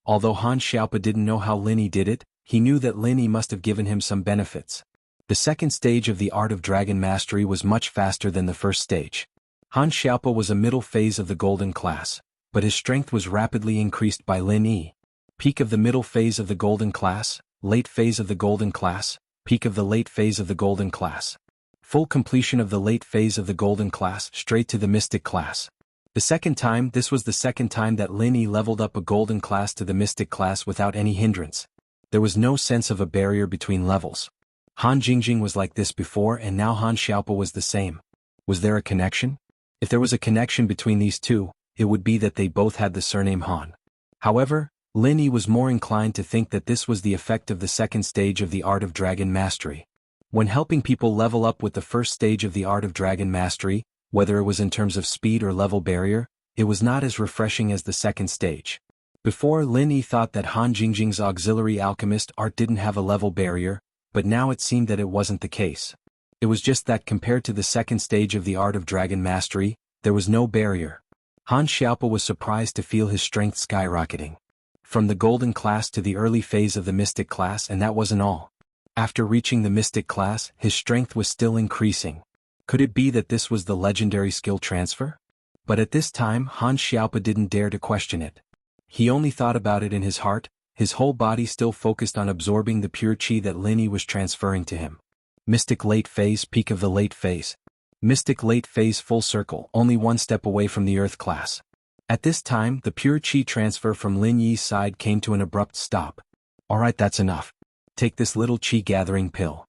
Although Han Xiaopa didn't know how Lin Yi did it, he knew that Lin Yi must have given him some benefits. The second stage of the Art of Dragon Mastery was much faster than the first stage. Han Xiaopa was a middle phase of the golden class, but his strength was rapidly increased by Lin Yi. Peak of the middle phase of the golden class, late phase of the golden class, peak of the late phase of the golden class. Full completion of the late phase of the golden class, straight to the mystic class. This was the second time that Lin Yi leveled up a golden class to the mystic class without any hindrance. There was no sense of a barrier between levels. Han Jingjing was like this before, and now Han Xiaopa was the same. Was there a connection? If there was a connection between these two, it would be that they both had the surname Han. However, Lin Yi was more inclined to think that this was the effect of the second stage of the Art of Dragon Mastery. When helping people level up with the first stage of the Art of Dragon Mastery, whether it was in terms of speed or level barrier, it was not as refreshing as the second stage. Before, Lin Yi thought that Han Jingjing's auxiliary alchemist art didn't have a level barrier, but now it seemed that it wasn't the case. It was just that compared to the second stage of the Art of Dragon Mastery, there was no barrier. Han Xiaopa was surprised to feel his strength skyrocketing. From the golden class to the early phase of the mystic class, and that wasn't all. After reaching the mystic class, his strength was still increasing. Could it be that this was the legendary skill transfer? But at this time, Han Xiaopa didn't dare to question it. He only thought about it in his heart, his whole body still focused on absorbing the pure qi that Lin Yi was transferring to him. Mystic late phase, peak of the late phase. Mystic late phase, full circle, only one step away from the earth class. At this time, the pure qi transfer from Lin Yi's side came to an abrupt stop. Alright, that's enough. Take this little qi gathering pill.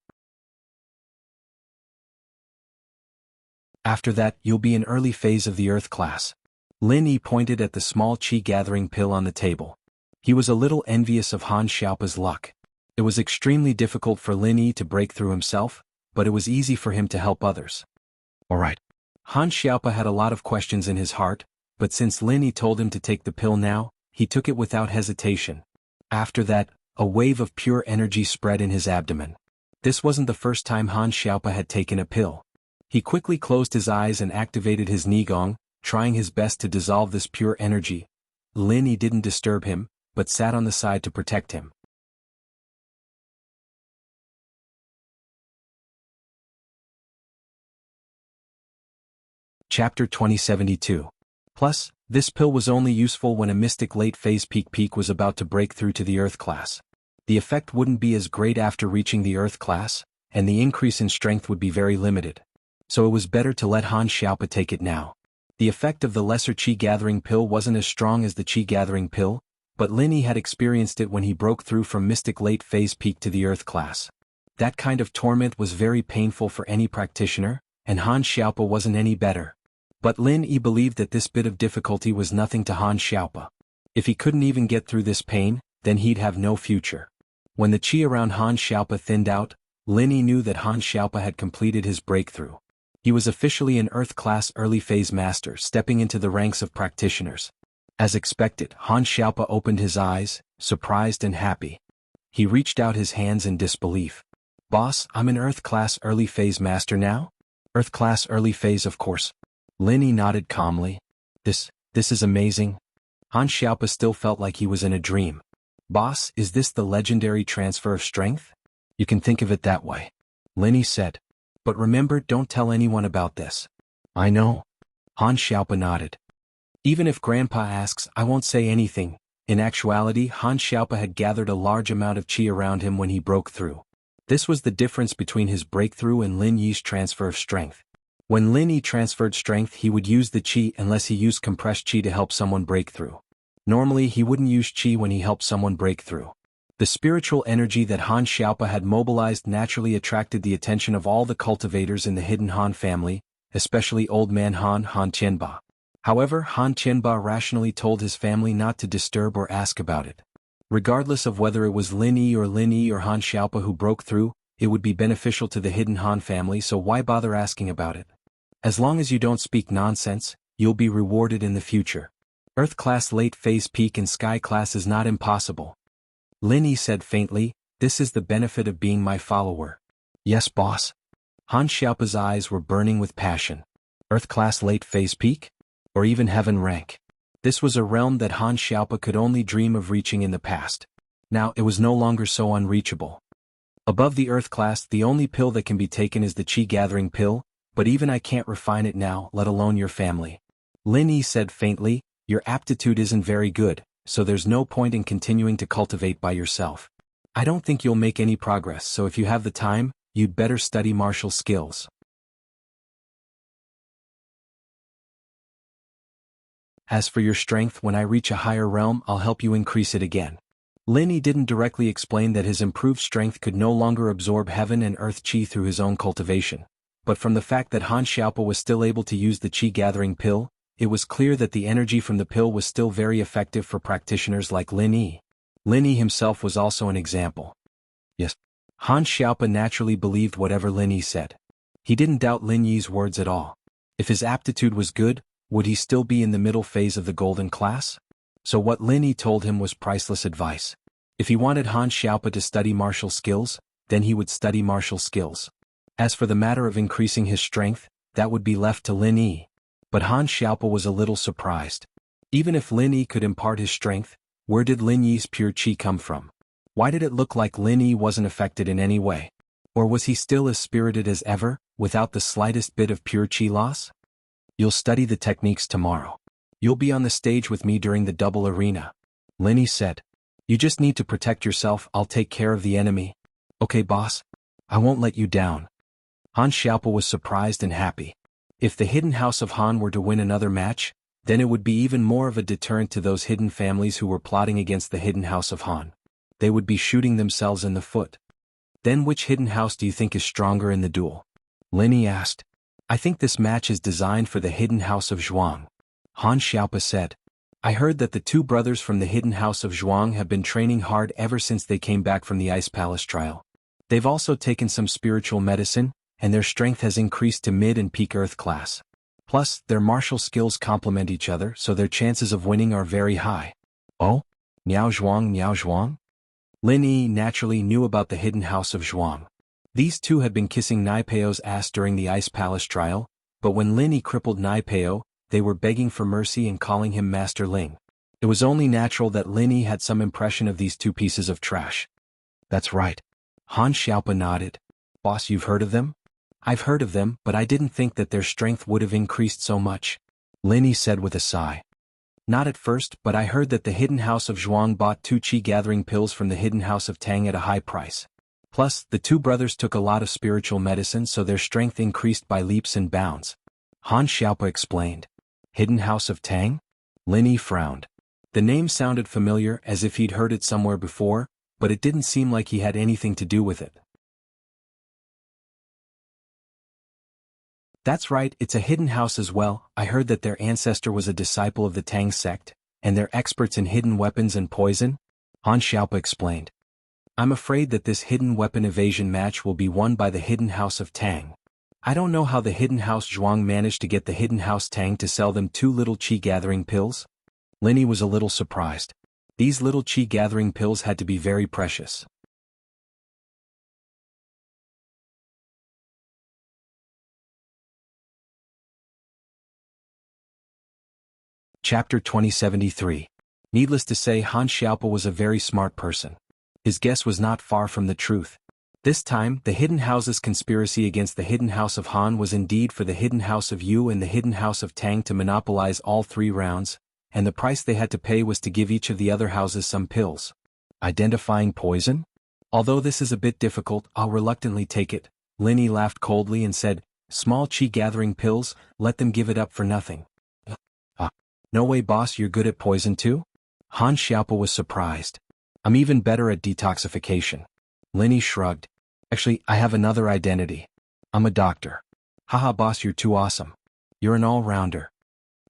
After that, you'll be in early phase of the earth class. Lin Yi pointed at the small qi gathering pill on the table. He was a little envious of Han Xiaopa's luck. It was extremely difficult for Lin Yi to break through himself, but it was easy for him to help others. Alright. Han Xiaopa had a lot of questions in his heart, but since Lin Yi told him to take the pill now, he took it without hesitation. After that, a wave of pure energy spread in his abdomen. This wasn't the first time Han Xiaopa had taken a pill. He quickly closed his eyes and activated his Nigong, trying his best to dissolve this pure energy. Lin Yi didn't disturb him, but sat on the side to protect him. Chapter 2072. Plus, this pill was only useful when a mystic late phase peak was about to break through to the earth class. The effect wouldn't be as great after reaching the earth class, and the increase in strength would be very limited. So it was better to let Han Xiaopa take it now. The effect of the lesser qi gathering pill wasn't as strong as the qi gathering pill, but Lin Yi had experienced it when he broke through from mystic late phase peak to the earth class. That kind of torment was very painful for any practitioner, and Han Xiaopa wasn't any better. But Lin Yi believed that this bit of difficulty was nothing to Han Xiaopa. If he couldn't even get through this pain, then he'd have no future. When the qi around Han Xiaopa thinned out, Lin Yi knew that Han Xiaopa had completed his breakthrough. He was officially an Earth Class Early Phase Master stepping into the ranks of practitioners. As expected, Han Xiaopa opened his eyes, surprised and happy. He reached out his hands in disbelief. Boss, I'm an Earth Class Early Phase Master now? Earth Class Early Phase, of course. Lin Yi nodded calmly. This is amazing. Han Xiaopa still felt like he was in a dream. Boss, is this the legendary transfer of strength? You can think of it that way. Lin Yi said. But remember, don't tell anyone about this. I know. Han Xiaopa nodded. Even if Grandpa asks, I won't say anything. In actuality, Han Xiaopa had gathered a large amount of qi around him when he broke through. This was the difference between his breakthrough and Lin Yi's transfer of strength. When Lin Yi transferred strength, he would use the qi unless he used compressed qi to help someone break through. Normally, he wouldn't use qi when he helped someone break through. The spiritual energy that Han Xiaopa had mobilized naturally attracted the attention of all the cultivators in the hidden Han family, especially Old Man Han Tianba. However, Han Tianba rationally told his family not to disturb or ask about it. Regardless of whether it was Lin Yi or Han Xiaopa who broke through, it would be beneficial to the hidden Han family, so why bother asking about it? As long as you don't speak nonsense, you'll be rewarded in the future. Earth class late phase peak and sky class is not impossible. Lin Yi said faintly, this is the benefit of being my follower. Yes, boss. Han Xiaopa's eyes were burning with passion. Earth class late phase peak? Or even heaven rank? This was a realm that Han Xiaopa could only dream of reaching in the past. Now it was no longer so unreachable. Above the Earth class, the only pill that can be taken is the Qi gathering pill, but even I can't refine it now, let alone your family. Lin Yi said faintly, your aptitude isn't very good, so there's no point in continuing to cultivate by yourself. I don't think you'll make any progress, so if you have the time, you'd better study martial skills. As for your strength, when I reach a higher realm, I'll help you increase it again. Lin Yi didn't directly explain that his improved strength could no longer absorb heaven and earth qi through his own cultivation, but from the fact that Han Xiaopa was still able to use the qi gathering pill, it was clear that the energy from the pill was still very effective for practitioners like Lin Yi. Lin Yi himself was also an example. Yes. Han Xiaopa naturally believed whatever Lin Yi said. He didn't doubt Lin Yi's words at all. If his aptitude was good, would he still be in the middle phase of the golden class? So what Lin Yi told him was priceless advice. If he wanted Han Xiaopa to study martial skills, then he would study martial skills. As for the matter of increasing his strength, that would be left to Lin Yi. But Han Xiaopa was a little surprised. Even if Lin Yi could impart his strength, where did Lin Yi's pure qi come from? Why did it look like Lin Yi wasn't affected in any way? Or was he still as spirited as ever, without the slightest bit of pure qi loss? You'll study the techniques tomorrow. You'll be on the stage with me during the double arena. Lin Yi said. You just need to protect yourself, I'll take care of the enemy. Okay, boss? I won't let you down. Han Xiaopa was surprised and happy. If the hidden house of Han were to win another match, then it would be even more of a deterrent to those hidden families who were plotting against the hidden house of Han. They would be shooting themselves in the foot. Then which hidden house do you think is stronger in the duel? Lin Yi asked. I think this match is designed for the hidden house of Zhuang. Han Xiaopa said. I heard that the two brothers from the hidden house of Zhuang have been training hard ever since they came back from the Ice Palace trial. They've also taken some spiritual medicine, and their strength has increased to mid and peak earth class. Plus, their martial skills complement each other, so their chances of winning are very high. Oh? Miao Zhuang, Miao Zhuang? Lin Yi naturally knew about the hidden house of Zhuang. These two had been kissing Nai Peo's ass during the Ice Palace trial, but when Lin Yi crippled Nai Peo, they were begging for mercy and calling him Master Ling. It was only natural that Lin Yi had some impression of these two pieces of trash. That's right. Han Xiaopa nodded. Boss, you've heard of them? I've heard of them, but I didn't think that their strength would have increased so much. Lin Yi said with a sigh. Not at first, but I heard that the hidden house of Zhuang bought 2 qi gathering pills from the hidden house of Tang at a high price. Plus, the two brothers took a lot of spiritual medicine, so their strength increased by leaps and bounds. Han Xiaopa explained. Hidden house of Tang? Lin Yi frowned. The name sounded familiar, as if he'd heard it somewhere before, but it didn't seem like he had anything to do with it. That's right, it's a hidden house as well. I heard that their ancestor was a disciple of the Tang sect, and they're experts in hidden weapons and poison, Han Xiaopa explained. I'm afraid that this hidden weapon evasion match will be won by the hidden house of Tang. I don't know how the hidden house Zhuang managed to get the hidden house Tang to sell them 2 little qi gathering pills. Lin Yi was a little surprised. These little qi gathering pills had to be very precious. Chapter 2073. Needless to say, Han Xiaopa was a very smart person. His guess was not far from the truth. This time, the hidden house's conspiracy against the hidden house of Han was indeed for the hidden house of Yu and the hidden house of Tang to monopolize all 3 rounds, and the price they had to pay was to give each of the other houses some pills. Identifying poison? Although this is a bit difficult, I'll reluctantly take it. Lin Yi laughed coldly and said, small qi gathering pills, let them give it up for nothing. No way, boss, you're good at poison too? Han Xiaopa was surprised. I'm even better at detoxification. Lin Yi shrugged. Actually, I have another identity. I'm a doctor. Haha, boss, you're too awesome. You're an all-rounder.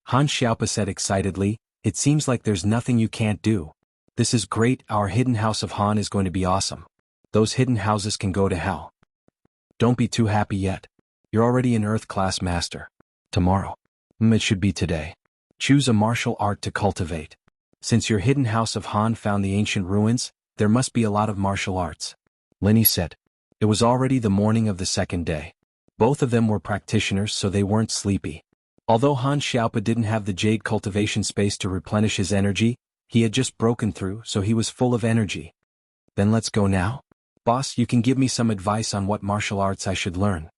Han Xiaopa said excitedly, it seems like there's nothing you can't do. This is great, our hidden house of Han is going to be awesome. Those hidden houses can go to hell. Don't be too happy yet. You're already an Earth-class master. Tomorrow. It should be today. Choose a martial art to cultivate. Since your hidden house of Han found the ancient ruins, there must be a lot of martial arts. Linny said. It was already the morning of the second day. Both of them were practitioners, so they weren't sleepy. Although Han Xiaopa didn't have the jade cultivation space to replenish his energy, he had just broken through, so he was full of energy. Then let's go now? Boss, you can give me some advice on what martial arts I should learn.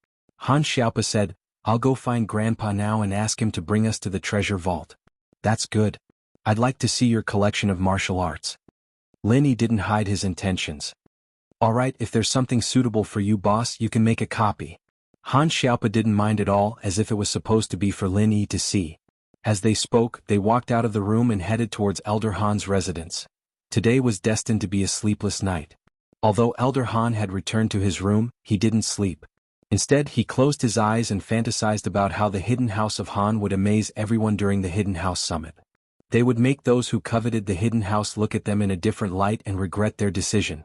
Han Xiaopa said, I'll go find Grandpa now and ask him to bring us to the treasure vault. That's good. I'd like to see your collection of martial arts. Linny didn't hide his intentions. Alright, if there's something suitable for you, boss, you can make a copy. Han Xiaopa didn't mind at all, as if it was supposed to be for Linny to see. As they spoke, they walked out of the room and headed towards Elder Han's residence. Today was destined to be a sleepless night. Although Elder Han had returned to his room, he didn't sleep. Instead, he closed his eyes and fantasized about how the hidden house of Han would amaze everyone during the Hidden House Summit. They would make those who coveted the hidden house look at them in a different light and regret their decision.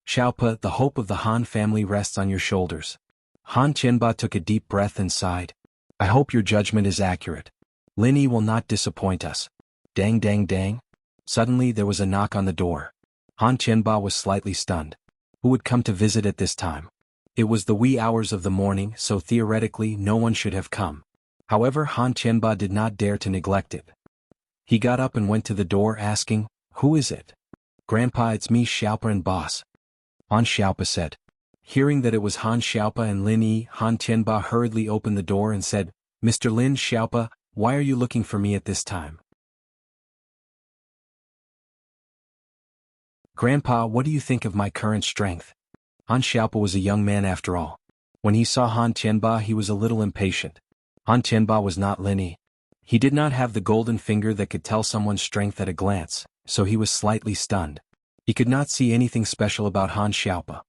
Xiaopa, the hope of the Han family rests on your shoulders. Han Qianba took a deep breath and sighed. I hope your judgment is accurate. Linny will not disappoint us. Dang dang dang. Suddenly there was a knock on the door. Han Qianba was slightly stunned. Who would come to visit at this time? It was the wee hours of the morning, so theoretically no one should have come. However, Han Qianba did not dare to neglect it. He got up and went to the door asking, Who is it? Grandpa, it's me, Xiaopa and boss. Han Xiaopa said. Hearing that it was Han Xiaopa and Lin Yi, Han Qianba hurriedly opened the door and said, Mr. Lin Xiaopa, why are you looking for me at this time? Grandpa, what do you think of my current strength? Han Xiaopa was a young man after all. When he saw Han Qianba, he was a little impatient. Han Qianba was not Lin Yi. He did not have the golden finger that could tell someone's strength at a glance, so he was slightly stunned. He could not see anything special about Han Xiaopa.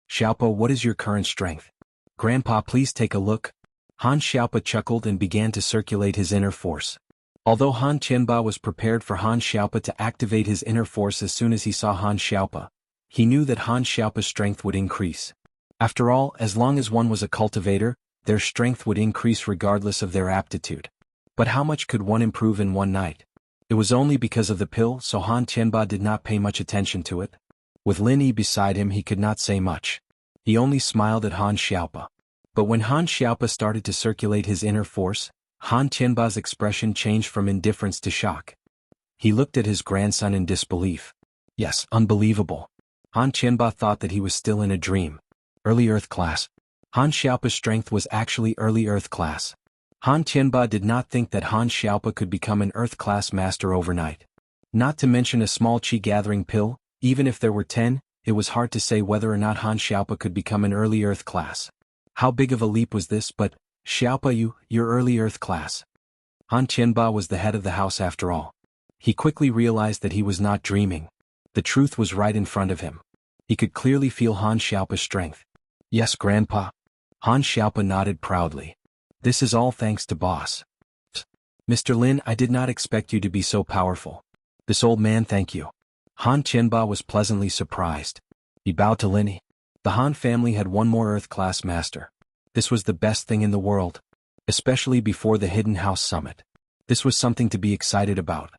Xiaopa, what is your current strength? Grandpa, please take a look. Han Xiaopa chuckled and began to circulate his inner force. Although Han Qianba was prepared for Han Xiaopa to activate his inner force as soon as he saw Han Xiaopa, he knew that Han Xiaopa's strength would increase. After all, as long as one was a cultivator, their strength would increase regardless of their aptitude. But how much could one improve in one night? It was only because of the pill, so Han Qianba did not pay much attention to it. With Lin Yi beside him, he could not say much. He only smiled at Han Xiaopa. But when Han Xiaopa started to circulate his inner force, Han Qianba's expression changed from indifference to shock. He looked at his grandson in disbelief. Yes, unbelievable. Han Qianba thought that he was still in a dream. Early Earth class. Han Xiaopa's strength was actually early Earth class. Han Qianba did not think that Han Xiaopa could become an Earth class master overnight. Not to mention a small chi gathering pill, even if there were 10, it was hard to say whether or not Han Xiaopa could become an early Earth class. How big of a leap was this? But, Xiaopa, you're early Earth class. Han Qianba was the head of the house after all. He quickly realized that he was not dreaming. The truth was right in front of him. He could clearly feel Han Xiaopa's strength. Yes, Grandpa. Han Xiaopa nodded proudly. This is all thanks to boss. Mr. Lin, I did not expect you to be so powerful. This old man, thank you. Han Qianba was pleasantly surprised. He bowed to Lin Yi. The Han family had one more Earth class master. This was the best thing in the world. Especially before the Hidden House Summit. This was something to be excited about.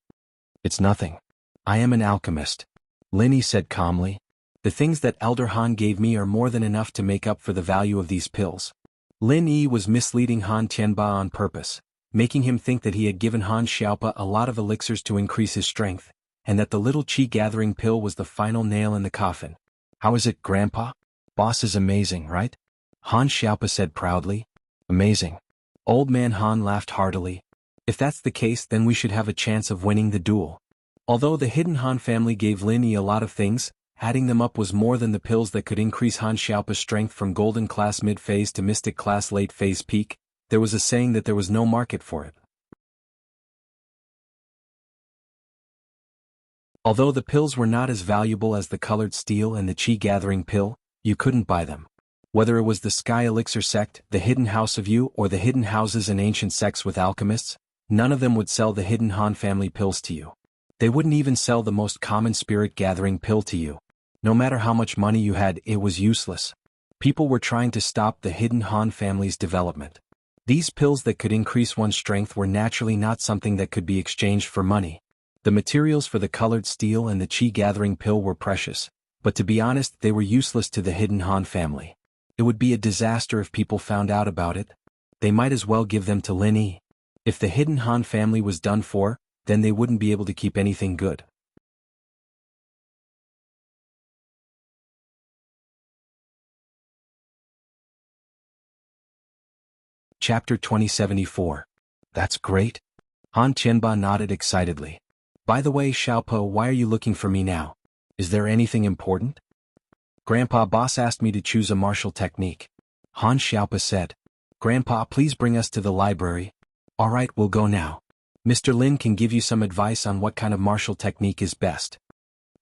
It's nothing. I am an alchemist. Lin Yi said calmly. The things that Elder Han gave me are more than enough to make up for the value of these pills. Lin Yi was misleading Han Qianba on purpose, making him think that he had given Han Xiaopa a lot of elixirs to increase his strength, and that the little chi-gathering pill was the final nail in the coffin. How is it, Grandpa? Boss is amazing, right? Han Xiaopa said proudly. Amazing. Old man Han laughed heartily. If that's the case, then we should have a chance of winning the duel. Although the hidden Han family gave Lin Yi a lot of things, adding them up was more than the pills that could increase Han Xiaopa's strength from golden class mid-phase to mystic class late-phase peak. There was a saying that there was no market for it. Although the pills were not as valuable as the colored steel and the chi-gathering pill, you couldn't buy them. Whether it was the Sky Elixir sect, the Hidden House of You, or the hidden houses and ancient sects with alchemists, none of them would sell the hidden Han family pills to you. They wouldn't even sell the most common spirit-gathering pill to you. No matter how much money you had, it was useless. People were trying to stop the hidden Han family's development. These pills that could increase one's strength were naturally not something that could be exchanged for money. The materials for the colored steel and the chi-gathering pill were precious, but to be honest they were useless to the hidden Han family. It would be a disaster if people found out about it. They might as well give them to Lin Yi. If the hidden Han family was done for, then they wouldn't be able to keep anything good. Chapter 2074. That's great. Han Qianba nodded excitedly. By the way, Xiaopo, why are you looking for me now? Is there anything important? Grandpa Boss asked me to choose a martial technique. Han Xiaopa said. Grandpa, please bring us to the library. Alright, we'll go now. Mr. Lin can give you some advice on what kind of martial technique is best.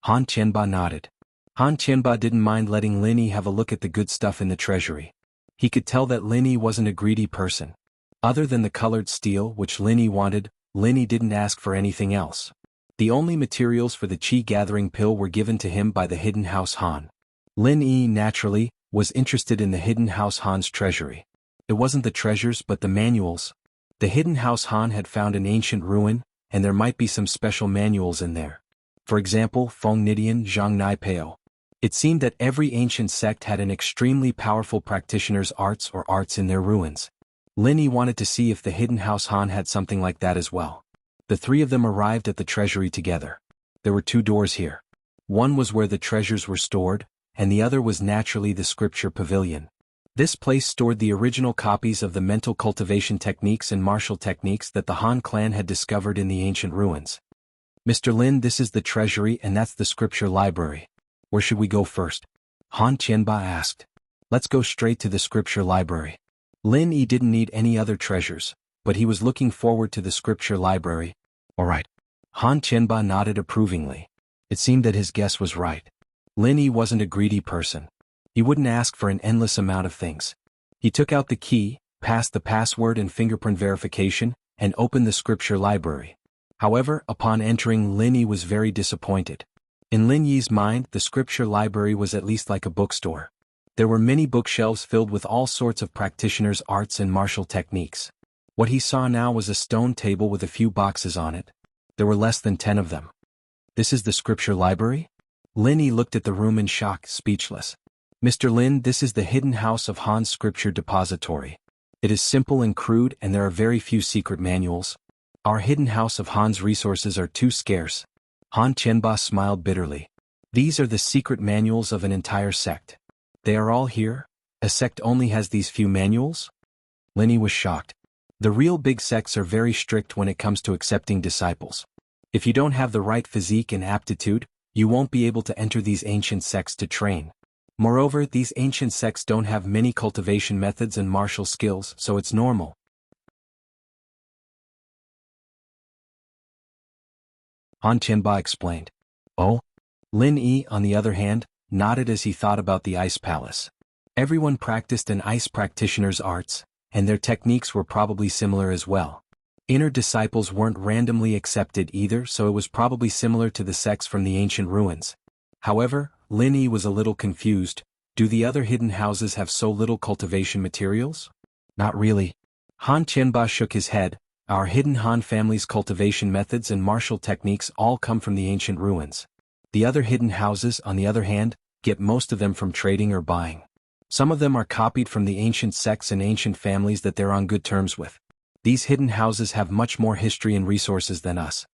Han Qianba nodded. Han Qianba didn't mind letting Lin Yi have a look at the good stuff in the treasury. He could tell that Lin Yi wasn't a greedy person. Other than the colored steel which Lin Yi wanted, Lin Yi didn't ask for anything else. The only materials for the chi-gathering pill were given to him by the Hidden House Han. Lin Yi, naturally, was interested in the Hidden House Han's treasury. It wasn't the treasures but the manuals. The Hidden House Han had found an ancient ruin, and there might be some special manuals in there. For example, Feng Nidian Zhang Nai Peo. It seemed that every ancient sect had an extremely powerful practitioner's arts in their ruins. Lin Yi wanted to see if the Hidden House Han had something like that as well. The three of them arrived at the treasury together. There were two doors here. One was where the treasures were stored, and the other was naturally the scripture pavilion. This place stored the original copies of the mental cultivation techniques and martial techniques that the Han clan had discovered in the ancient ruins. Mr. Lin, this is the treasury and that's the scripture library. Where should we go first? Han Qianba asked. Let's go straight to the scripture library. Lin Yi didn't need any other treasures, but he was looking forward to the scripture library. Alright. Han Qianba nodded approvingly. It seemed that his guess was right. Lin Yi wasn't a greedy person. He wouldn't ask for an endless amount of things. He took out the key, passed the password and fingerprint verification, and opened the scripture library. However, upon entering, Lin Yi was very disappointed. In Lin Yi's mind, the scripture library was at least like a bookstore. There were many bookshelves filled with all sorts of practitioners' arts and martial techniques. What he saw now was a stone table with a few boxes on it. There were less than 10 of them. This is the scripture library? Lin Yi looked at the room in shock, speechless. Mr. Lin, this is the Hidden House of Han's scripture depository. It is simple and crude and there are very few secret manuals. Our Hidden House of Han's resources are too scarce. Han Qianba smiled bitterly. These are the secret manuals of an entire sect. They are all here? A sect only has these few manuals? Lin Yi was shocked. The real big sects are very strict when it comes to accepting disciples. If you don't have the right physique and aptitude, you won't be able to enter these ancient sects to train. Moreover, these ancient sects don't have many cultivation methods and martial skills, so it's normal. Han Qianba explained. Oh? Lin Yi, on the other hand, nodded as he thought about the ice palace. Everyone practiced an ice practitioner's arts, and their techniques were probably similar as well. Inner disciples weren't randomly accepted either, so it was probably similar to the sects from the ancient ruins. However, Lin Yi was a little confused. Do the other hidden houses have so little cultivation materials? Not really. Han Qianba shook his head. Our hidden Han family's cultivation methods and martial techniques all come from the ancient ruins. The other hidden houses, on the other hand, get most of them from trading or buying. Some of them are copied from the ancient sects and ancient families that they're on good terms with. These hidden houses have much more history and resources than us.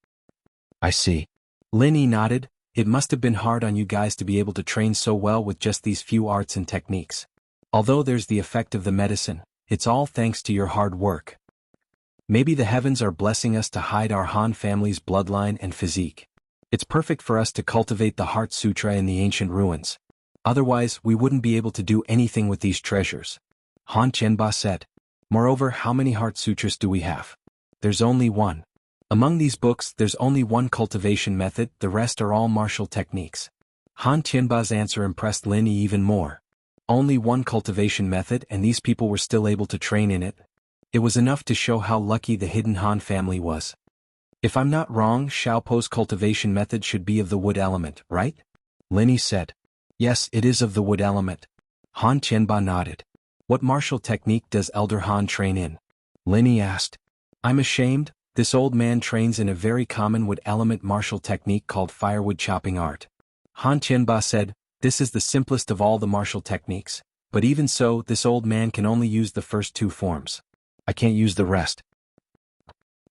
I see. Lin Yi nodded. It must have been hard on you guys to be able to train so well with just these few arts and techniques. Although there's the effect of the medicine, it's all thanks to your hard work. Maybe the heavens are blessing us to hide our Han family's bloodline and physique. It's perfect for us to cultivate the Heart Sutra in the ancient ruins. Otherwise, we wouldn't be able to do anything with these treasures. Han Qianba said. Moreover, how many Heart Sutras do we have? There's only one. Among these books, there's only one cultivation method, the rest are all martial techniques. Han Qianba's answer impressed Lin Yi even more. Only one cultivation method and these people were still able to train in it. It was enough to show how lucky the hidden Han family was. If I'm not wrong, Xiaopo's cultivation method should be of the wood element, right? Lin Yi said. Yes, it is of the wood element. Han Qianba nodded. What martial technique does Elder Han train in? Linny asked. I'm ashamed. This old man trains in a very common wood element martial technique called firewood chopping art. Han Qianba said, this is the simplest of all the martial techniques, but even so, this old man can only use the first two forms. I can't use the rest.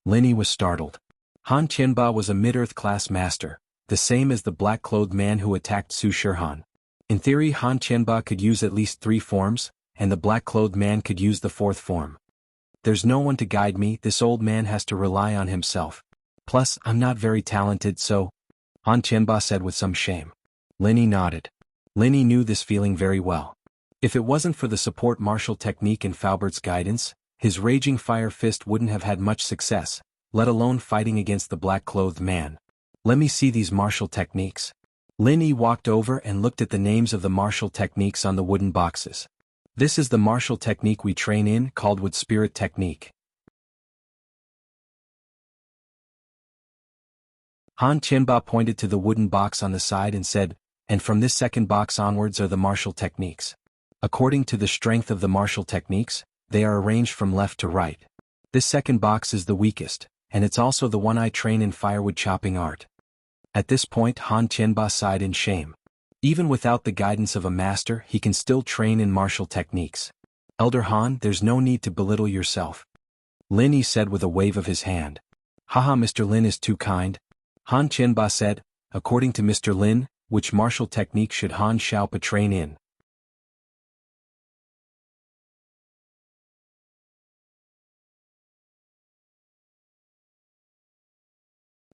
Linny was startled. Han Qianba was a mid-earth class master, the same as the black-clothed man who attacked Su Shirhan. In theory, Han Qianba could use at least 3 forms, and the black-clothed man could use the 4th form. There's no one to guide me, this old man has to rely on himself. Plus, I'm not very talented, so... Han Qianba said with some shame. Linny nodded. Linny knew this feeling very well. If it wasn't for the support martial technique and Faubert's guidance, his raging fire fist wouldn't have had much success, let alone fighting against the black-clothed man. Let me see these martial techniques. Linny walked over and looked at the names of the martial techniques on the wooden boxes. This is the martial technique we train in, called Wood Spirit Technique. Han Qianba pointed to the wooden box on the side and said, and from this second box onwards are the martial techniques. According to the strength of the martial techniques, they are arranged from left to right. This second box is the weakest, and it's also the one I train in firewood chopping art. At this point, Han Qianba sighed in shame. Even without the guidance of a master, he can still train in martial techniques. Elder Han, there's no need to belittle yourself. Linny said with a wave of his hand. Haha, Mr. Lin is too kind. Han Qianba said, according to Mr. Lin, which martial technique should Han Xiaopa train in?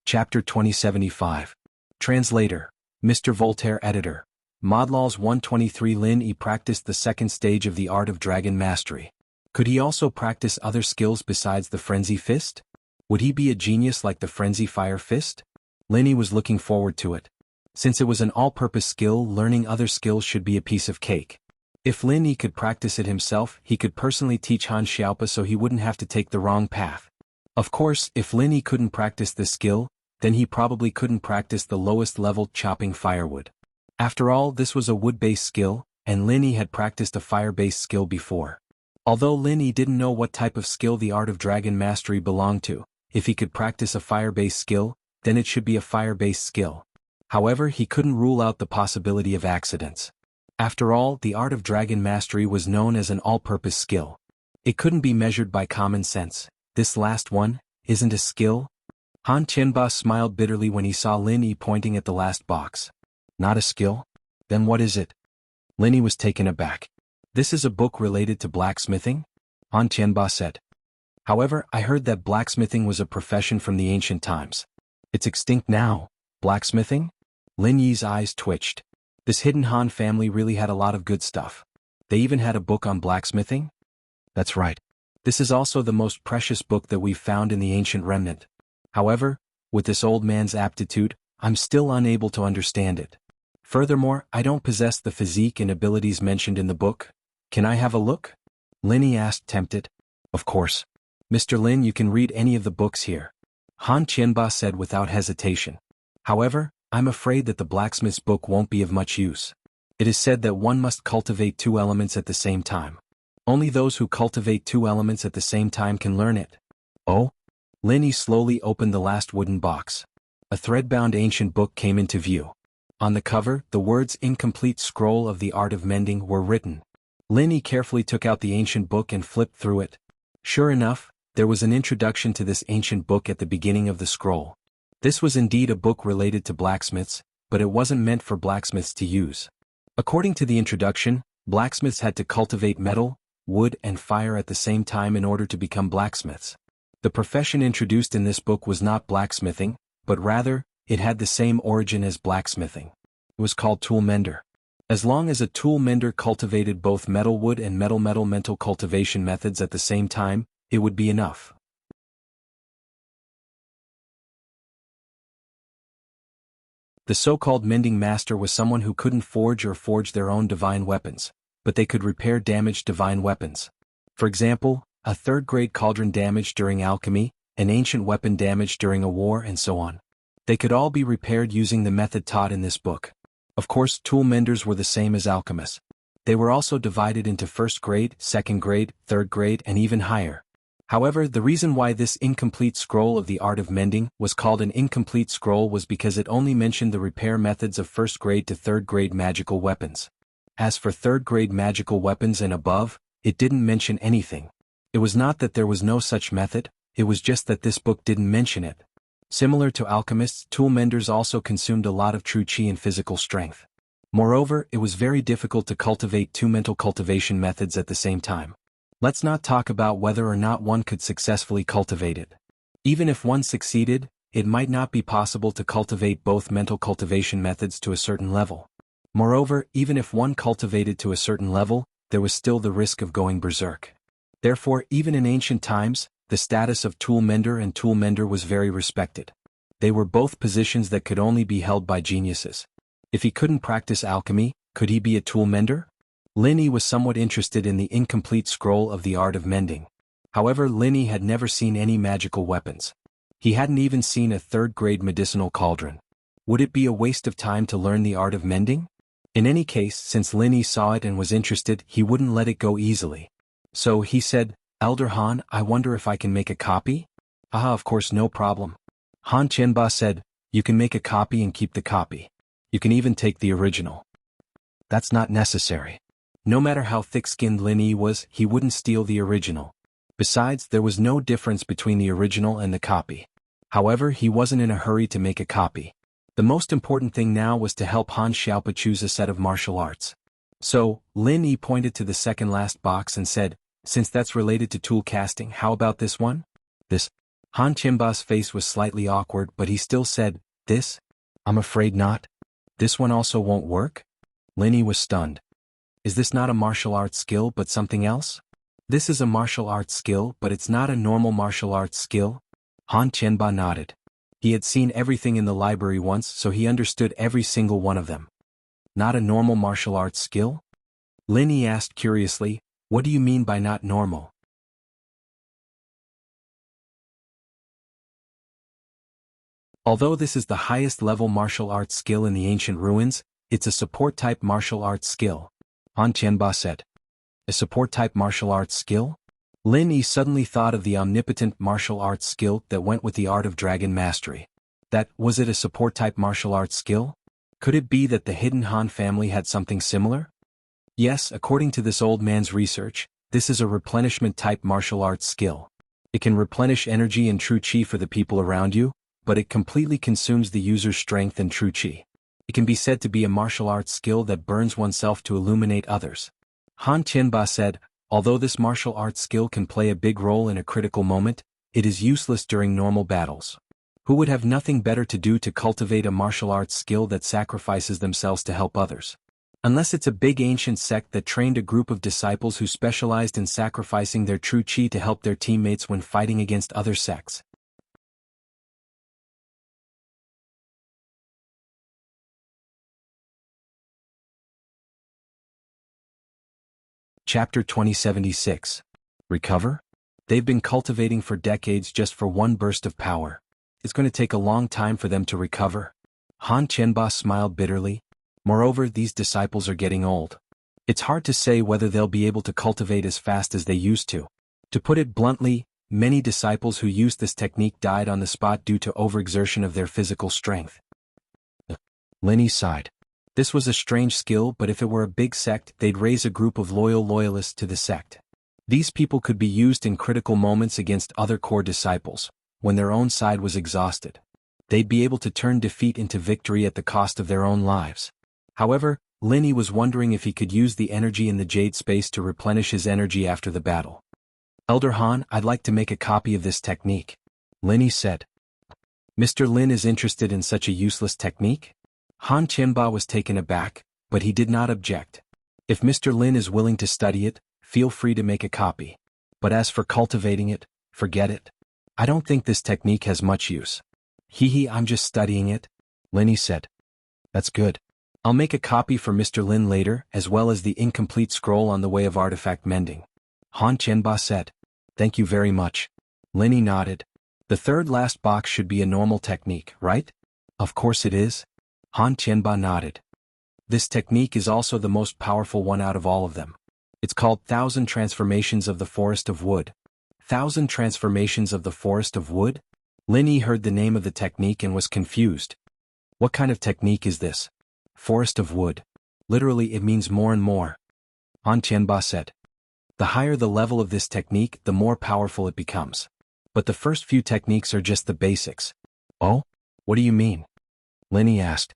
Chapter 2075. Translator. Mr. Voltaire Editor. Modlaws 123 Lin Yi practiced the second stage of the art of dragon mastery. Could he also practice other skills besides the frenzy fist? Would he be a genius like the frenzy fire fist? Linny was looking forward to it. Since it was an all-purpose skill, learning other skills should be a piece of cake. If Lin Yi could practice it himself, he could personally teach Han Xiaopa so he wouldn't have to take the wrong path. Of course, if Lin Yi couldn't practice this skill, then he probably couldn't practice the lowest level chopping firewood. After all, this was a wood-based skill, and Lin Yi had practiced a fire-based skill before. Although Lin Yi didn't know what type of skill the art of dragon mastery belonged to, if he could practice a fire-based skill, then it should be a fire-based skill. However, he couldn't rule out the possibility of accidents. After all, the art of dragon mastery was known as an all-purpose skill. It couldn't be measured by common sense. This last one isn't a skill? Han Qianba smiled bitterly when he saw Lin Yi pointing at the last box. Not a skill? Then what is it? Lin Yi was taken aback. This is a book related to blacksmithing? Han Qianba said. However, I heard that blacksmithing was a profession from the ancient times. It's extinct now. Blacksmithing? Lin Yi's eyes twitched. This hidden Han family really had a lot of good stuff. They even had a book on blacksmithing? That's right. This is also the most precious book that we've found in the ancient remnant. However, with this old man's aptitude, I'm still unable to understand it. Furthermore, I don't possess the physique and abilities mentioned in the book. Can I have a look? Lin Yi asked, tempted. Of course. Mr. Lin, you can read any of the books here. Han Qianba said without hesitation. However, I'm afraid that the blacksmith's book won't be of much use. It is said that one must cultivate 2 elements at the same time. Only those who cultivate 2 elements at the same time can learn it. Oh? Lin Yi slowly opened the last wooden box. A thread-bound ancient book came into view. On the cover, the words Incomplete Scroll of the Art of Mending were written. Lin Yi carefully took out the ancient book and flipped through it. Sure enough, there was an introduction to this ancient book at the beginning of the scroll. This was indeed a book related to blacksmiths, but it wasn't meant for blacksmiths to use. According to the introduction, blacksmiths had to cultivate metal, wood and fire at the same time in order to become blacksmiths. The profession introduced in this book was not blacksmithing, but rather, it had the same origin as blacksmithing. It was called tool mender. As long as a tool mender cultivated both metal wood and metal mental cultivation methods at the same time, it would be enough. The so-called mending master was someone who couldn't forge their own divine weapons, but they could repair damaged divine weapons. For example, a third-grade cauldron damaged during alchemy, an ancient weapon damaged during a war, and so on. They could all be repaired using the method taught in this book. Of course, tool menders were the same as alchemists. They were also divided into first grade, second grade, third grade, and even higher. However, the reason why this incomplete scroll of the art of mending was called an incomplete scroll was because it only mentioned the repair methods of first grade to third grade magical weapons. As for third grade magical weapons and above, it didn't mention anything. It was not that there was no such method, it was just that this book didn't mention it. Similar to alchemists, tool menders also consumed a lot of true chi and physical strength. Moreover, it was very difficult to cultivate two mental cultivation methods at the same time. Let's not talk about whether or not one could successfully cultivate it. Even if one succeeded, it might not be possible to cultivate both mental cultivation methods to a certain level. Moreover, even if one cultivated to a certain level, there was still the risk of going berserk. Therefore, even in ancient times, the status of tool mender and tool mender was very respected. They were both positions that could only be held by geniuses. If he couldn't practice alchemy, could he be a tool mender? Linny was somewhat interested in the incomplete scroll of the art of mending. However, Linny had never seen any magical weapons. He hadn't even seen a third-grade medicinal cauldron. Would it be a waste of time to learn the art of mending? In any case, since Linny saw it and was interested, he wouldn't let it go easily. So he said, "Elder Han, I wonder if I can make a copy?" "Ah, of course, no problem." Han Qianba said, "You can make a copy and keep the copy. You can even take the original." "That's not necessary." No matter how thick-skinned Linny was, he wouldn't steal the original. Besides, there was no difference between the original and the copy. However, he wasn't in a hurry to make a copy. The most important thing now was to help Han Xiaopa choose a set of martial arts. So, Lin Yi pointed to the second last box and said, "Since that's related to tool casting, how about this one?" "This?" Han Qianba's face was slightly awkward, but he still said, "This? I'm afraid not. This one also won't work?" Lin Yi was stunned. "Is this not a martial arts skill but something else?" "This is a martial arts skill, but it's not a normal martial arts skill." Han Qianba nodded. He had seen everything in the library once, so he understood every single one of them. "Not a normal martial arts skill?" Lin Yi asked curiously, "What do you mean by not normal?" Although this is the highest level martial arts skill in the ancient ruins, it's a support-type martial arts skill. Han Qianba said. "A support-type martial arts skill?" Lin Yi suddenly thought of the omnipotent martial arts skill that went with the art of dragon mastery. Was it a support-type martial arts skill? Could it be that the hidden Han family had something similar? Yes, according to this old man's research, this is a replenishment-type martial arts skill. It can replenish energy and true chi for the people around you, but it completely consumes the user's strength and true chi. It can be said to be a martial arts skill that burns oneself to illuminate others. Han Qianba said, "Although this martial arts skill can play a big role in a critical moment, it is useless during normal battles. Who would have nothing better to do to cultivate a martial arts skill that sacrifices themselves to help others? Unless it's a big ancient sect that trained a group of disciples who specialized in sacrificing their true chi to help their teammates when fighting against other sects." Chapter 2076. Recover? They've been cultivating for decades just for one burst of power. It's going to take a long time for them to recover. Han Qianba smiled bitterly. Moreover, these disciples are getting old. It's hard to say whether they'll be able to cultivate as fast as they used to. To put it bluntly, many disciples who used this technique died on the spot due to overexertion of their physical strength. Lin Yi sighed. This was a strange skill, but if it were a big sect, they'd raise a group of loyal loyalists to the sect. These people could be used in critical moments against other core disciples, when their own side was exhausted. They'd be able to turn defeat into victory at the cost of their own lives. However, Lin Yi was wondering if he could use the energy in the jade space to replenish his energy after the battle. "Elder Han, I'd like to make a copy of this technique," Lin Yi said. Mr. Lin is interested in such a useless technique? Han Qianba was taken aback, but he did not object. If Mr. Lin is willing to study it, feel free to make a copy. But as for cultivating it, forget it. I don't think this technique has much use. I'm just studying it," Lin Yi said. "That's good. I'll make a copy for Mr. Lin later, as well as the incomplete scroll on the way of artifact mending," Han Qianba said. "Thank you very much." Lin Yi nodded. "The third last box should be a normal technique, right?" "Of course it is." Han Qianba nodded. "This technique is also the most powerful one out of all of them. It's called 1,000 Transformations of the Forest of Wood. 1,000 transformations of the forest of wood? Lin Yi heard the name of the technique and was confused. What kind of technique is this? Forest of wood. Literally it means more and more. Han Tianba said. The higher the level of this technique, the more powerful it becomes. But the first few techniques are just the basics. Oh? What do you mean? Lin Yi asked.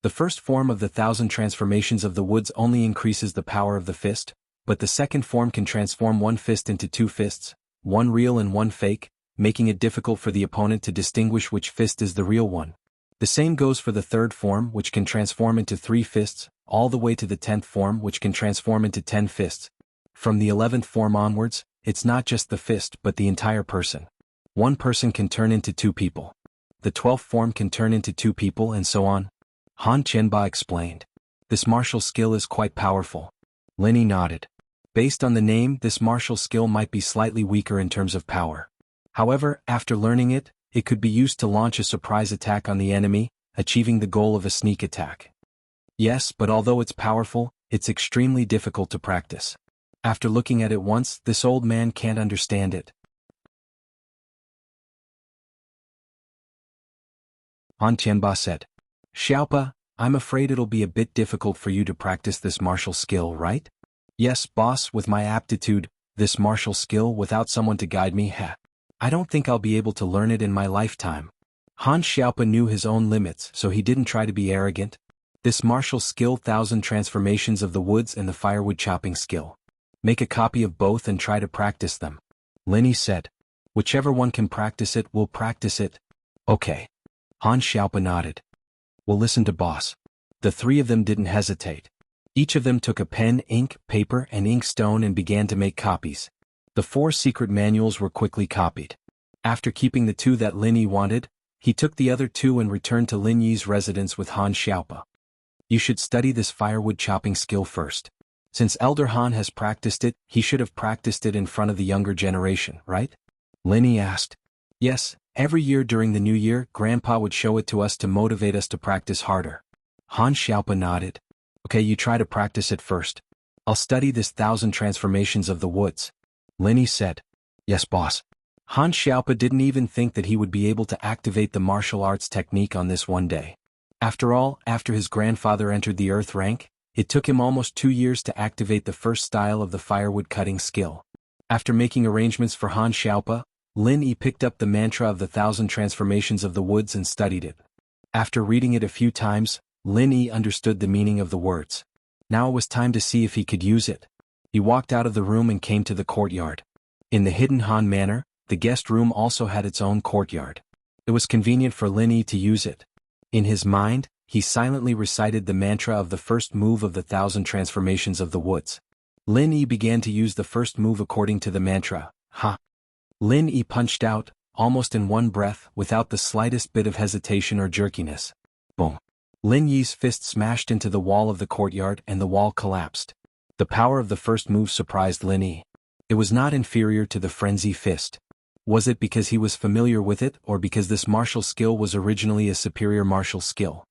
The first form of the 1,000 transformations of the woods only increases the power of the fist, but the second form can transform one fist into two fists, one real and one fake, making it difficult for the opponent to distinguish which fist is the real one. The same goes for the third form, which can transform into 3 fists, all the way to the 10th form, which can transform into 10 fists. From the 11th form onwards, it's not just the fist but the entire person. One person can turn into 2 people. The 12th form can turn into 2 people and so on. Han Tianba explained. This martial skill is quite powerful. Lin Yi nodded. Based on the name, this martial skill might be slightly weaker in terms of power. However, after learning it, it could be used to launch a surprise attack on the enemy, achieving the goal of a sneak attack. Yes, but although it's powerful, it's extremely difficult to practice. After looking at it once, this old man can't understand it. Han Tianba said. Xiaopa, I'm afraid it'll be a bit difficult for you to practice this martial skill, right? Yes, boss, with my aptitude, this martial skill without someone to guide me, I don't think I'll be able to learn it in my lifetime. Han Xiaopa knew his own limits, so he didn't try to be arrogant. This martial skill, 1,000 transformations of the woods and the firewood chopping skill. Make a copy of both and try to practice them. Lin Yi said. Whichever one can practice it, we'll practice it. Okay. Han Xiaopa nodded. We'll listen to boss. The 3 of them didn't hesitate. Each of them took a pen, ink, paper, and inkstone and began to make copies. The 4 secret manuals were quickly copied. After keeping the 2 that Lin Yi wanted, he took the other 2 and returned to Lin Yi's residence with Han Xiaopa. You should study this firewood chopping skill first. Since Elder Han has practiced it, he should have practiced it in front of the younger generation, right? Lin Yi asked. Yes, every year during the new year, Grandpa would show it to us to motivate us to practice harder. Han Xiaopa nodded. Okay, you try to practice it first. I'll study this 1,000 transformations of the woods. Lin Yi said. Yes, boss. Han Xiaopa didn't even think that he would be able to activate the martial arts technique on this one day. After all, after his grandfather entered the earth rank, it took him almost 2 years to activate the first style of the firewood cutting skill. After making arrangements for Han Xiaopa, Lin Yi picked up the mantra of the 1,000 transformations of the woods and studied it. After reading it a few times, Lin Yi understood the meaning of the words. Now it was time to see if he could use it. He walked out of the room and came to the courtyard. In the hidden Han manor, the guest room also had its own courtyard. It was convenient for Lin Yi to use it. In his mind, he silently recited the mantra of the first move of the 1,000 transformations of the woods. Lin Yi began to use the first move according to the mantra. Ha! Lin Yi punched out, almost in one breath, without the slightest bit of hesitation or jerkiness. Boom! Lin Yi's fist smashed into the wall of the courtyard and the wall collapsed. The power of the first move surprised Lin Yi. It was not inferior to the frenzy fist. Was it because he was familiar with it or because this martial skill was originally a superior martial skill?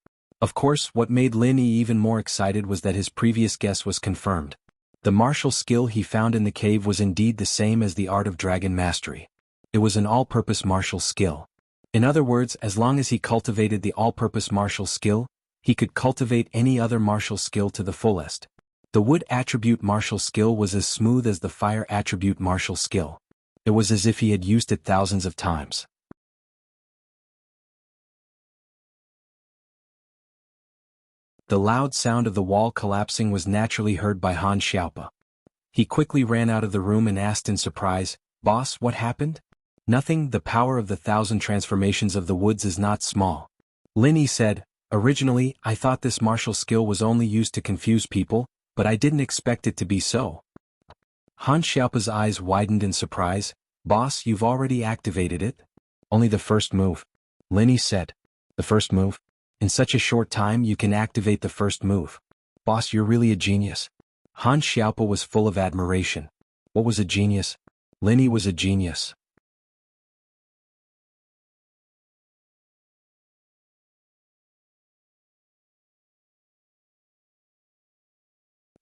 Of course, what made Lin Yi even more excited was that his previous guess was confirmed. The martial skill he found in the cave was indeed the same as the art of dragon mastery. It was an all-purpose martial skill. In other words, as long as he cultivated the all-purpose martial skill, he could cultivate any other martial skill to the fullest. The wood attribute martial skill was as smooth as the fire attribute martial skill. It was as if he had used it thousands of times. The loud sound of the wall collapsing was naturally heard by Han Xiaopa. He quickly ran out of the room and asked in surprise, "Boss, what happened?" "Nothing, the power of the 1,000 transformations of the woods is not small." Lin Yi said, "Originally, I thought this martial skill was only used to confuse people, but I didn't expect it to be so." Han Xiaopa's eyes widened in surprise. "Boss, you've already activated it?" "Only the first move." Lin Yi said. "The first move? In such a short time you can activate the first move. Boss, you're really a genius." Han Xiaopa was full of admiration. What was a genius? Lin Yi was a genius.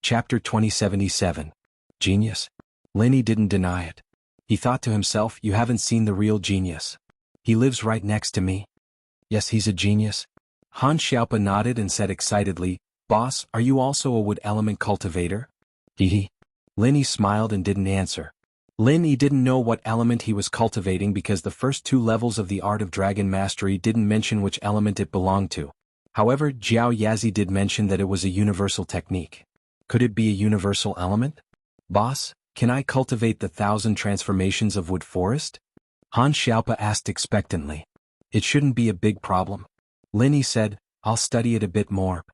Chapter 2077. Genius? Lin Yi didn't deny it. He thought to himself, you haven't seen the real genius. He lives right next to me. Yes, he's a genius. Han Xiaopa nodded and said excitedly, Boss, are you also a wood element cultivator? Hee. Lin Yi smiled and didn't answer. Lin Yi didn't know what element he was cultivating because the first 2 levels of the Art of Dragon Mastery didn't mention which element it belonged to. However, Jiao Yazi did mention that it was a universal technique. Could it be a universal element? Boss, can I cultivate the 1,000 transformations of wood forest? Han Xiaopa asked expectantly. It shouldn't be a big problem. Lin Yi said, I'll study it a bit more.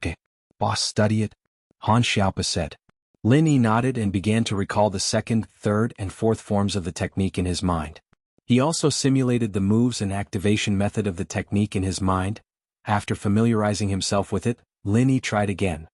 Okay, boss, study it? Han Xiaopa said. Lin Yi nodded and began to recall the 2nd, 3rd, and 4th forms of the technique in his mind. He also simulated the moves and activation method of the technique in his mind. After familiarizing himself with it, Lin Yi tried again.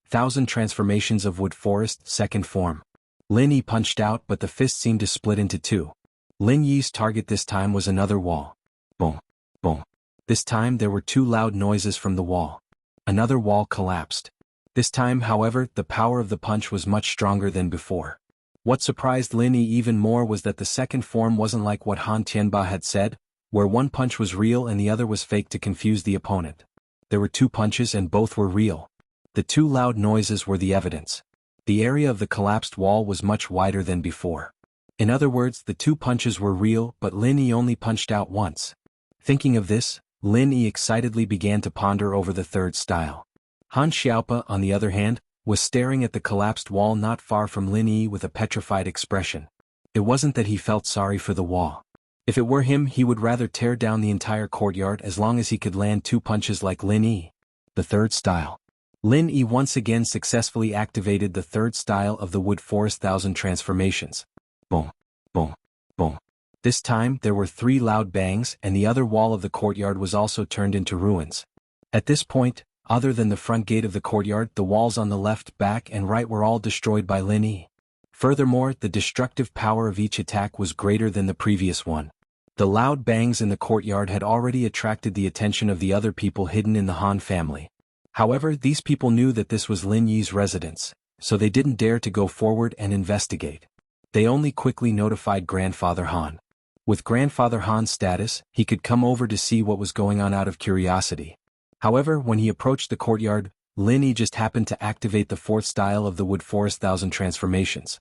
1,000 transformations of wood forest, 2nd form. Lin Yi punched out, but the fist seemed to split into 2. Lin Yi's target this time was another wall. Boom, boom. This time there were 2 loud noises from the wall. Another wall collapsed. This time, however, the power of the punch was much stronger than before. What surprised Lin Yi even more was that the 2nd form wasn't like what Han Tianba had said, where one punch was real and the other was fake to confuse the opponent. There were 2 punches and both were real. The 2 loud noises were the evidence. The area of the collapsed wall was much wider than before. In other words, the 2 punches were real, but Lin Yi only punched out once. Thinking of this, Lin Yi excitedly began to ponder over the 3rd style. Han Xiaopa, on the other hand, was staring at the collapsed wall not far from Lin Yi with a petrified expression. It wasn't that he felt sorry for the wall. If it were him, he would rather tear down the entire courtyard as long as he could land 2 punches like Lin Yi. The 3rd style. Lin Yi once again successfully activated the 3rd style of the Wood Forest 1,000 transformations. Boom, boom, boom. This time there were 3 loud bangs and the other wall of the courtyard was also turned into ruins. At this point, other than the front gate of the courtyard, the walls on the left, back, and right were all destroyed by Lin Yi. Furthermore, the destructive power of each attack was greater than the previous one. The loud bangs in the courtyard had already attracted the attention of the other people hidden in the Han family. However, these people knew that this was Lin Yi's residence, so they didn't dare to go forward and investigate. They only quickly notified Grandfather Han. With Grandfather Han's status, he could come over to see what was going on out of curiosity. However, when he approached the courtyard, Lin Yi just happened to activate the 4th style of the Wood Forest 1,000 transformations.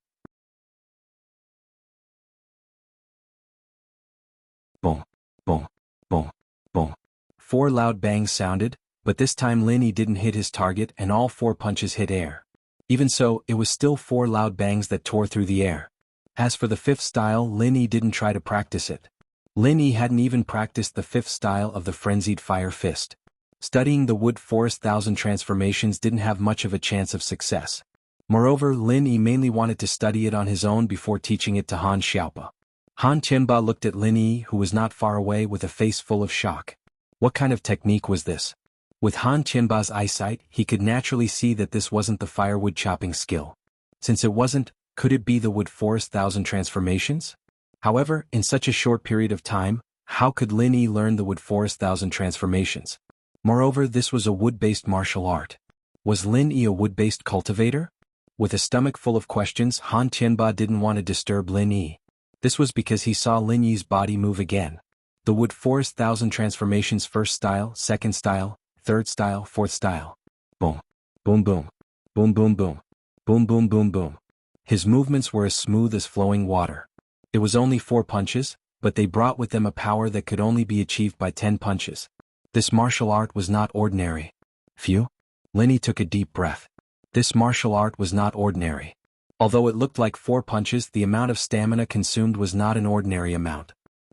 Boom, boom, boom, boom. 4 loud bangs sounded, but this time Lin Yi didn't hit his target and all 4 punches hit air. Even so, it was still 4 loud bangs that tore through the air. As for the 5th style, Lin Yi didn't try to practice it. Lin Yi hadn't even practiced the 5th style of the Frenzied Fire Fist. Studying the Wood Forest 1,000 transformations didn't have much of a chance of success. Moreover, Lin Yi mainly wanted to study it on his own before teaching it to Han Xiaopa. Han Tianba looked at Lin Yi, who was not far away, with a face full of shock. What kind of technique was this? With Han Tianba's eyesight, he could naturally see that this wasn't the firewood chopping skill. Since it wasn't, could it be the Wood Forest 1,000 transformations? However, in such a short period of time, how could Lin Yi learn the Wood Forest 1,000 transformations? Moreover, this was a wood-based martial art. Was Lin Yi a wood-based cultivator? With a stomach full of questions, Han Tianba didn't want to disturb Lin Yi. This was because he saw Lin Yi's body move again. The Wood Forest 1,000 transformations 1st style, 2nd style, 3rd style, 4th style. Boom, boom boom, boom boom boom, boom boom boom boom. His movements were as smooth as flowing water. It was only 4 punches, but they brought with them a power that could only be achieved by 10 punches. This martial art was not ordinary. Phew. Lin Yi took a deep breath. This martial art was not ordinary. Although it looked like 4 punches, the amount of stamina consumed was not an ordinary amount.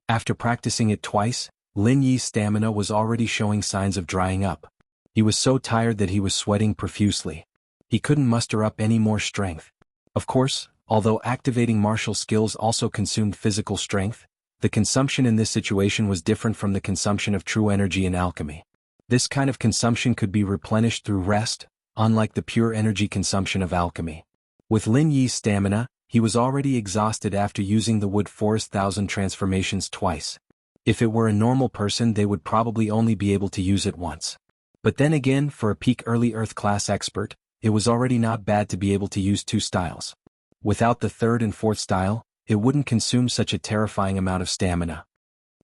After practicing it twice, Lin Yi's stamina was already showing signs of drying up. He was so tired that he was sweating profusely. He couldn't muster up any more strength. Of course, although activating martial skills also consumed physical strength, the consumption in this situation was different from the consumption of true energy in alchemy. This kind of consumption could be replenished through rest, unlike the pure energy consumption of alchemy. With Lin Yi's stamina, he was already exhausted after using the Wood Forest 1,000 transformations twice. If it were a normal person, they would probably only be able to use it once. But then again, for a peak early Earth class expert, it was already not bad to be able to use 2 styles. Without the 3rd and 4th style, it wouldn't consume such a terrifying amount of stamina.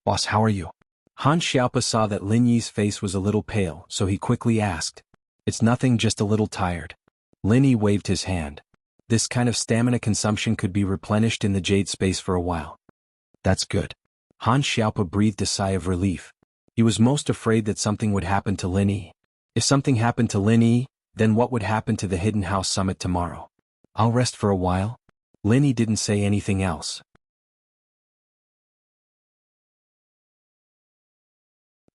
Boss, how are you? Han Xiaopa saw that Lin Yi's face was a little pale, so he quickly asked. It's nothing, just a little tired. Lin Yi waved his hand. This kind of stamina consumption could be replenished in the jade space for a while. That's good. Han Xiaopa breathed a sigh of relief. He was most afraid that something would happen to Lin Yi. If something happened to Lin Yi, then what would happen to the Hidden House Summit tomorrow? I'll rest for a while. Lin Yi didn't say anything else.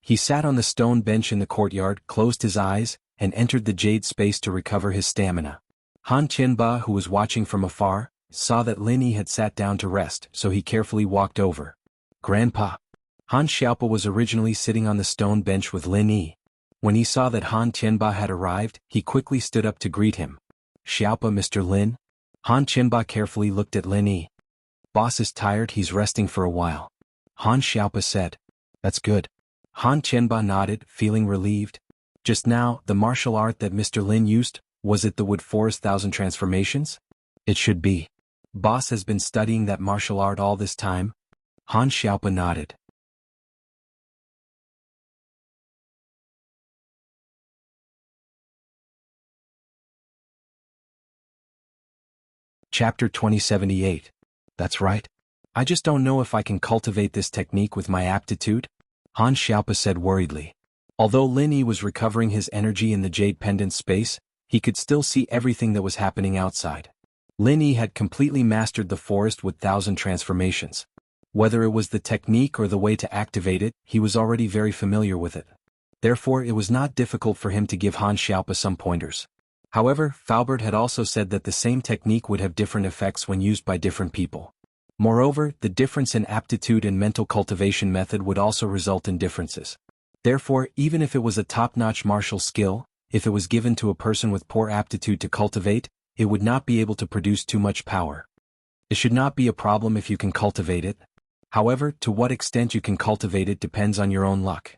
He sat on the stone bench in the courtyard, closed his eyes, and entered the jade space to recover his stamina. Han Qianba, who was watching from afar, saw that Lin Yi had sat down to rest, so he carefully walked over. Grandpa. Han Xiaopa was originally sitting on the stone bench with Lin Yi. When he saw that Han Qianba had arrived, he quickly stood up to greet him. Xiaopa, Mr. Lin? Han Qianba carefully looked at Lin Yi. Boss is tired, he's resting for a while. Han Xiaopa said. That's good. Han Qianba nodded, feeling relieved. Just now, the martial art that Mr. Lin used, was it the Wood Forest Thousand Transformations? It should be. Boss has been studying that martial art all this time? Han Xiaopa nodded. Chapter 2078. That's right. I just don't know if I can cultivate this technique with my aptitude, Han Xiaopa said worriedly. Although Lin Yi was recovering his energy in the jade pendant space, he could still see everything that was happening outside. Lin Yi had completely mastered the Forest with Thousand Transformations. Whether it was the technique or the way to activate it, he was already very familiar with it. Therefore, it was not difficult for him to give Han Xiaopa some pointers. However, Faubert had also said that the same technique would have different effects when used by different people. Moreover, the difference in aptitude and mental cultivation method would also result in differences. Therefore, even if it was a top-notch martial skill, if it was given to a person with poor aptitude to cultivate, it would not be able to produce too much power. It should not be a problem if you can cultivate it. However, to what extent you can cultivate it depends on your own luck.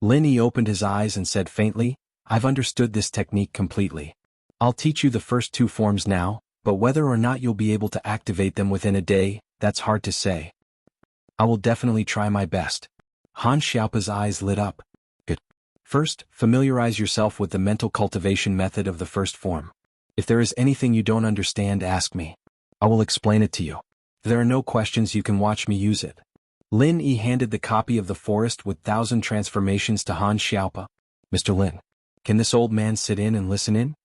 Lin Yi opened his eyes and said faintly, I've understood this technique completely. I'll teach you the first two forms now, but whether or not you'll be able to activate them within a day, that's hard to say. I will definitely try my best. Han Xiaopa's eyes lit up. Good. First, familiarize yourself with the mental cultivation method of the first form. If there is anything you don't understand, ask me. I will explain it to you. If there are no questions, you can watch me use it. Lin Yi handed the copy of the Forest with Thousand Transformations to Han Xiaopa. Mr. Lin, can this old man sit in and listen in?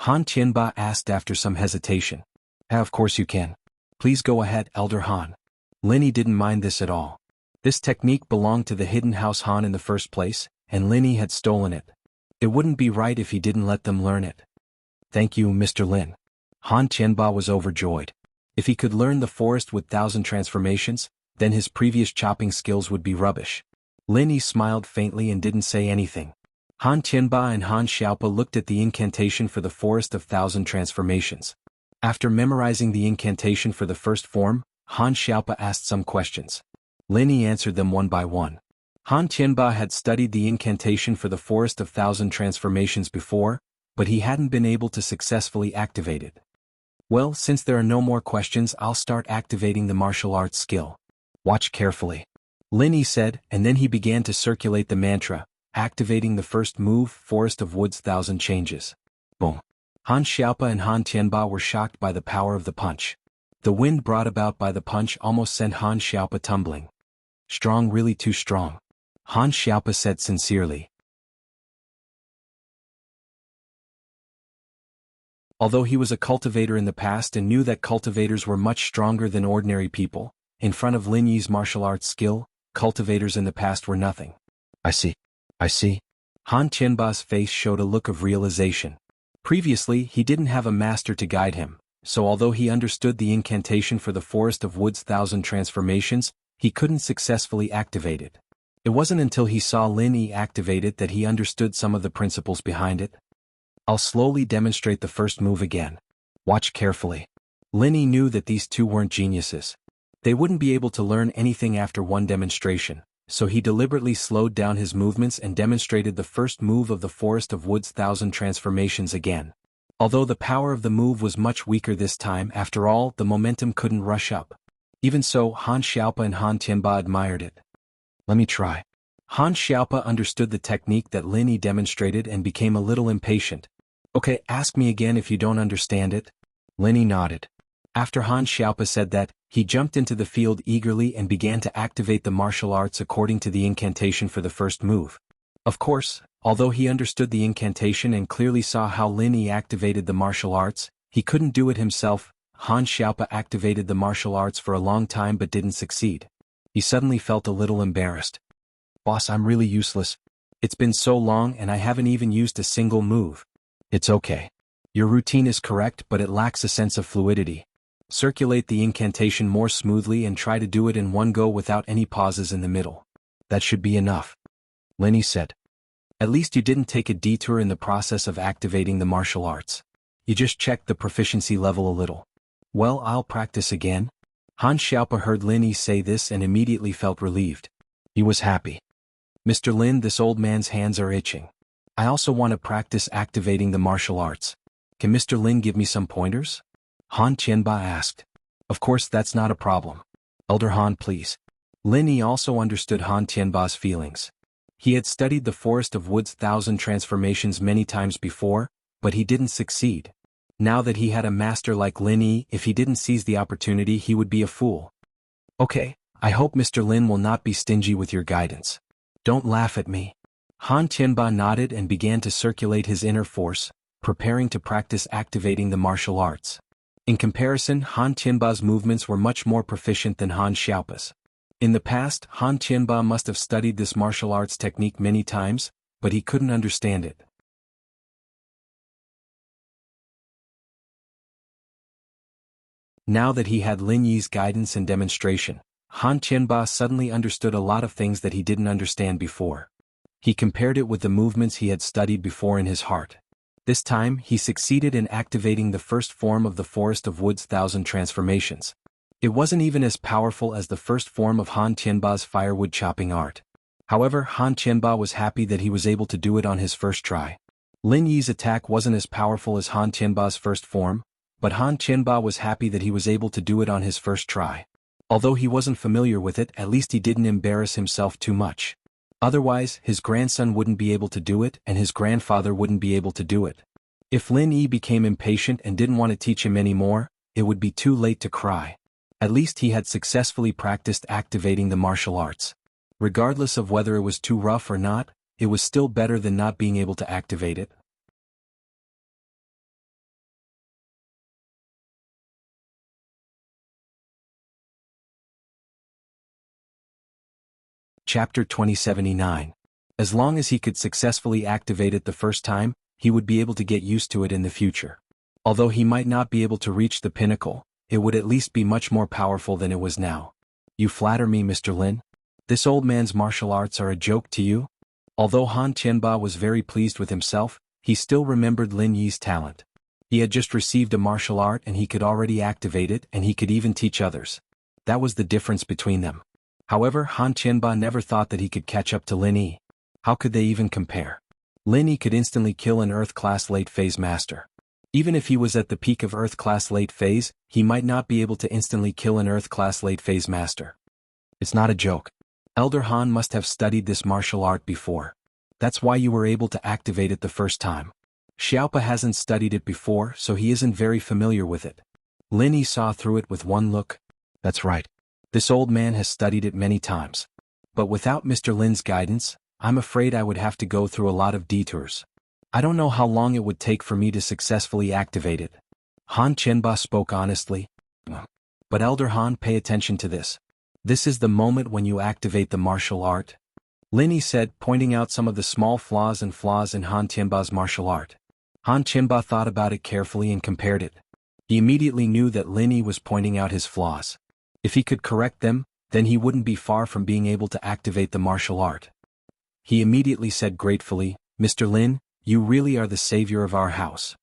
Han Qianba asked after some hesitation. Of course you can. Please go ahead, Elder Han. Lin Yi didn't mind this at all. This technique belonged to the Hidden House Han in the first place, and Lin Yi had stolen it. It wouldn't be right if he didn't let them learn it. Thank you, Mr. Lin. Han Qianba was overjoyed. If he could learn the Forest with Thousand Transformations, then his previous chopping skills would be rubbish. Lin Yi smiled faintly and didn't say anything. Han Qianba and Han Xiaopa looked at the incantation for the Forest of Thousand Transformations. After memorizing the incantation for the first form, Han Xiaopa asked some questions. Lin Yi answered them one by one. Han Qianba had studied the incantation for the Forest of Thousand Transformations before, but he hadn't been able to successfully activate it. Well, since there are no more questions, I'll start activating the martial arts skill. Watch carefully. Lin Yi said, and then he began to circulate the mantra, activating the first move, Forest of Woods Thousand Changes. Boom. Han Xiaopa and Han Qianba were shocked by the power of the punch. The wind brought about by the punch almost sent Han Xiaopa tumbling. Strong, really too strong. Han Xiaopa said sincerely. Although he was a cultivator in the past and knew that cultivators were much stronger than ordinary people, in front of Lin Yi's martial arts skill, cultivators in the past were nothing. I see. Han Qianba's face showed a look of realization. Previously, he didn't have a master to guide him, so although he understood the incantation for the Forest of Woods Thousand Transformations, he couldn't successfully activate it. It wasn't until he saw Lin Yi activate it that he understood some of the principles behind it. I'll slowly demonstrate the first move again. Watch carefully. Lin Yi knew that these two weren't geniuses. They wouldn't be able to learn anything after one demonstration, so he deliberately slowed down his movements and demonstrated the first move of the Forest of Woods Thousand Transformations again. Although the power of the move was much weaker this time, after all, the momentum couldn't rush up. Even so, Han Xiaopa and Han Tianba admired it. Let me try. Han Xiaopa understood the technique that Lin Yi demonstrated and became a little impatient. Okay, ask me again if you don't understand it. Lin Yi nodded. After Han Xiaopa said that, he jumped into the field eagerly and began to activate the martial arts according to the incantation for the first move. Of course, although he understood the incantation and clearly saw how Lin Yi activated the martial arts, he couldn't do it himself. Han Xiaopa activated the martial arts for a long time but didn't succeed. He suddenly felt a little embarrassed. Boss, I'm really useless. It's been so long and I haven't even used a single move. It's okay. Your routine is correct but it lacks a sense of fluidity. Circulate the incantation more smoothly and try to do it in one go without any pauses in the middle. That should be enough. Lin Yi said. At least you didn't take a detour in the process of activating the martial arts. You just checked the proficiency level a little. Well, I'll practice again. Han Xiaopa heard Lin Yi say this and immediately felt relieved. He was happy. Mr. Lin, this old man's hands are itching. I also want to practice activating the martial arts. Can Mr. Lin give me some pointers? Han Tianba asked. Of course, that's not a problem. Elder Han, please. Lin Yi also understood Han Tianba's feelings. He had studied the Forest of Woods' 1,000 transformations many times before, but he didn't succeed. Now that he had a master like Lin Yi, if he didn't seize the opportunity he would be a fool. Okay, I hope Mr. Lin will not be stingy with your guidance. Don't laugh at me. Han Tianba nodded and began to circulate his inner force, preparing to practice activating the martial arts. In comparison, Han Tianba's movements were much more proficient than Han Xiaopa's. In the past, Han Tianba must have studied this martial arts technique many times, but he couldn't understand it. Now that he had Lin Yi's guidance and demonstration, Han Tianba suddenly understood a lot of things that he didn't understand before. He compared it with the movements he had studied before in his heart. This time, he succeeded in activating the first form of the Forest of Woods' 1,000 transformations. It wasn't even as powerful as the first form of Han Tianba's firewood chopping art. However, Han Tianba was happy that he was able to do it on his first try. Lin Yi's attack wasn't as powerful as Han Tianba's first form, but Han Tianba was happy that he was able to do it on his first try. Although he wasn't familiar with it, at least he didn't embarrass himself too much. Otherwise, his grandson wouldn't be able to do it and his grandfather wouldn't be able to do it. If Lin Yi became impatient and didn't want to teach him anymore, it would be too late to cry. At least he had successfully practiced activating the martial arts. Regardless of whether it was too rough or not, it was still better than not being able to activate it. Chapter 2079. As long as he could successfully activate it the first time, he would be able to get used to it in the future. Although he might not be able to reach the pinnacle, it would at least be much more powerful than it was now. You flatter me, Mr. Lin. This old man's martial arts are a joke to you? Although Han Tianba was very pleased with himself, he still remembered Lin Yi's talent. He had just received a martial art and he could already activate it and he could even teach others. That was the difference between them. However, Han Tianba never thought that he could catch up to Lin Yi. How could they even compare? Lin Yi could instantly kill an Earth-class late-phase master. Even if he was at the peak of Earth-class late-phase, he might not be able to instantly kill an Earth-class late-phase master. It's not a joke. Elder Han must have studied this martial art before. That's why you were able to activate it the first time. Xiaopa hasn't studied it before, so he isn't very familiar with it. Lin Yi saw through it with one look. That's right. This old man has studied it many times. But without Mr. Lin's guidance, I'm afraid I would have to go through a lot of detours. I don't know how long it would take for me to successfully activate it. Han Tianba spoke honestly. But Elder Han, pay attention to this. This is the moment when you activate the martial art. Lin Yi said, pointing out some of the small flaws in Han Tianba's martial art. Han Tianba thought about it carefully and compared it. He immediately knew that Lin Yi was pointing out his flaws. If he could correct them, then he wouldn't be far from being able to activate the martial art. He immediately said gratefully, Mr. Lin, you really are the savior of our house.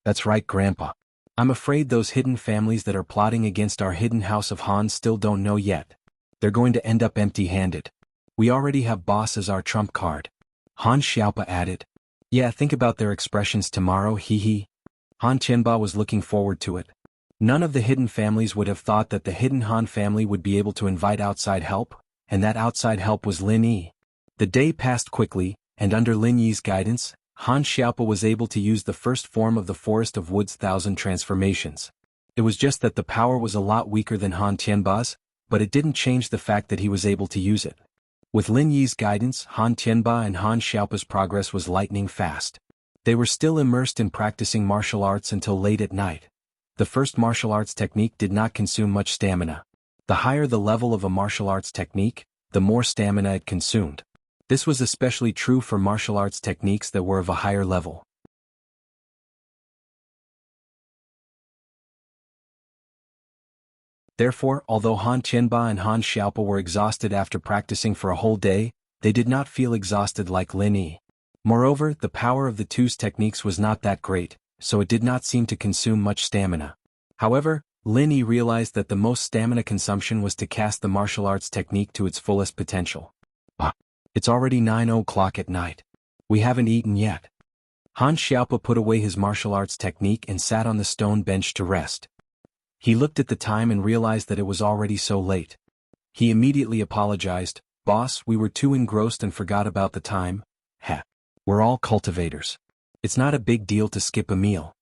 That's right, Grandpa. I'm afraid those hidden families that are plotting against our hidden house of Han still don't know yet. They're going to end up empty-handed. We already have boss as our trump card. Han Xiaopa added. Yeah, think about their expressions tomorrow, hee hee. Han Tianba was looking forward to it. None of the hidden families would have thought that the hidden Han family would be able to invite outside help, and that outside help was Lin Yi. The day passed quickly, and under Lin Yi's guidance, Han Xiaopo was able to use the first form of the Forest of Woods' 1,000 transformations. It was just that the power was a lot weaker than Han Tianba's, but it didn't change the fact that he was able to use it. With Lin Yi's guidance, Han Tianba and Han Xiaopo's progress was lightning fast. They were still immersed in practicing martial arts until late at night. The first martial arts technique did not consume much stamina. The higher the level of a martial arts technique, the more stamina it consumed. This was especially true for martial arts techniques that were of a higher level. Therefore, although Han Tianba and Han Xiaopo were exhausted after practicing for a whole day, they did not feel exhausted like Lin Yi. Moreover, the power of the two's techniques was not that great, so it did not seem to consume much stamina. However, Lin Yi realized that the most stamina consumption was to cast the martial arts technique to its fullest potential. It's already 9 o'clock at night. We haven't eaten yet. Han Xiaopo put away his martial arts technique and sat on the stone bench to rest. He looked at the time and realized that it was already so late. He immediately apologized, "Boss, we were too engrossed and forgot about the time." "Heh. We're all cultivators. It's not a big deal to skip a meal."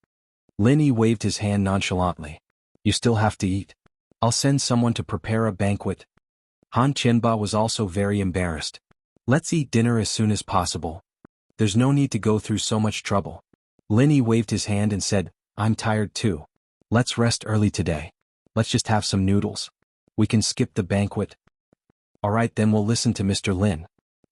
Lin Yi waved his hand nonchalantly. "You still have to eat. I'll send someone to prepare a banquet." Han Tianba was also very embarrassed. "Let's eat dinner as soon as possible. There's no need to go through so much trouble." Lin Yi waved his hand and said, "I'm tired too. Let's rest early today. Let's just have some noodles. We can skip the banquet." "Alright, then we'll listen to Mr. Lin."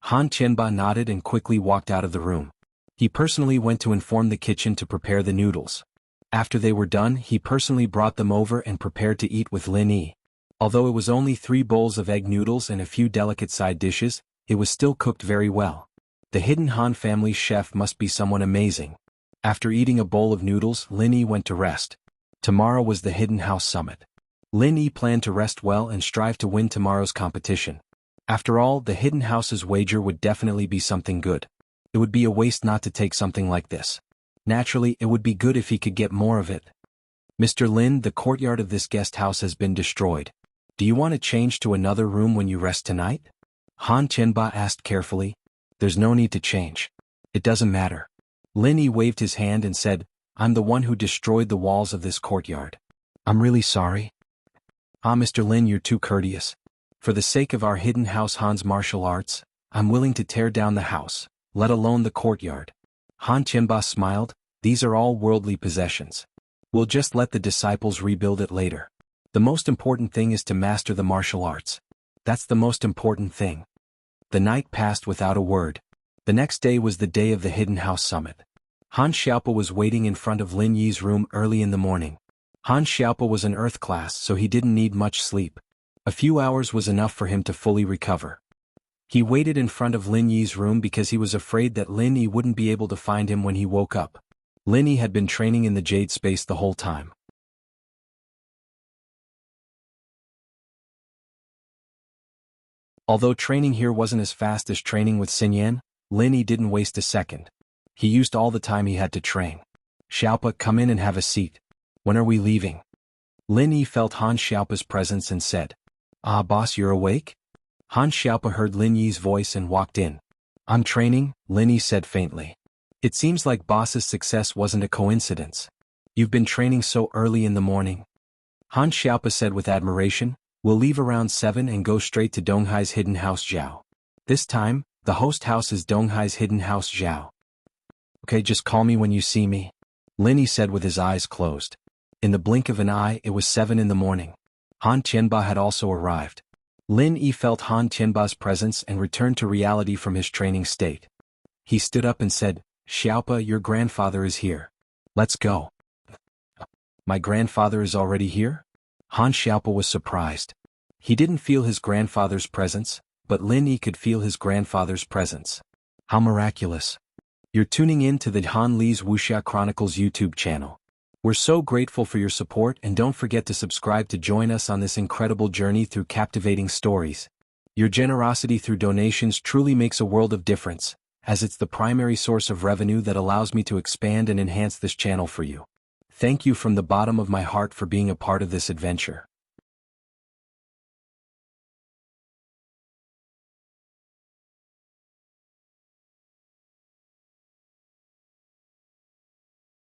Han Tianba nodded and quickly walked out of the room. He personally went to inform the kitchen to prepare the noodles. After they were done, he personally brought them over and prepared to eat with Lin Yi. Although it was only 3 bowls of egg noodles and a few delicate side dishes, it was still cooked very well. The hidden Han family's chef must be someone amazing. After eating a bowl of noodles, Lin Yi went to rest. Tomorrow was the Hidden House Summit. Lin Yi planned to rest well and strive to win tomorrow's competition. After all, the Hidden House's wager would definitely be something good. It would be a waste not to take something like this. Naturally, it would be good if he could get more of it. "Mr. Lin, the courtyard of this guest house has been destroyed. Do you want to change to another room when you rest tonight?" Han Tianba asked carefully. "There's no need to change. It doesn't matter." Lin Yi waved his hand and said, "I'm the one who destroyed the walls of this courtyard. I'm really sorry." Mr. Lin, you're too courteous. For the sake of our hidden house Han's martial arts, I'm willing to tear down the house, let alone the courtyard." Han Tianba smiled, "These are all worldly possessions. We'll just let the disciples rebuild it later. The most important thing is to master the martial arts. That's the most important thing." The night passed without a word. The next day was the day of the Hidden House Summit. Han Xiaopo was waiting in front of Lin Yi's room early in the morning. Han Xiaopo was an earth class, so he didn't need much sleep. A few hours was enough for him to fully recover. He waited in front of Lin Yi's room because he was afraid that Lin Yi wouldn't be able to find him when he woke up. Lin Yi had been training in the Jade Space the whole time. Although training here wasn't as fast as training with Xinyan, Lin Yi didn't waste a second. He used all the time he had to train. "Xiaopa, come in and have a seat. When are we leaving?" Lin Yi felt Han Xiaopa's presence and said, Boss, you're awake?" Han Xiaopa heard Lin Yi's voice and walked in. "I'm training," Lin Yi said faintly. "It seems like boss's success wasn't a coincidence. You've been training so early in the morning." Han Xiaopa said with admiration, "We'll leave around 7 and go straight to Donghai's Hidden House Zhao. This time, the host house is Donghai's Hidden House Zhao." "Okay, just call me when you see me," Lin Yi said with his eyes closed. In the blink of an eye, it was 7 in the morning. Han Tianba had also arrived. Lin Yi felt Han Tianba's presence and returned to reality from his training state. He stood up and said, "Xiaopa, your grandfather is here. Let's go." "My grandfather is already here?" Han Xiaopa was surprised. He didn't feel his grandfather's presence, but Lin Yi could feel his grandfather's presence. How miraculous. You're tuning in to the Han Li's Wuxia Chronicles YouTube channel. We're so grateful for your support, and don't forget to subscribe to join us on this incredible journey through captivating stories. Your generosity through donations truly makes a world of difference, as it's the primary source of revenue that allows me to expand and enhance this channel for you. Thank you from the bottom of my heart for being a part of this adventure.